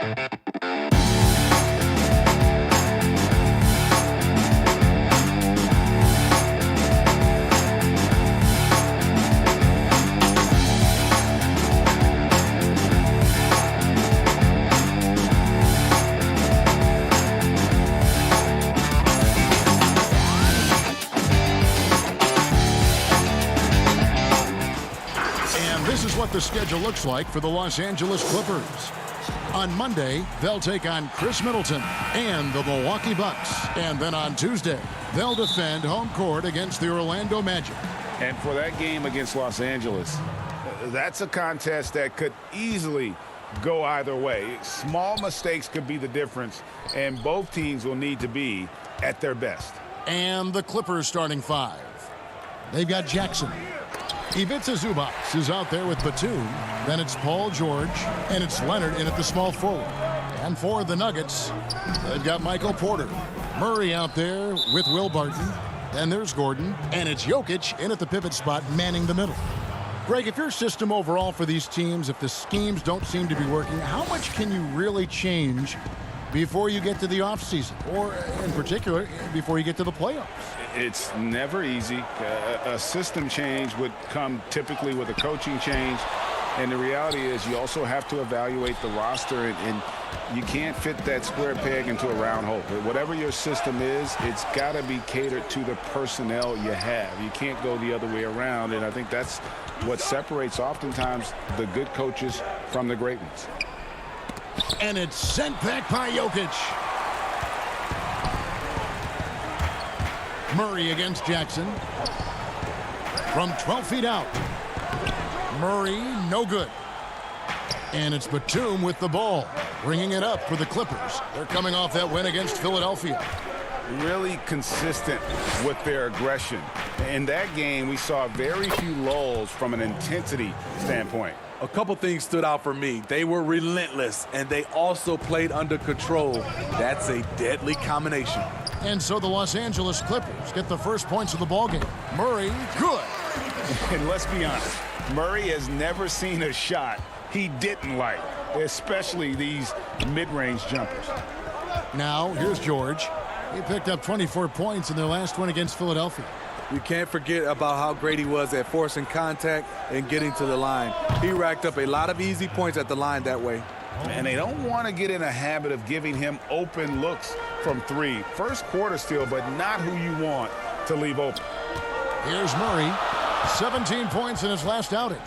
This is what the schedule looks like for the Los Angeles Clippers. On Monday, they'll take on Chris Middleton and the Milwaukee Bucks. And then on Tuesday, they'll defend home court against the Orlando Magic. And for that game against Los Angeles, that's a contest that could easily go either way. Small mistakes could be the difference, and both teams will need to be at their best. And the Clippers starting five. They've got Jackson. Ivica Zubac is out there with Batum. Then it's Paul George, and it's Leonard in at the small forward. And for the Nuggets, they've got Michael Porter. Murray out there with Will Barton. And there's Gordon, and it's Jokic in at the pivot spot, manning the middle. Greg, if your system overall for these teams, if the schemes don't seem to be working, how much can you really change before you get to the offseason, or in particular, before you get to the playoffs? It's never easy. A system change would come typically with a coaching change, and the reality is you also have to evaluate the roster, and you can't fit that square peg into a round hole. Whatever your system is, it's got to be catered to the personnel you have. You can't go the other way around, and I think that's what separates oftentimes the good coaches from the great ones. And it's sent back by Jokic. Murray against Jackson. From 12 feet out. Murray, no good. And it's Batum with the ball, bringing it up for the Clippers. They're coming off that win against Philadelphia. Really consistent with their aggression. In that game, we saw very few lulls from an intensity standpoint. A couple things stood out for me. They were relentless, and they also played under control. That's a deadly combination. And so the Los Angeles Clippers get the first points of the ballgame. Murray, good. And let's be honest, Murray has never seen a shot he didn't like, especially these mid-range jumpers. Now, here's George. He picked up 24 points in their last win against Philadelphia. We can't forget about how great he was at forcing contact and getting to the line. He racked up a lot of easy points at the line that way. And they don't want to get in a habit of giving him open looks from three. First quarter still, but not who you want to leave open. Here's Murray, 17 points in his last outing.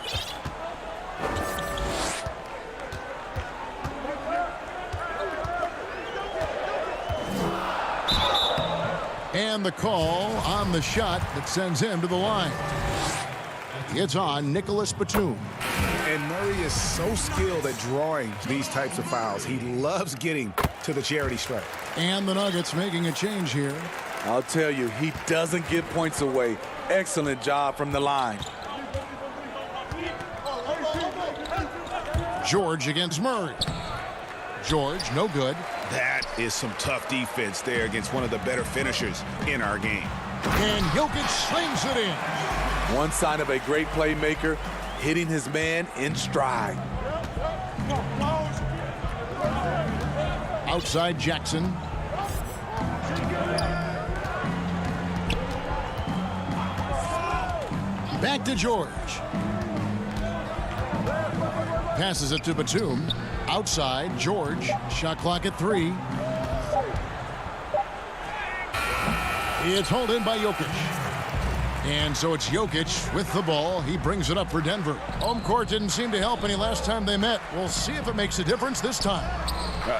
And the call on the shot that sends him to the line. It's on Nicholas Batum. And Murray is so skilled at drawing these types of fouls. He loves getting to the charity stripe. And the Nuggets making a change here. I'll tell you, he doesn't give points away. Excellent job from the line. George against Murray. George, no good. That is some tough defense there against one of the better finishers in our game. And Jokic slings it in. One sign of a great playmaker, hitting his man in stride. Outside Jackson. Back to George. Passes it to Batum. Outside, George. Shot clock at 3. It's hauled in by Jokic. And so it's Jokic with the ball. He brings it up for Denver. Home court didn't seem to help any last time they met. We'll see if it makes a difference this time.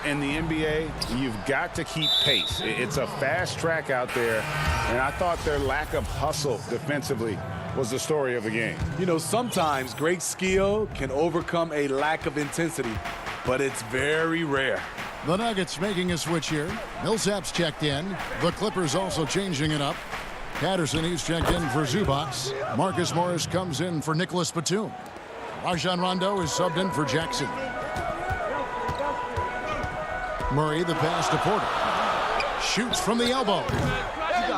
In the NBA, you've got to keep pace. It's a fast track out there, and I thought their lack of hustle defensively was the story of the game. You know, sometimes great skill can overcome a lack of intensity, but it's very rare. The Nuggets making a switch here. Millsap's checked in. The Clippers also changing it up. Patterson, he's checked in for Zubac. Marcus Morris comes in for Nicholas Batum. Rajon Rondo is subbed in for Jackson. Murray, the pass to Porter. Shoots from the elbow. You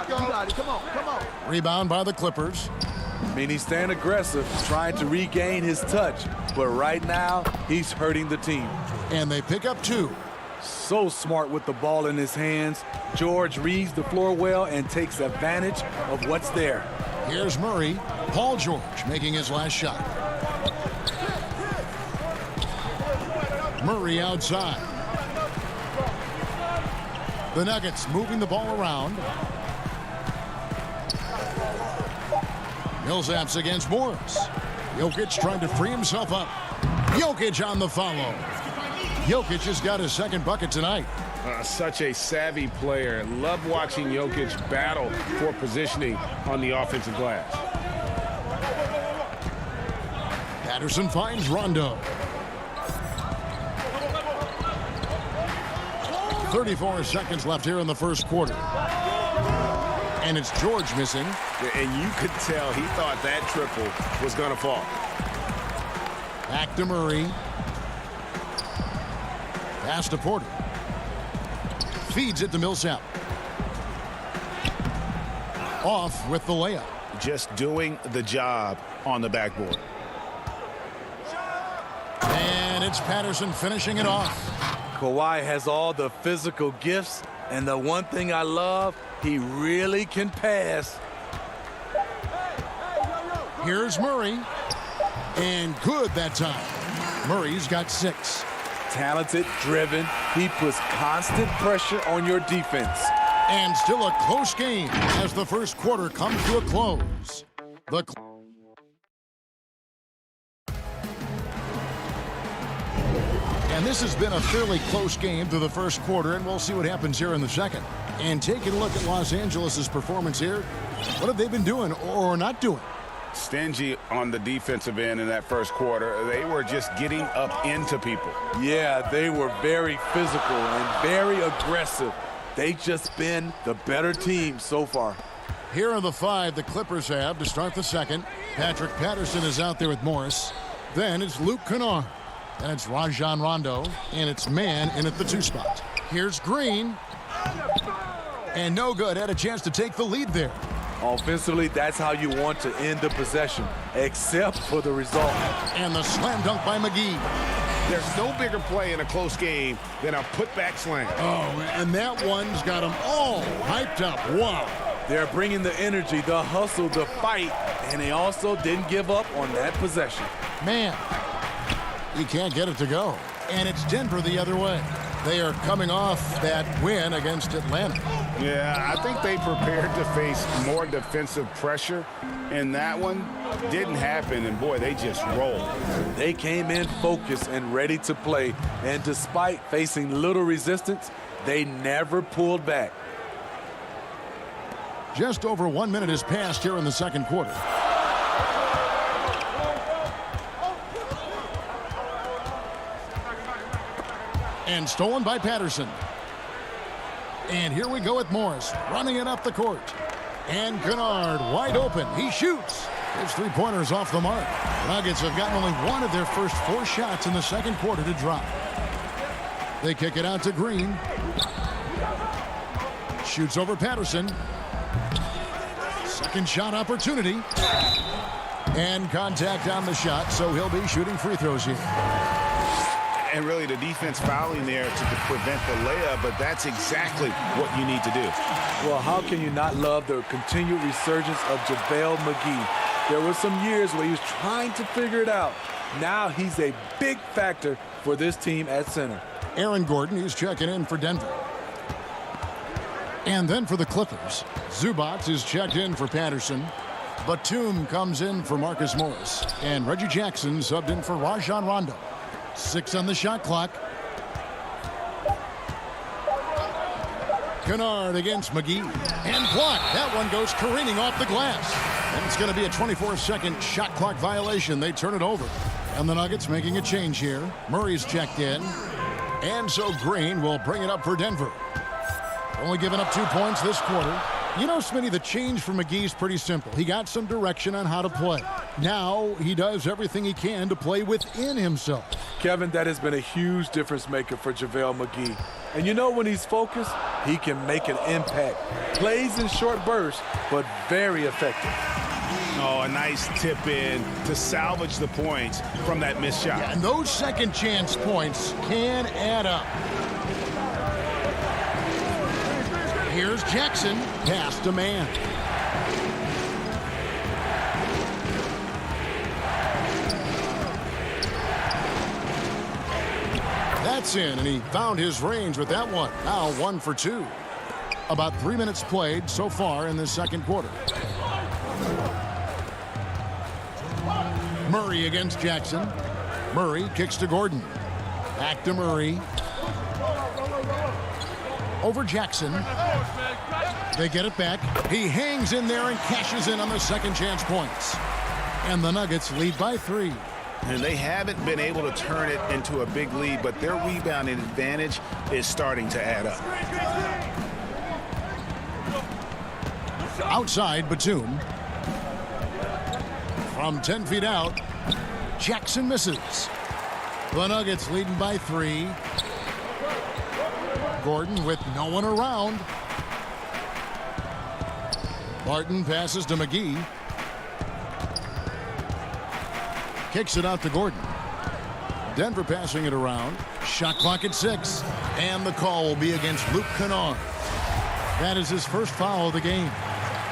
got it. Come on. Rebound by the Clippers. I mean, he's staying aggressive, trying to regain his touch. But right now, he's hurting the team. And they pick up 2. So smart with the ball in his hands. George reads the floor well and takes advantage of what's there. Here's Murray. Paul George making his last shot. Murray outside. The Nuggets moving the ball around. Millsap's against Morris. Jokic trying to free himself up. Jokic on the follow. Jokic has got his second bucket tonight. Such a savvy player. Love watching Jokic battle for positioning on the offensive glass. Patterson finds Rondo. 34 seconds left here in the first quarter. And it's George missing. And you could tell he thought that triple was going to fall. Back to Murray. Pass to Porter. Feeds it to Millsap. Off with the layup. Just doing the job on the backboard. And it's Patterson finishing it off. Kawhi has all the physical gifts, and the one thing I love, he really can pass. Here's Murray. And good that time. Murray's got 6. Talented, driven. He puts constant pressure on your defense. And still a close game as the first quarter comes to a close. And this has been a fairly close game through the first quarter, and we'll see what happens here in the second. And taking a look at Los Angeles' performance here, what have they been doing or not doing? Stingy on the defensive end in that first quarter. They were just getting up into people. Yeah, they were very physical and very aggressive. They just been the better team so far. Here are the 5 the Clippers have to start the second. Patrick Patterson is out there with Morris. Then it's Luke Kennard. And it's Rajon Rondo. And it's Mann in at the 2 spot. Here's Green. And no good. Had a chance to take the lead there. Offensively, that's how you want to end the possession, except for the result. And the slam dunk by McGee. There's no bigger play in a close game than a putback slam. Oh, and that one's got them all hyped up. Wow. They're bringing the energy, the hustle, the fight, and they also didn't give up on that possession. Man, he can't get it to go. And it's Denver the other way. They are coming off that win against Atlanta. Yeah, I think they prepared to face more defensive pressure, and that one didn't happen, and boy, they just rolled. They came in focused and ready to play, and despite facing little resistance, they never pulled back. Just over 1 minute has passed here in the second quarter. And stolen by Patterson. And here we go with Morris running it up the court. And Kennard wide open. He shoots. His 3-pointers off the mark. Nuggets have gotten only one of their first 4 shots in the second quarter to drop. They kick it out to Green. Shoots over Patterson. Second shot opportunity. And contact on the shot, so he'll be shooting free throws here. And really the defense fouling there to prevent the layup, but that's exactly what you need to do. Well, how can you not love the continued resurgence of JaVale McGee? There were some years where he was trying to figure it out. Now he's a big factor for this team at center. Aaron Gordon is checking in for Denver. And then for the Clippers, Zubac is checked in for Patterson. Batum comes in for Marcus Morris. And Reggie Jackson subbed in for Rajon Rondo. 6 on the shot clock. Kennard against McGee. And blocked. That one goes careening off the glass. And it's going to be a 24-second shot clock violation. They turn it over. And the Nuggets making a change here. Murray's checked in. And so Green will bring it up for Denver. Only giving up 2 points this quarter. You know, Smitty, the change for McGee is pretty simple. He got some direction on how to play. Now he does everything he can to play within himself. Kevin, that has been a huge difference maker for JaVale McGee. And you know, when he's focused, he can make an impact. Plays in short bursts, but very effective. Oh, a nice tip in to salvage the points from that missed shot. Yeah, and those second chance points can add up. Here's Jackson, pass to man. That's in, and he found his range with that one. Now 1 for 2. About 3 minutes played so far in the second quarter. Murray against Jackson. Murray kicks to Gordon. Back to Murray. Over Jackson. They get it back. He hangs in there and cashes in on the second chance points. And the Nuggets lead by 3. And they haven't been able to turn it into a big lead, but their rebounding advantage is starting to add up. Outside Batum. From 10 feet out, Jackson misses. The Nuggets leading by 3. Gordon with no one around. Barton passes to McGee. Kicks it out to Gordon. Denver passing it around. Shot clock at 6. And the call will be against Luke Kennard. That is his first foul of the game.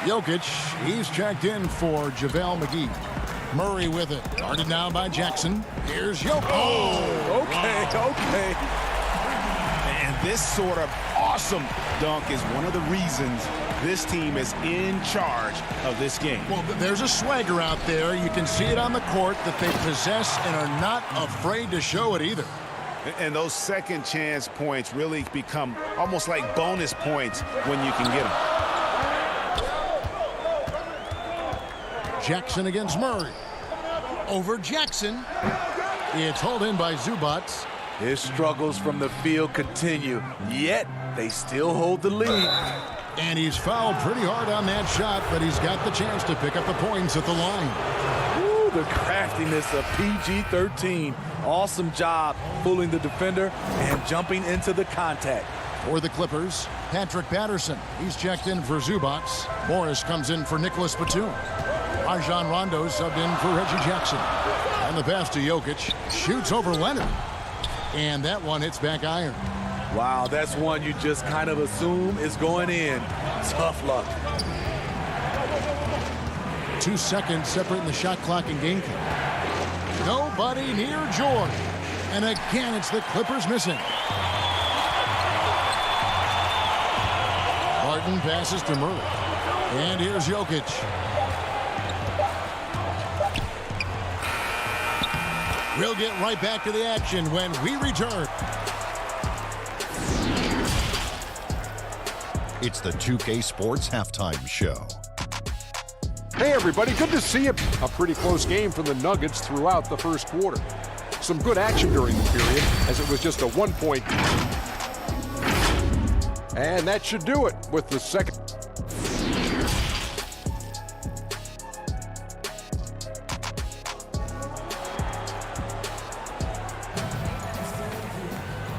Jokic, he's checked in for JaVale McGee. Murray with it. Guarded now by Jackson. Here's Jokic. Oh, okay. And this sort of awesome dunk is one of the reasons this team is in charge of this game. Well, there's a swagger out there. You can see it on the court that they possess and are not afraid to show it either. And those second chance points really become almost like bonus points when you can get them. Jackson against Murray. Over Jackson. It's hauled in by Zubac. His struggles from the field continue, yet they still hold the lead. And he's fouled pretty hard on that shot, but he's got the chance to pick up the points at the line. Ooh, the craftiness of PG-13. Awesome job fooling the defender and jumping into the contact. For the Clippers, Patrick Patterson. He's checked in for Zubac. Morris comes in for Nicholas Batum. Rajon Rondo subbed in for Reggie Jackson. And the pass to Jokic. Shoots over Leonard. And that one hits back iron. Wow, that's one you just kind of assume is going in. Tough luck. 2 seconds separating the shot clock and game count. Nobody near George. And again, it's the Clippers missing. Barton passes to Murray. And here's Jokic. We'll get right back to the action when we return. It's the 2K Sports Halftime Show. Hey, everybody. Good to see you. A pretty close game for the Nuggets throughout the first quarter. Some good action during the period, as it was just a 1-point. And that should do it with the second.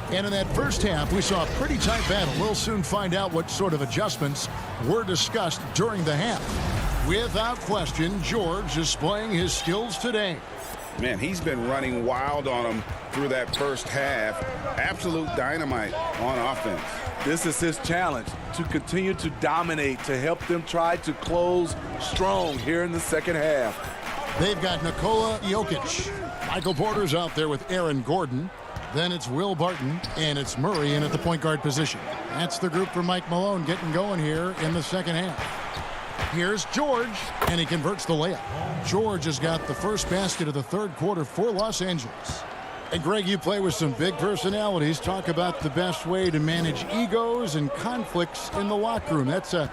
And in that first half, we saw a pretty tight battle. We'll soon find out what sort of adjustments were discussed during the half. Without question, George is displaying his skills today. Man, he's been running wild on them through that first half. Absolute dynamite on offense. This is his challenge, to continue to dominate, to help them try to close strong here in the second half. They've got Nikola Jokic. Michael Porter's out there with Aaron Gordon. Then it's Will Barton, and it's Murray in at the point guard position. That's the group for Mike Malone getting going here in the second half. Here's George, and he converts the layup. George has got the first basket of the third quarter for Los Angeles. And Greg, you play with some big personalities. Talk about the best way to manage egos and conflicts in the locker room. That's a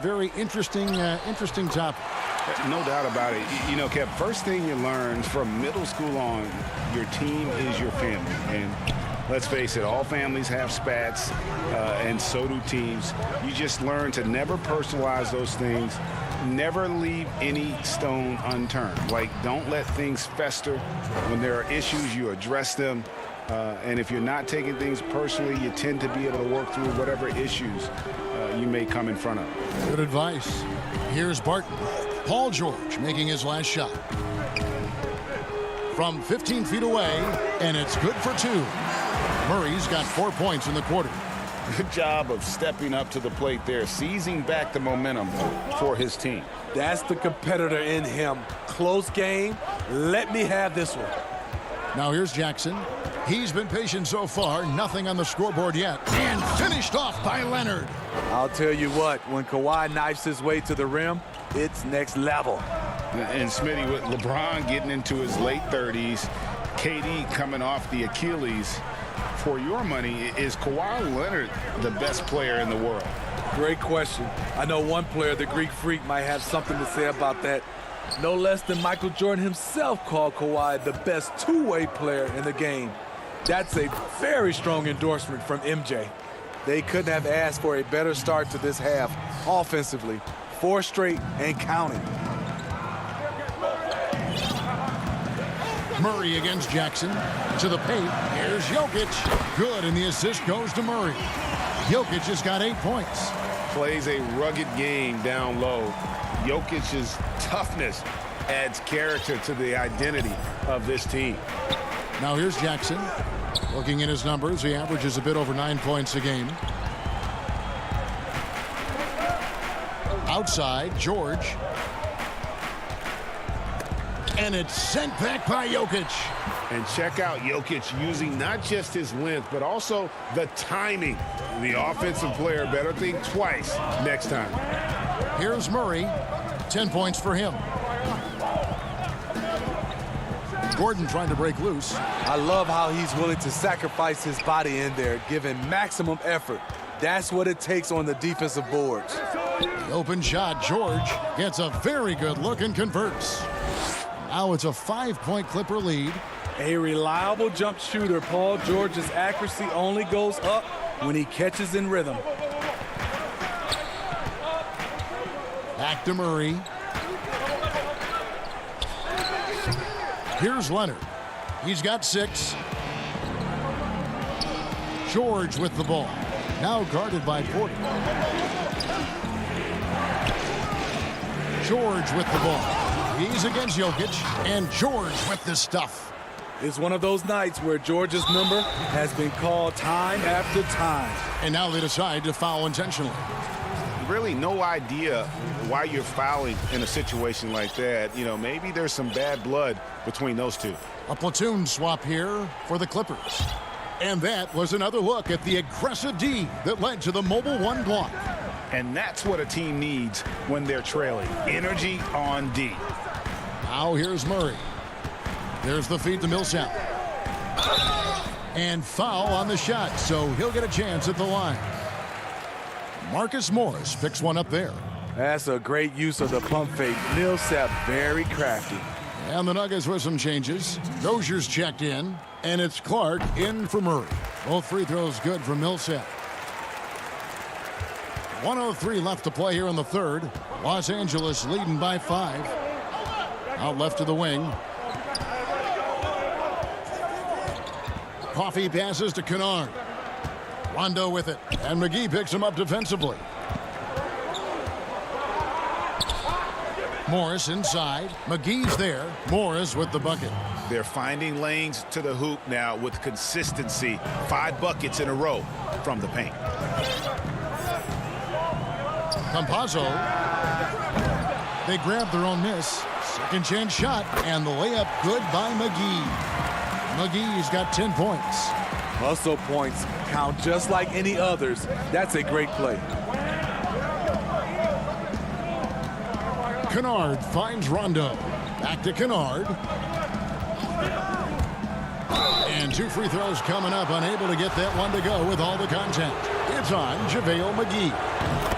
very interesting topic. No doubt about it. You know, Kev, first thing you learn from middle school on, your team is your family. And let's face it, all families have spats, and so do teams. You just learn to never personalize those things. Never leave any stone unturned. Like, don't let things fester. When there are issues, you address them. And if you're not taking things personally, you tend to be able to work through whatever issues you may come in front of. Good advice. Here's Barton. Paul George making his last shot. From 15 feet away, and it's good for 2. Murray's got 4 points in the quarter. Good job of stepping up to the plate there, seizing back the momentum for his team. That's the competitor in him. Close game. Let me have this one. Now here's Jackson. He's been patient so far. Nothing on the scoreboard yet. And finished off by Leonard. I'll tell you what, when Kawhi knifes his way to the rim, it's next level. And Smitty, with LeBron getting into his late 30s, KD coming off the Achilles, for your money, is Kawhi Leonard the best player in the world? Great question. I know one player, the Greek Freak, might have something to say about that. No less than Michael Jordan himself called Kawhi the best two-way player in the game. That's a very strong endorsement from MJ. They couldn't have asked for a better start to this half offensively. 4 straight and counting. Murray against Jackson. To the paint. Here's Jokic. Good, and the assist goes to Murray. Jokic has got 8 points. Plays a rugged game down low. Jokic's toughness adds character to the identity of this team. Now here's Jackson. Looking at his numbers, he averages a bit over 9 points a game. Outside, George. And it's sent back by Jokic. And check out Jokic using not just his length, but also the timing. The offensive player better think twice next time. Here's Murray. 10 points for him. Gordon trying to break loose. I love how he's willing to sacrifice his body in there, giving maximum effort. That's what it takes on the defensive boards. The open shot, George gets a very good look and converts. Now it's a 5-point Clipper lead. A reliable jump shooter, Paul George's accuracy only goes up when he catches in rhythm. Back to Murray. Here's Leonard. He's got 6. George with the ball. Now guarded by Porter. George with the ball. He's against Jokic, and George with the stuff. It's one of those nights where George's number has been called time after time. And now they decide to foul intentionally. Really no idea why you're fouling in a situation like that. You know, maybe there's some bad blood between those two. A platoon swap here for the Clippers. And that was another look at the aggressive D that led to the mobile 1 block. And that's what a team needs when they're trailing. Energy on D. Now here's Murray. There's the feed to Millsap. And foul on the shot, so he'll get a chance at the line. Marcus Morris picks one up there. That's a great use of the pump fake. Millsap very crafty. And the Nuggets with some changes. Dozier's checked in, and it's Clark in for Murray. Both free throws good from Millsap. 1:03 left to play here in the third. Los Angeles leading by 5. Out left to the wing. Coffey passes to Kennard. Rondo with it, and McGee picks him up defensively. Morris inside. McGee's there. Morris with the bucket. They're finding lanes to the hoop now with consistency. 5 buckets in a row from the paint. Campazzo. They grab their own miss. Second chance shot, and the layup good by McGee. McGee's got 10 points. Hustle points count just like any others. That's a great play. Kennard finds Rondo. Back to Kennard. And 2 free throws coming up, unable to get that one to go with all the contact. It's on JaVale McGee.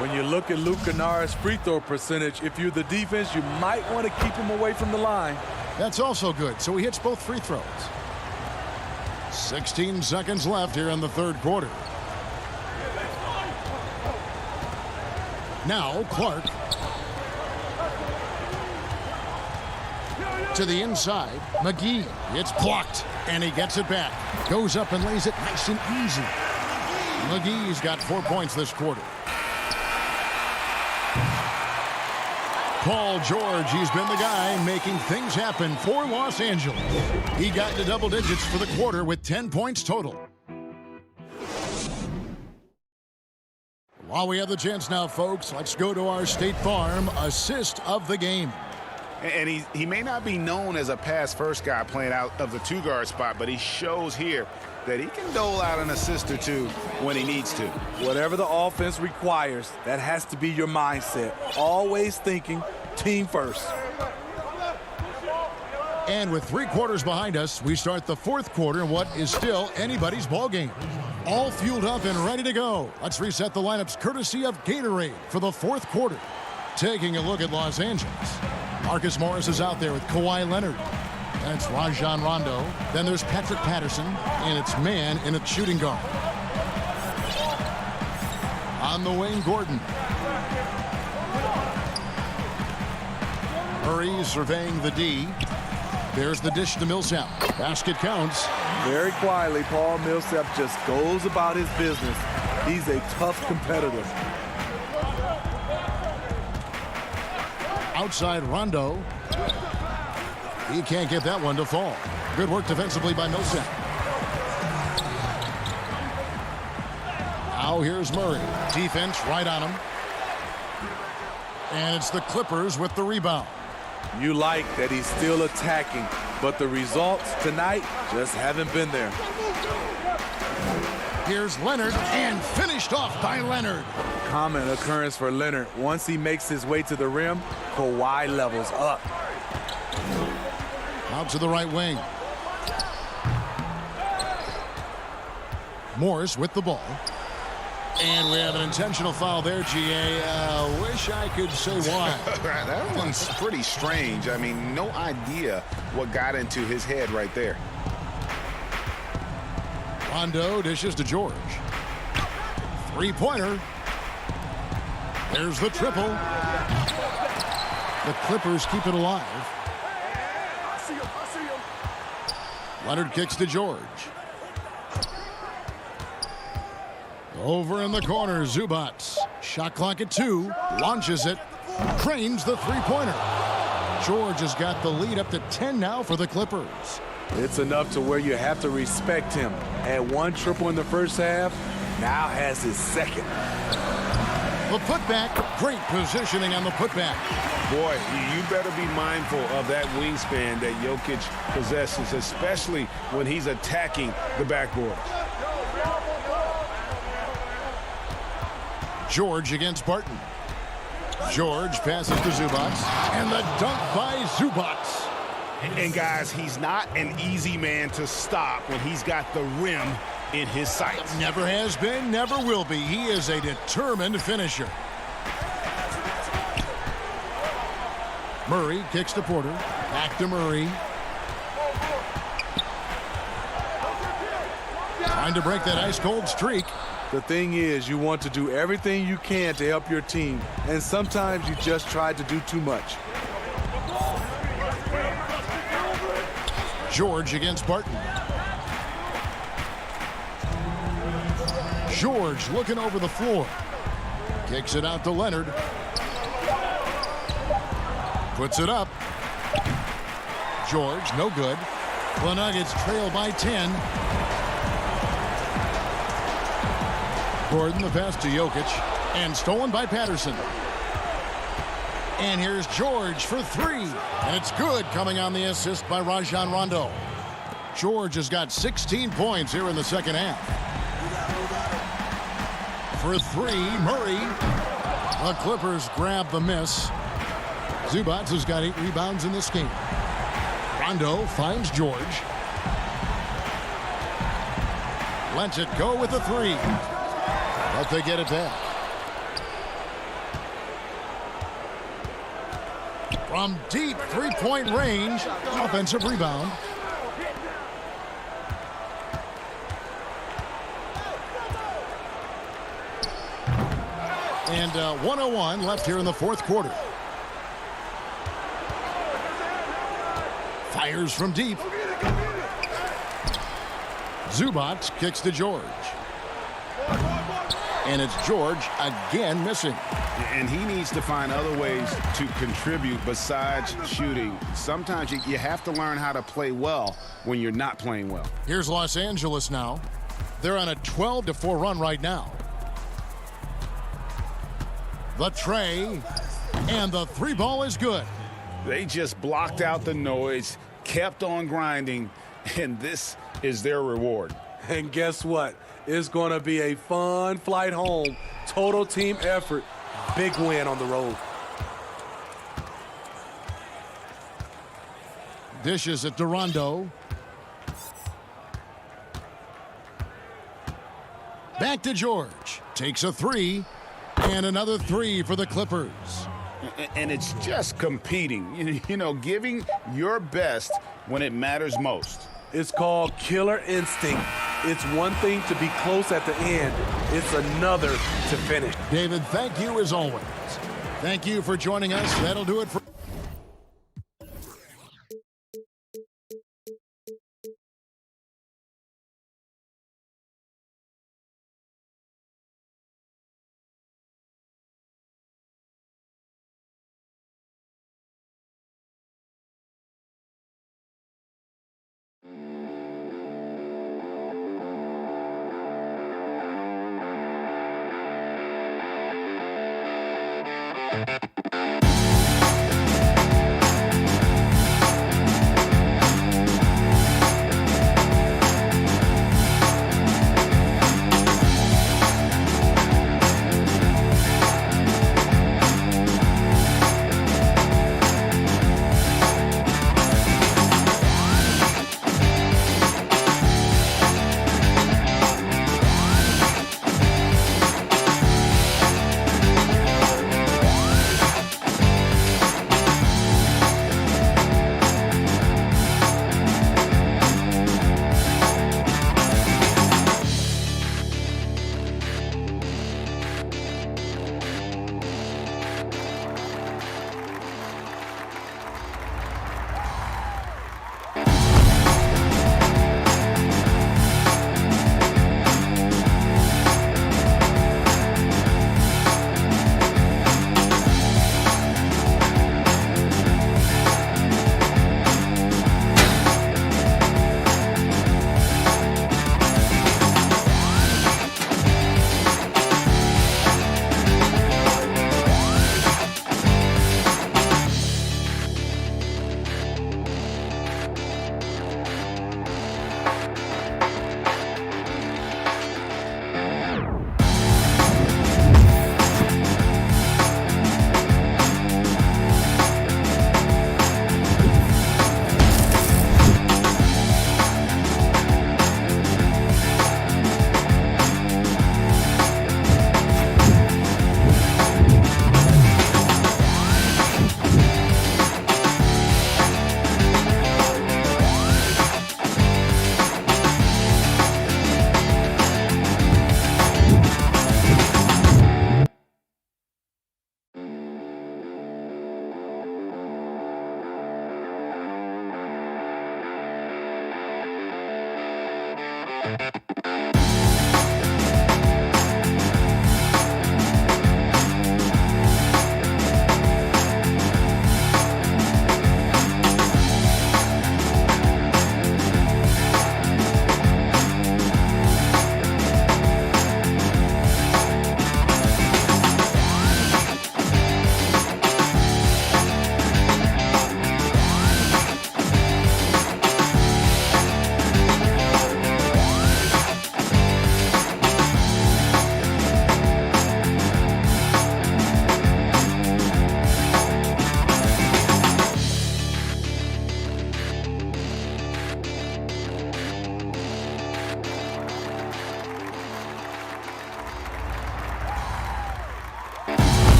When you look at Luke Kennard's free throw percentage, if you're the defense, you might want to keep him away from the line. That's also good, so he hits both free throws. 16 seconds left here in the third quarter. Now Clark. To the inside, McGee. It's blocked, and he gets it back. Goes up and lays it nice and easy. McGee's got 4 points this quarter. Paul George, he's been the guy making things happen for Los Angeles. He got to double digits for the quarter with 10 points total. While we have the chance now, folks, let's go to our State Farm assist of the game. And he may not be known as a pass-first guy playing out of the two-guard spot, but he shows here that he can dole out an assist or two when he needs to. Whatever the offense requires, that has to be your mindset. Always thinking team first. And with 3 quarters behind us, we start the 4th quarter in what is still anybody's ball game. All fueled up and ready to go. Let's reset the lineups courtesy of Gatorade for the 4th quarter. Taking a look at Los Angeles. Marcus Morris is out there with Kawhi Leonard. And it's Rajon Rondo. Then there's Patrick Patterson. And it's man in a shooting guard. On the wing, Gordon. Murray surveying the D. There's the dish to Millsap. Basket counts. Very quietly, Paul Millsap just goes about his business. He's a tough competitor. Outside Rondo. He can't get that one to fall. Good work defensively by Millsap. Now here's Murray. Defense right on him. And it's the Clippers with the rebound. You like that he's still attacking, but the results tonight just haven't been there. Here's Leonard, and finished off by Leonard. Common occurrence for Leonard. Once he makes his way to the rim, Kawhi levels up. Out to the right wing. Morris with the ball. And we have an intentional foul there, GA. Wish I could say why. That one's pretty strange. I mean, no idea what got into his head right there. Rondo dishes to George. 3-pointer. There's the triple. The Clippers keep it alive. Leonard kicks to George. Over in the corner, Zubats. Shot clock at 2. Launches it. Cranes the 3-pointer. George has got the lead up to 10 now for the Clippers. It's enough to where you have to respect him. Had 1 triple in the first half, now has his 2nd. The putback. Great positioning on the putback. Boy, you better be mindful of that wingspan that Jokic possesses, especially when he's attacking the backboard. George against Barton. George passes to Zubats. And the dunk by Zubats. And guys, he's not an easy man to stop when he's got the rim in his sights. Never has been, never will be. He is a determined finisher. Murray kicks to Porter. Back to Murray. Trying to break that ice-cold streak. The thing is, you want to do everything you can to help your team, and sometimes you just try to do too much. George against Barton. George looking over the floor. Kicks it out to Leonard. Puts it up. George, no good. The Nuggets trail by 10. Gordon, the pass to Jokic. And stolen by Patterson. And here's George for 3. And it's good, coming on the assist by Rajon Rondo. George has got 16 points here in the second half. For 3, Murray. The Clippers grab the miss. Zubats has got 8 rebounds in this game. Rondo finds George. Lets it go with the 3. But they get it back. From deep 3-point range, offensive rebound. And 1:01 left here in the 4th quarter. Fires from deep. Zubats kicks to George. And it's George again missing. And he needs to find other ways to contribute besides shooting. Sometimes you have to learn how to play well when you're not playing well. Here's Los Angeles now. They're on a 12-4 run right now. The tray, and the three ball is good. They just blocked out the noise, kept on grinding, and this is their reward. And guess what? It's going to be a fun flight home. Total team effort. Big win on the road. Dishes at Durando. Back to George. Takes a three. And another three for the Clippers. And it's just competing, you know, giving your best when it matters most. It's called killer instinct. It's one thing to be close at the end. It's another to finish. David, thank you as always. Thank you for joining us. That'll do it for...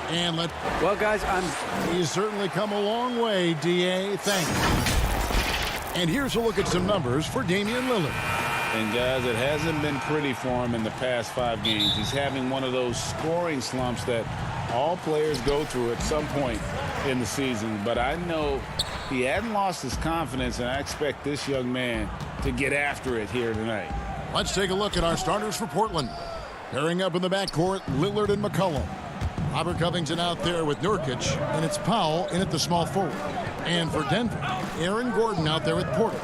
And well, guys, he's certainly come a long way, D.A. Thank you. And here's a look at some numbers for Damian Lillard. And, guys, it hasn't been pretty for him in the past 5 games. He's having one of those scoring slumps that all players go through at some point in the season. But I know he hadn't lost his confidence, and I expect this young man to get after it here tonight. Let's take a look at our starters for Portland. Pairing up in the backcourt, Lillard and McCollum. Robert Covington out there with Nurkic, and it's Powell in at the small forward. And for Denver, Aaron Gordon out there with Porter.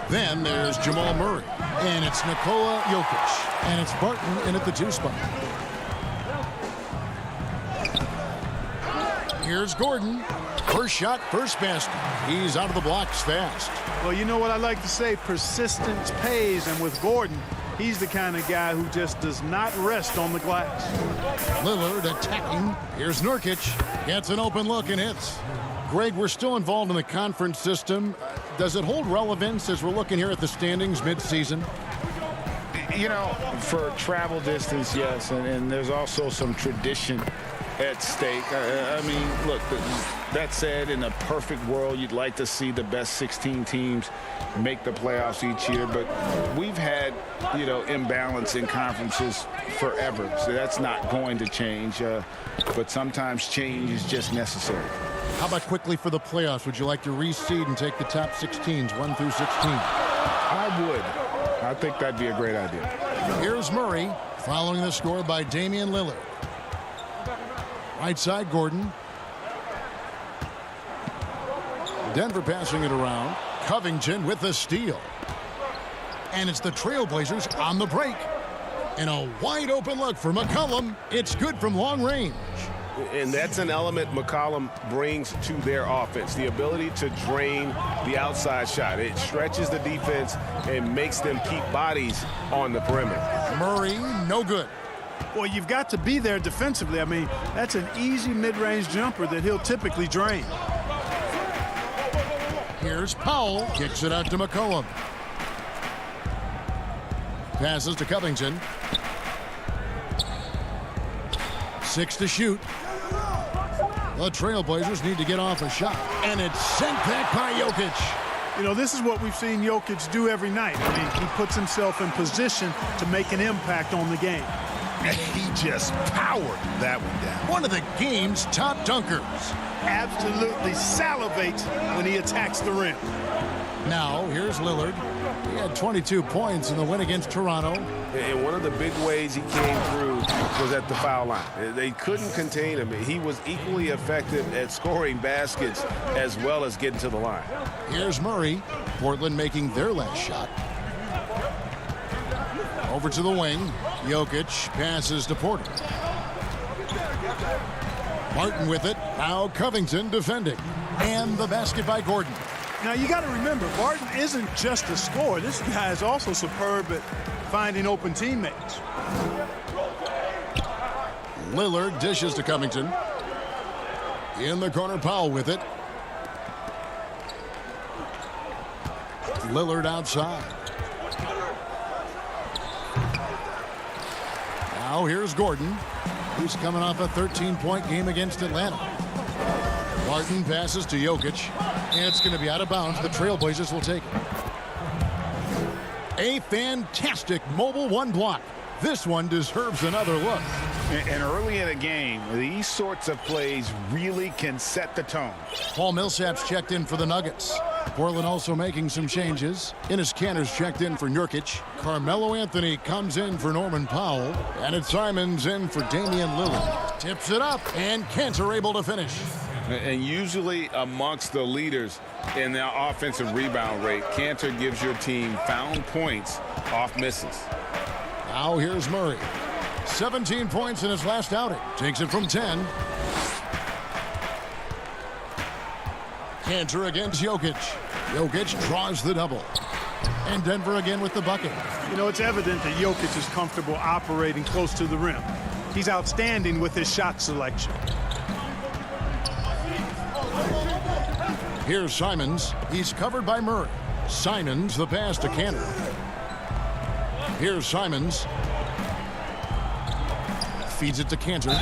Then there's Jamal Murray, and it's Nikola Jokic, and it's Barton in at the 2 spot. Here's Gordon, First shot, first basket. He's out of the blocks fast. Well, you know what I like to say, persistence pays, and with Gordon, he's the kind of guy who just does not rest on the glass. Lillard attacking. Here's Nurkic. Gets an open look and hits. Greg, we're still involved in the conference system. Does it hold relevance as we're looking here at the standings mid-season? You know, for travel distance, yes, and there's also some tradition at stake. I mean, look, that said, in a perfect world, you'd like to see the best 16 teams make the playoffs each year, but we've had, you know, imbalance in conferences forever, so that's not going to change, but sometimes change is just necessary. How about quickly for the playoffs? Would you like to reseed and take the top 16s, 1 through 16? I would. I think that'd be a great idea. Here's Murray following the score by Damian Lillard. Right side, Gordon. Denver passing it around. Covington with the steal. And it's the Trailblazers on the break. And a wide open look for McCollum. It's good from long range. And that's an element McCollum brings to their offense, the ability to drain the outside shot. It stretches the defense and makes them keep bodies on the perimeter. Murray, no good. Well, you've got to be there defensively. I mean, that's an easy mid-range jumper that he'll typically drain. Here's Powell. Kicks it out to McCollum. Passes to Covington. 6 to shoot. The Trailblazers need to get off a shot. And it's sent back by Jokic. You know, this is what we've seen Jokic do every night. I mean, he puts himself in position to make an impact on the game. And he just powered that one down. One of the game's top dunkers. Absolutely salivates when he attacks the rim. Now, here's Lillard. He had 22 points in the win against Toronto. And one of the big ways he came through was at the foul line. They couldn't contain him. He was equally effective at scoring baskets as well as getting to the line. Here's Murray. Portland making their last shot. Over to the wing. Jokic passes to Porter. Martin with it. Now Covington defending. And the basket by Gordon. Now, you got to remember, Barton isn't just a scorer. This guy is also superb at finding open teammates. Lillard dishes to Covington. In the corner, Powell with it. Lillard outside. Now here's Gordon, who's coming off a 13-point game against Atlanta. Martin passes to Jokic, and it's going to be out of bounds. The Trailblazers will take it. A fantastic mobile one block. This one deserves another look. And early in a game, these sorts of plays really can set the tone. Paul Millsap's checked in for the Nuggets. Portland also making some changes. Enes Kanter's checked in for Nurkic. Carmelo Anthony comes in for Norman Powell. And it's Simons in for Damian Lillard. Tips it up, and Kanter able to finish. And usually amongst the leaders in the offensive rebound rate, Kanter gives your team found points off misses. Now here's Murray. 17 points in his last outing. Takes it from 10. Kanter against Jokic. Jokic draws the double. And Denver again with the bucket. You know, it's evident that Jokic is comfortable operating close to the rim. He's outstanding with his shot selection. Here's Simons. He's covered by Murray. Simons the pass to Kanter. Here's Simons. Feeds it to Kanter.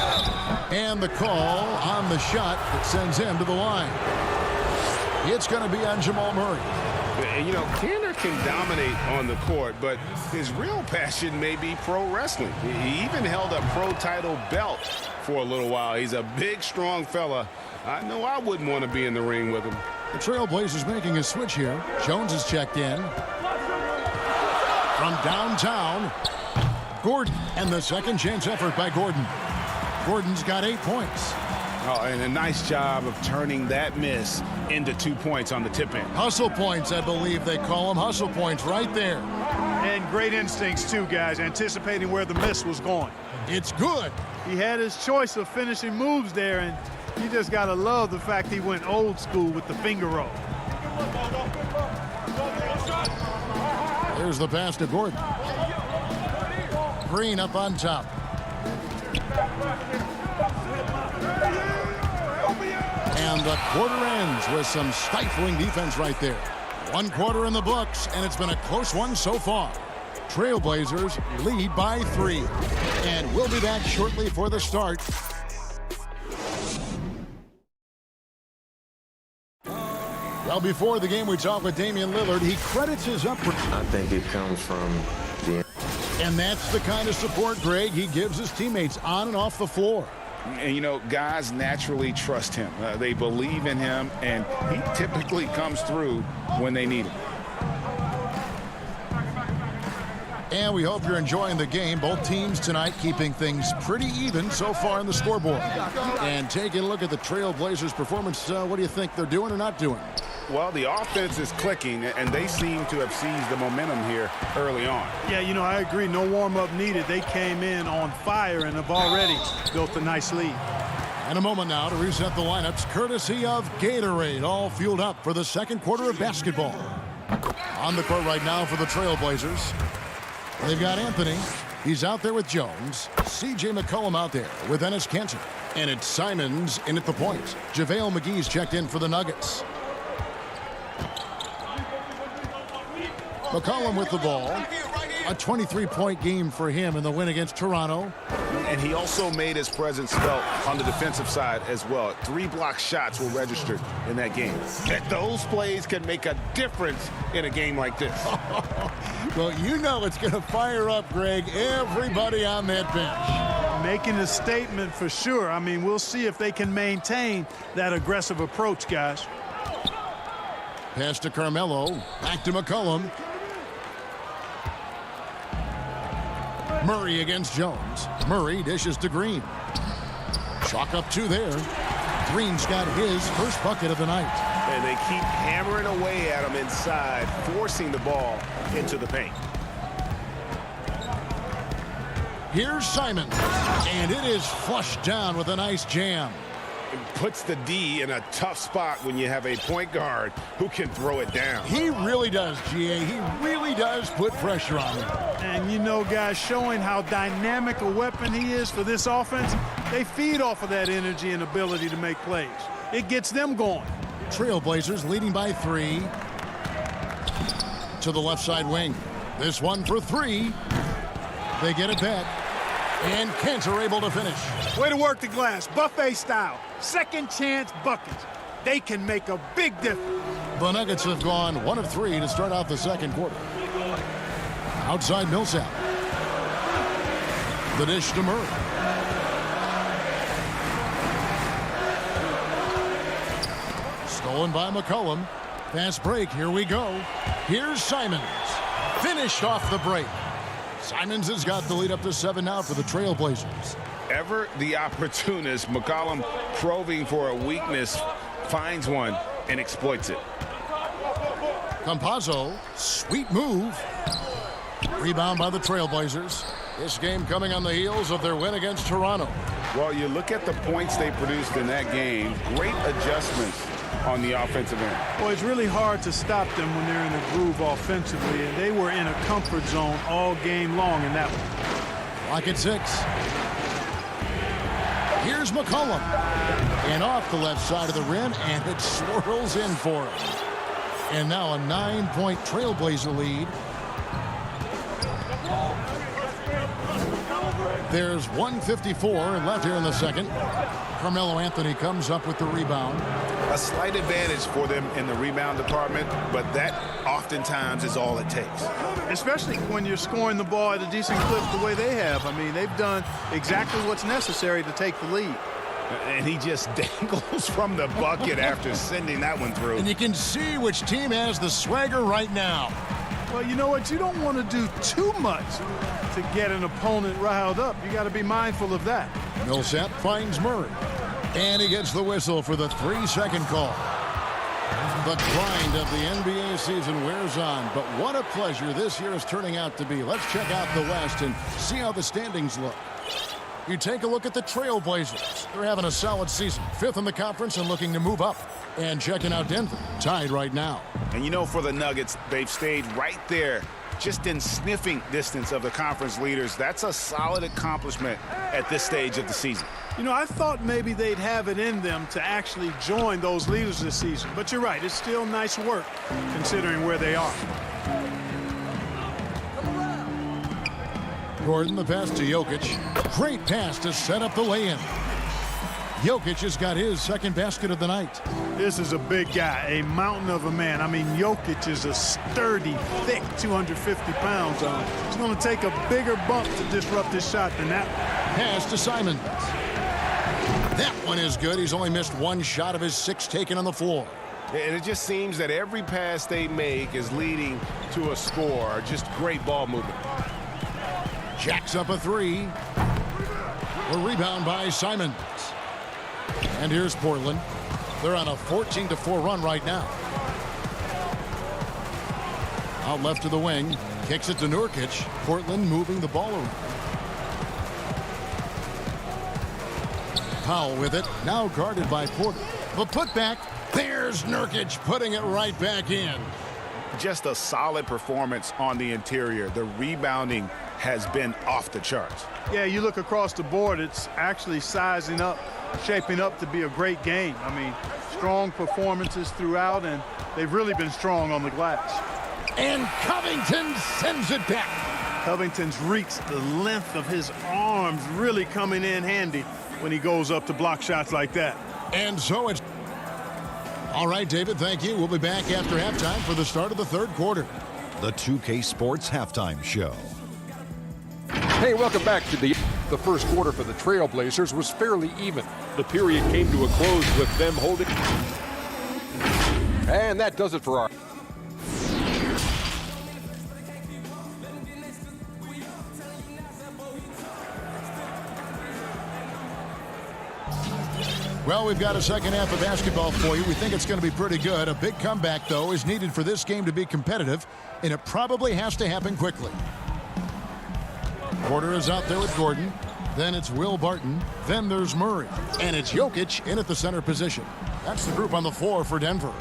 And the call on the shot that sends him to the line. It's going to be on Jamal Murray. And, you know, Kanter can dominate on the court, but his real passion may be pro wrestling. He even held a pro title belt for a little while. He's a big, strong fella. I know I wouldn't want to be in the ring with him. The Trailblazers making a switch here. Jones is checked in. From downtown, Gordon. And the second chance effort by Gordon. Gordon's got 8 points. Oh, and a nice job of turning that miss into 2 points on the tip in. Hustle points, I believe they call them. Hustle points right there. And great instincts, too, guys, anticipating where the miss was going. It's good. He had his choice of finishing moves there, and You just got to love the fact he went old school with the finger roll. Here's the pass to Gordon. Green up on top. And the quarter ends with some stifling defense right there. 1 quarter in the books, and it's been a close one so far. Trailblazers lead by 3. And we'll be back shortly for the start. Well, before the game, we talked with Damian Lillard. He credits his upward. I think it comes from the... And that's the kind of support, Greg, he gives his teammates on and off the floor. And, you know, guys naturally trust him. They believe in him, and he typically comes through when they need him. And we hope you're enjoying the game. Both teams tonight keeping things pretty even so far in the scoreboard. And taking a look at the Trailblazers' performance, what do you think they're doing or not doing? Well, the offense is clicking, and they seem to have seized the momentum here early on. Yeah, you know, I agree. No warm-up needed. They came in on fire and have already built a nice lead. And a moment now to reset the lineups, courtesy of Gatorade, all fueled up for the second quarter of basketball. On the court right now for the Trailblazers, they've got Anthony. He's out there with Jones. C.J. McCollum out there with Enes Kanter. And it's Simons in at the point. JaVale McGee's checked in for the Nuggets. McCollum with the ball. A 23-point game for him in the win against Toronto. And he also made his presence felt on the defensive side as well. 3 block shots were registered in that game. Those plays can make a difference in a game like this. Well, you know it's going to fire up, Greg, everybody on that bench. Making a statement for sure. I mean, we'll see if they can maintain that aggressive approach, guys. Pass to Carmelo. Back to McCollum. Murray against Jones. Murray dishes to Green. Chalk up 2 there. Green's got his first bucket of the night. And they keep hammering away at him inside, forcing the ball into the paint. Here's Simon. And it is flushed down with a nice jam. It puts the D in a tough spot when you have a point guard who can throw it down. He really does, G.A. He really does put pressure on him. And you know, guys, showing how dynamic a weapon he is for this offense, they feed off of that energy and ability to make plays. It gets them going. Trailblazers leading by 3. To the left side wing. This one for 3. They get it back. And Kanter able to finish. Way to work the glass, buffet style. Second chance buckets. They can make a big difference. The Nuggets have gone 1 of 3 to start out the second quarter. Outside Millsap. The dish to Murray. Stolen by McCollum. Fast break. Here we go. Here's Simons. Finished off the break. Simons has got the lead up to 7 now for the Trailblazers. Ever the opportunist, McCollum probing for a weakness, finds one and exploits it. Campazzo, sweet move. Rebound by the Trailblazers. This game coming on the heels of their win against Toronto. Well, you look at the points they produced in that game. Great adjustments on the offensive end. Well, it's really hard to stop them when they're in a groove offensively, and they were in a comfort zone all game long in that one. Clock at 6. Here's McCollum. And off the left side of the rim, and it swirls in for him. And now a 9-point Trailblazer lead. There's 1:54 left here in the second. Carmelo Anthony comes up with the rebound. A slight advantage for them in the rebound department, but that oftentimes is all it takes. Especially when you're scoring the ball at a decent clip the way they have. I mean, they've done exactly what's necessary to take the lead. And he just dangles from the bucket after sending that one through. And you can see which team has the swagger right now. Well, you know what? You don't want to do too much to get an opponent riled up. You got to be mindful of that. Millsap finds Murray. And he gets the whistle for the 3-second call. The grind of the NBA season wears on, but what a pleasure this year is turning out to be. Let's check out the West and see how the standings look. You take a look at the Trailblazers. They're having a solid season, 5th in the conference and looking to move up. And checking out Denver, tied right now. And you know, for the Nuggets, they've stayed right there, just in sniffing distance of the conference leaders. That's a solid accomplishment at this stage of the season. You know, I thought maybe they'd have it in them to actually join those leaders this season. But you're right, it's still nice work considering where they are. Gordon, the pass to Jokic. Great pass to set up the lay-in. Jokic has got his second basket of the night. This is a big guy, a mountain of a man. I mean, Jokic is a sturdy, thick 250 pounds on him. It's going to take a bigger bump to disrupt his shot than that. Pass to Simon. That one is good. He's only missed one shot of his 6 taken on the floor. And it just seems that every pass they make is leading to a score. Just great ball movement. Jacks up a 3. A rebound by Simons. And here's Portland. They're on a 14-4 run right now. Out left to the wing. Kicks it to Nurkic. Portland moving the ball around. Powell with it. Now guarded by Porter. The putback. There's Nurkic putting it right back in. Just a solid performance on the interior. The rebounding has been off the charts. Yeah, you look across the board, it's actually sizing up, shaping up to be a great game. I mean, strong performances throughout, and they've really been strong on the glass. And Covington sends it back. Covington's reach, the length of his arms really coming in handy when he goes up to block shots like that. And so it's... All right, David, thank you. We'll be back after halftime for the start of the third quarter. The 2K Sports Halftime Show. Hey, welcome back to the first quarter for the Trailblazers was fairly even. The period came to a close with them holding. And that does it for our... Well, we've got a second half of basketball for you. We think it's going to be pretty good. A big comeback, though, is needed for this game to be competitive, and it probably has to happen quickly. Porter is out there with Gordon. Then it's Will Barton. Then there's Murray. And it's Jokic in at the center position. That's the group on the floor for Denver.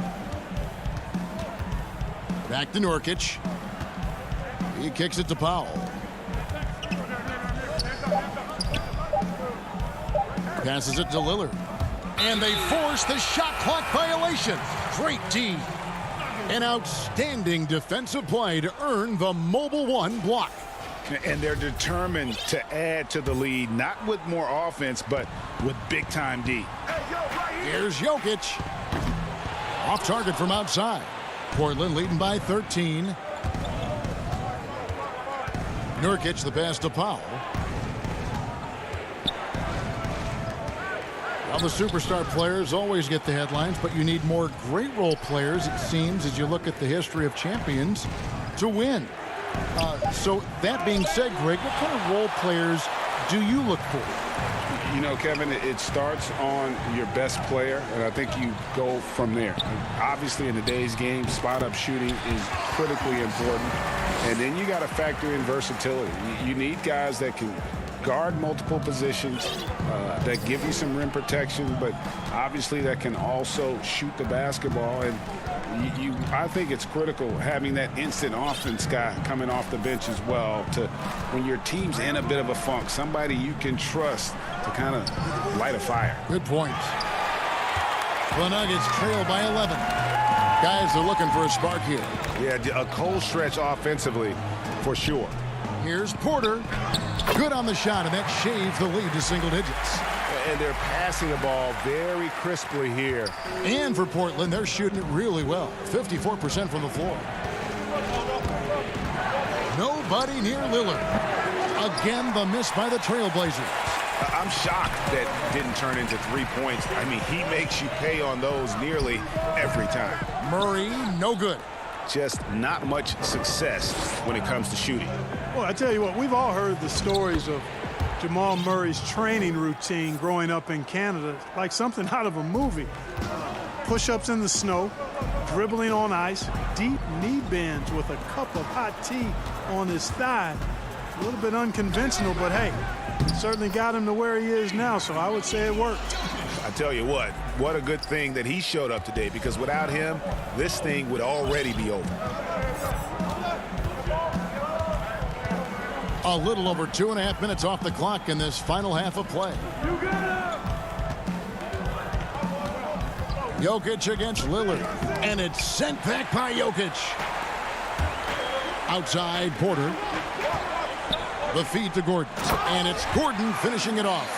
Back to Nurkic. He kicks it to Powell. Passes it to Lillard. And they force the shot clock violation. Great D. An outstanding defensive play to earn the mobile 1 block. And they're determined to add to the lead, not with more offense, but with big-time D. Here's Jokic. Off target from outside. Portland leading by 13. Nurkic the pass to Powell. Well, the superstar players always get the headlines, but you need more great role players, it seems, as you look at the history of champions, to win. So that being said, Greg, what kind of role players do you look for? You know, Kevin, it starts on your best player, and I think you go from there. Obviously, in today's game, spot-up shooting is critically important, and then you got to factor in versatility. You need guys that can guard multiple positions, that give you some rim protection, but obviously that can also shoot the basketball. And I think it's critical having that instant offense guy coming off the bench as well, to when your team's in a bit of a funk, somebody you can trust to kind of light a fire. Good point. The Nuggets trail by 11. Guys are looking for a spark here. Yeah, a cold stretch offensively for sure. Here's Porter. Good on the shot, and that shaves the lead to single digits. And they're passing the ball very crisply here. And for Portland, they're shooting it really well. 54% from the floor. Nobody near Lillard. Again, the miss by the Trailblazers. I'm shocked that didn't turn into 3 points. I mean, he makes you pay on those nearly every time. Murray, no good. Just not much success when it comes to shooting. Well, I tell you what, we've all heard the stories of Jamal Murray's training routine growing up in Canada, like something out of a movie. Push-ups in the snow, dribbling on ice, deep knee bends with a cup of hot tea on his thigh. A little bit unconventional, but hey, certainly got him to where he is now, so I would say it worked. I tell you what a good thing that he showed up today, because without him, this thing would already be over. A little over 2.5 minutes off the clock in this final half of play. Jokic against Lillard, and it's sent back by Jokic. Outside Porter. The feed to Gordon, and it's Gordon finishing it off.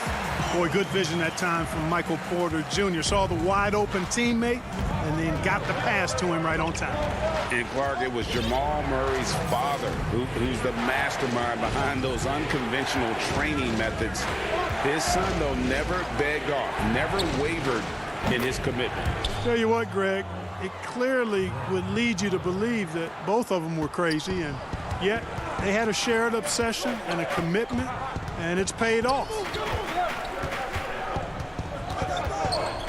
Boy, good vision that time from Michael Porter Jr. Saw the wide open teammate and then got the pass to him right on time. And Clark, it was Jamal Murray's father who's the mastermind behind those unconventional training methods. His son, though, never begged off, never wavered in his commitment. Tell you what, Greg, it clearly would lead you to believe that both of them were crazy, and yet they had a shared obsession and a commitment, and it's paid off.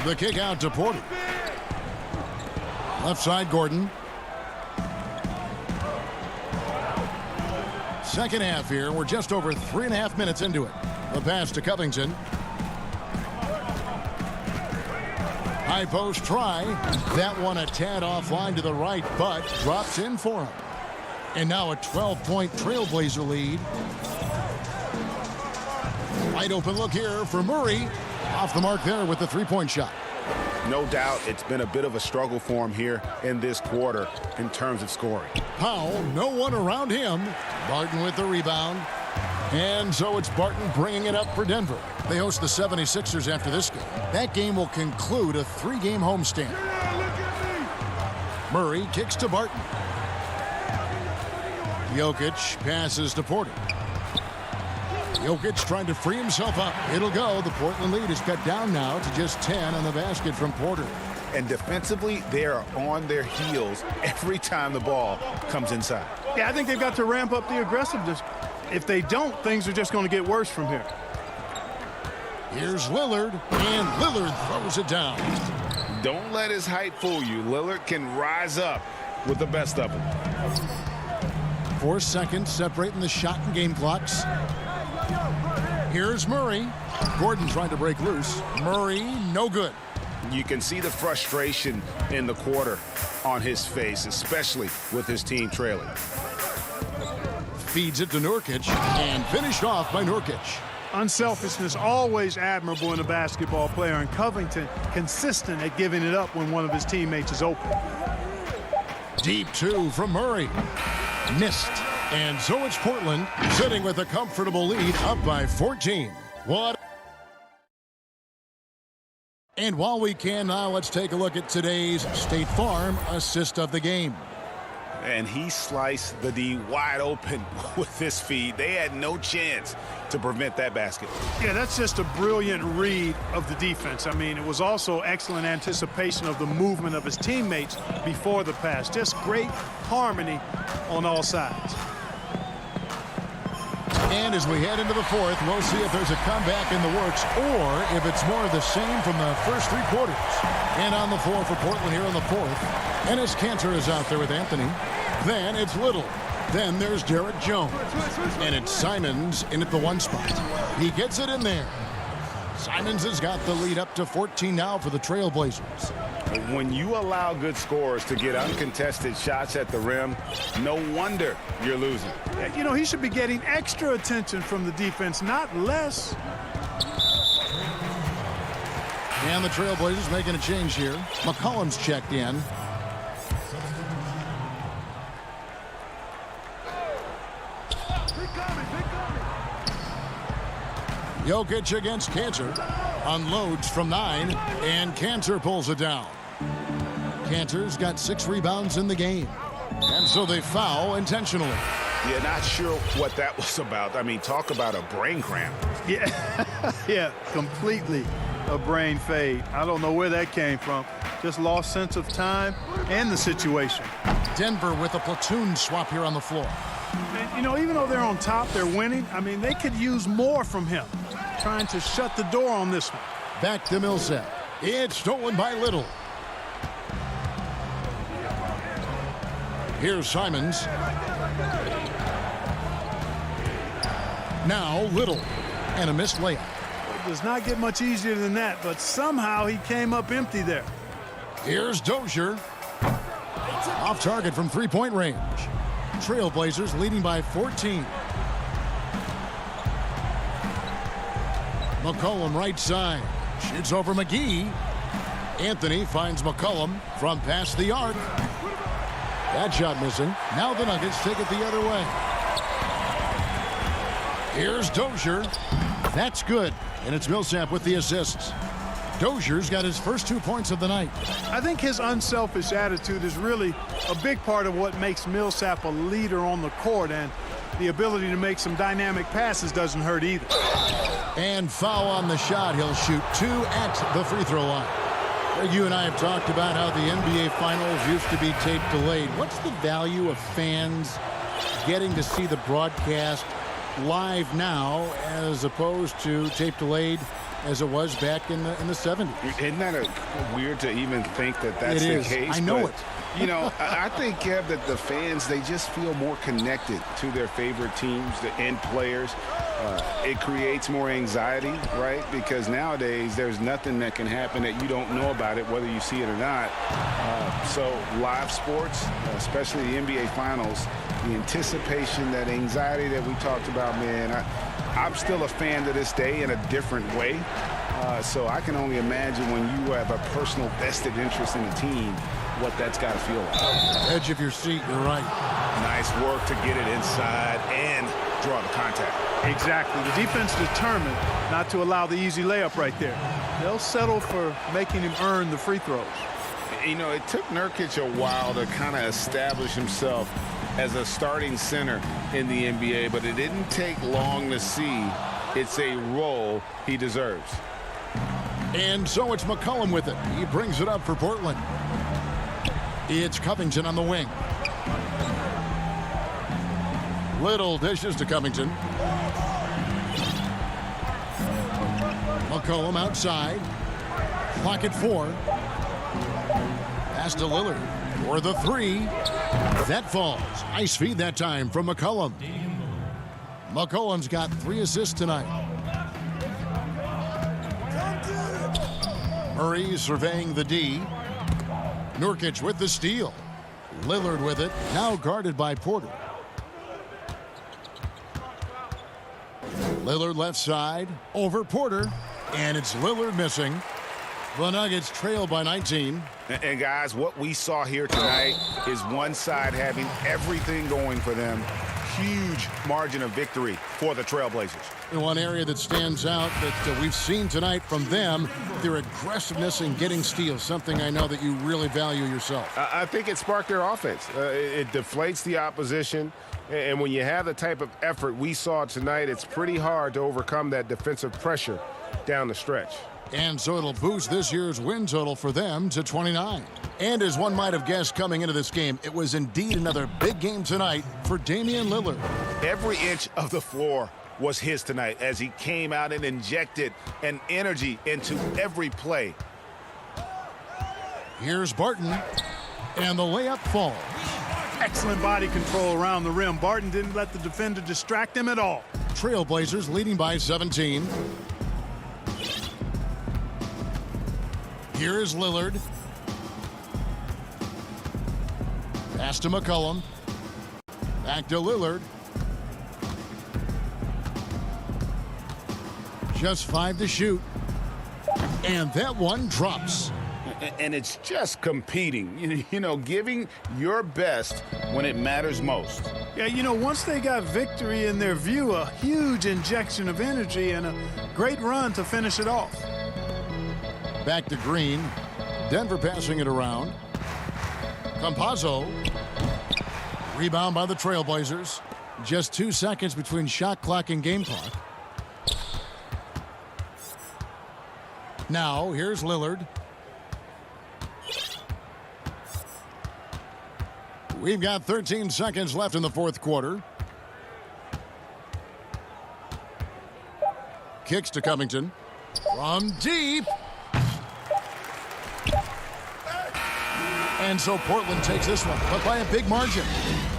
The kick out to Porter. Left side, Gordon. Second half here. We're just over 3.5 minutes into it. The pass to Covington. High post try. That one a tad offline to the right, but drops in for him. And now a 12-point Trailblazer lead. Wide open look here for Murray. Off the mark there with the three-point shot. No doubt it's been a bit of a struggle for him here in this quarter in terms of scoring. Powell, no one around him. Barton with the rebound. And so it's Barton bringing it up for Denver. They host the 76ers after this game. That game will conclude a 3-game homestand. Murray kicks to Barton. Jokic passes to Porter. Jokic trying to free himself up. It'll go. The Portland lead is cut down now to just 10 on the basket from Porter. And defensively, they are on their heels every time the ball comes inside. Yeah, I think they've got to ramp up the aggressiveness. If they don't, things are just going to get worse from here. Here's Lillard, and Lillard throws it down. Don't let his height fool you. Lillard can rise up with the best of them. 4 seconds separating the shot and game clocks. Here's Murray. Gordon trying to break loose. Murray, no good. You can see the frustration in the quarter on his face, especially with his team trailing. Feeds it to Nurkic, and finished off by Nurkic. Unselfishness, always admirable in a basketball player, and Covington consistent at giving it up when one of his teammates is open. Deep two from Murray. Missed. And so it's Portland sitting with a comfortable lead, up by 14. And while we can now, let's take a look at today's State Farm assist of the game. And he sliced the D wide open with this feed. They had no chance to prevent that basket. Yeah, that's just a brilliant read of the defense. I mean, it was also excellent anticipation of the movement of his teammates before the pass. Just great harmony on all sides. And as we head into the fourth, we'll see if there's a comeback in the works or if it's more of the same from the first 3 quarters. And on the floor for Portland here in the fourth, Enes Kanter is out there with Anthony. Then it's Little. Then there's Derek Jones. And it's Simons in at the 1 spot. He gets it in there. Simons has got the lead up to 14 now for the Trailblazers. When you allow good scorers to get uncontested shots at the rim, no wonder you're losing. You know, he should be getting extra attention from the defense, not less. And the Trailblazers making a change here. McCollum's checked in. Jokic against Kanter. Unloads from 9, and Kanter pulls it down. Kanter's got 6 rebounds in the game. And so they foul intentionally. Yeah, not sure what that was about. I mean, talk about a brain cramp. Yeah, yeah, completely a brain fade. I don't know where that came from. Just lost sense of time and the situation. Denver with a platoon swap here on the floor. And, you know, even though they're on top, they're winning. I mean, they could use more from him. Trying to shut the door on this one. Back to Millsap. It's stolen by Little. Here's Simons. Now Little. And a missed layup. It does not get much easier than that, but somehow he came up empty there. Here's Dozier. Off target from three-point range. Trailblazers leading by 14. McCollum right side. Shoots over McGee. Anthony finds McCollum from past the arc. That shot missing. Now the Nuggets take it the other way. Here's Dozier. That's good. And it's Millsap with the assists. Dozier's got his first 2 points of the night. I think his unselfish attitude is really a big part of what makes Millsap a leader on the court, and the ability to make some dynamic passes doesn't hurt either. And foul on the shot. He'll shoot 2 at the free throw line. You and I have talked about how the NBA Finals used to be tape delayed. What's the value of fans getting to see the broadcast live now as opposed to tape delayed as it was back in the 70s? Isn't that weird to even think that that's the case? I know it. You know, I think, Kev, that the fans, they just feel more connected to their favorite teams and players. It creates more anxiety, right? Because nowadays there's nothing that can happen that you don't know about it, whether you see it or not. So live sports, especially the NBA Finals, the anticipation, that anxiety that we talked about, man, I'm still a fan to this day in a different way. So I can only imagine when you have a personal vested interest in a team, what that's got to feel like. Edge of your seat, you're right. Nice work to get it inside and draw the contact. Exactly. The defense determined not to allow the easy layup right there. They'll settle for making him earn the free throws. You know, it took Nurkic a while to kind of establish himself as a starting center in the NBA, but it didn't take long to see it's a role he deserves. And so it's McCollum with it. He brings it up for Portland. It's Covington on the wing. Little dishes to Covington. McCollum outside. Clock at 4. Pass to Lillard for the 3. That falls. Nice feed that time from McCollum. McCollum's got 3 assists tonight. Murray surveying the D. Nurkic with the steal. Lillard with it. Now guarded by Porter. Lillard left side. Over Porter. And it's Lillard missing. The Nuggets trail by 19. And guys, what we saw here tonight is one side having everything going for them. Huge margin of victory for the Trailblazers. One area that stands out that we've seen tonight from them, their aggressiveness in getting steals, something I know that you really value yourself. I think it sparked their offense. It deflates the opposition. And when you have the type of effort we saw tonight, it's pretty hard to overcome that defensive pressure down the stretch. And so it'll boost this year's win total for them to 29. And as one might have guessed coming into this game, it was indeed another big game tonight for Damian Lillard. Every inch of the floor was his tonight as he came out and injected an energy into every play. Here's Barton, and the layup falls. Excellent body control around the rim. Barton didn't let the defender distract him at all. Trailblazers leading by 17. Here is Lillard. Pass to McCollum. Back to Lillard. Just 5 to shoot. And that one drops. And it's just competing, you know, giving your best when it matters most. Yeah, you know, once they got victory in their view, a huge injection of energy and a great run to finish it off. Back to Green. Denver passing it around. Campazzo. Rebound by the Trailblazers. Just 2 seconds between shot clock and game clock. Now, here's Lillard. We've got 13 seconds left in the fourth quarter. Kicks to Covington. From deep. And so Portland takes this one, but by a big margin.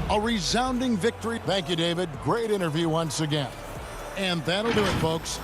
A resounding victory. Thank you, David. Great interview once again. And that'll do it, folks.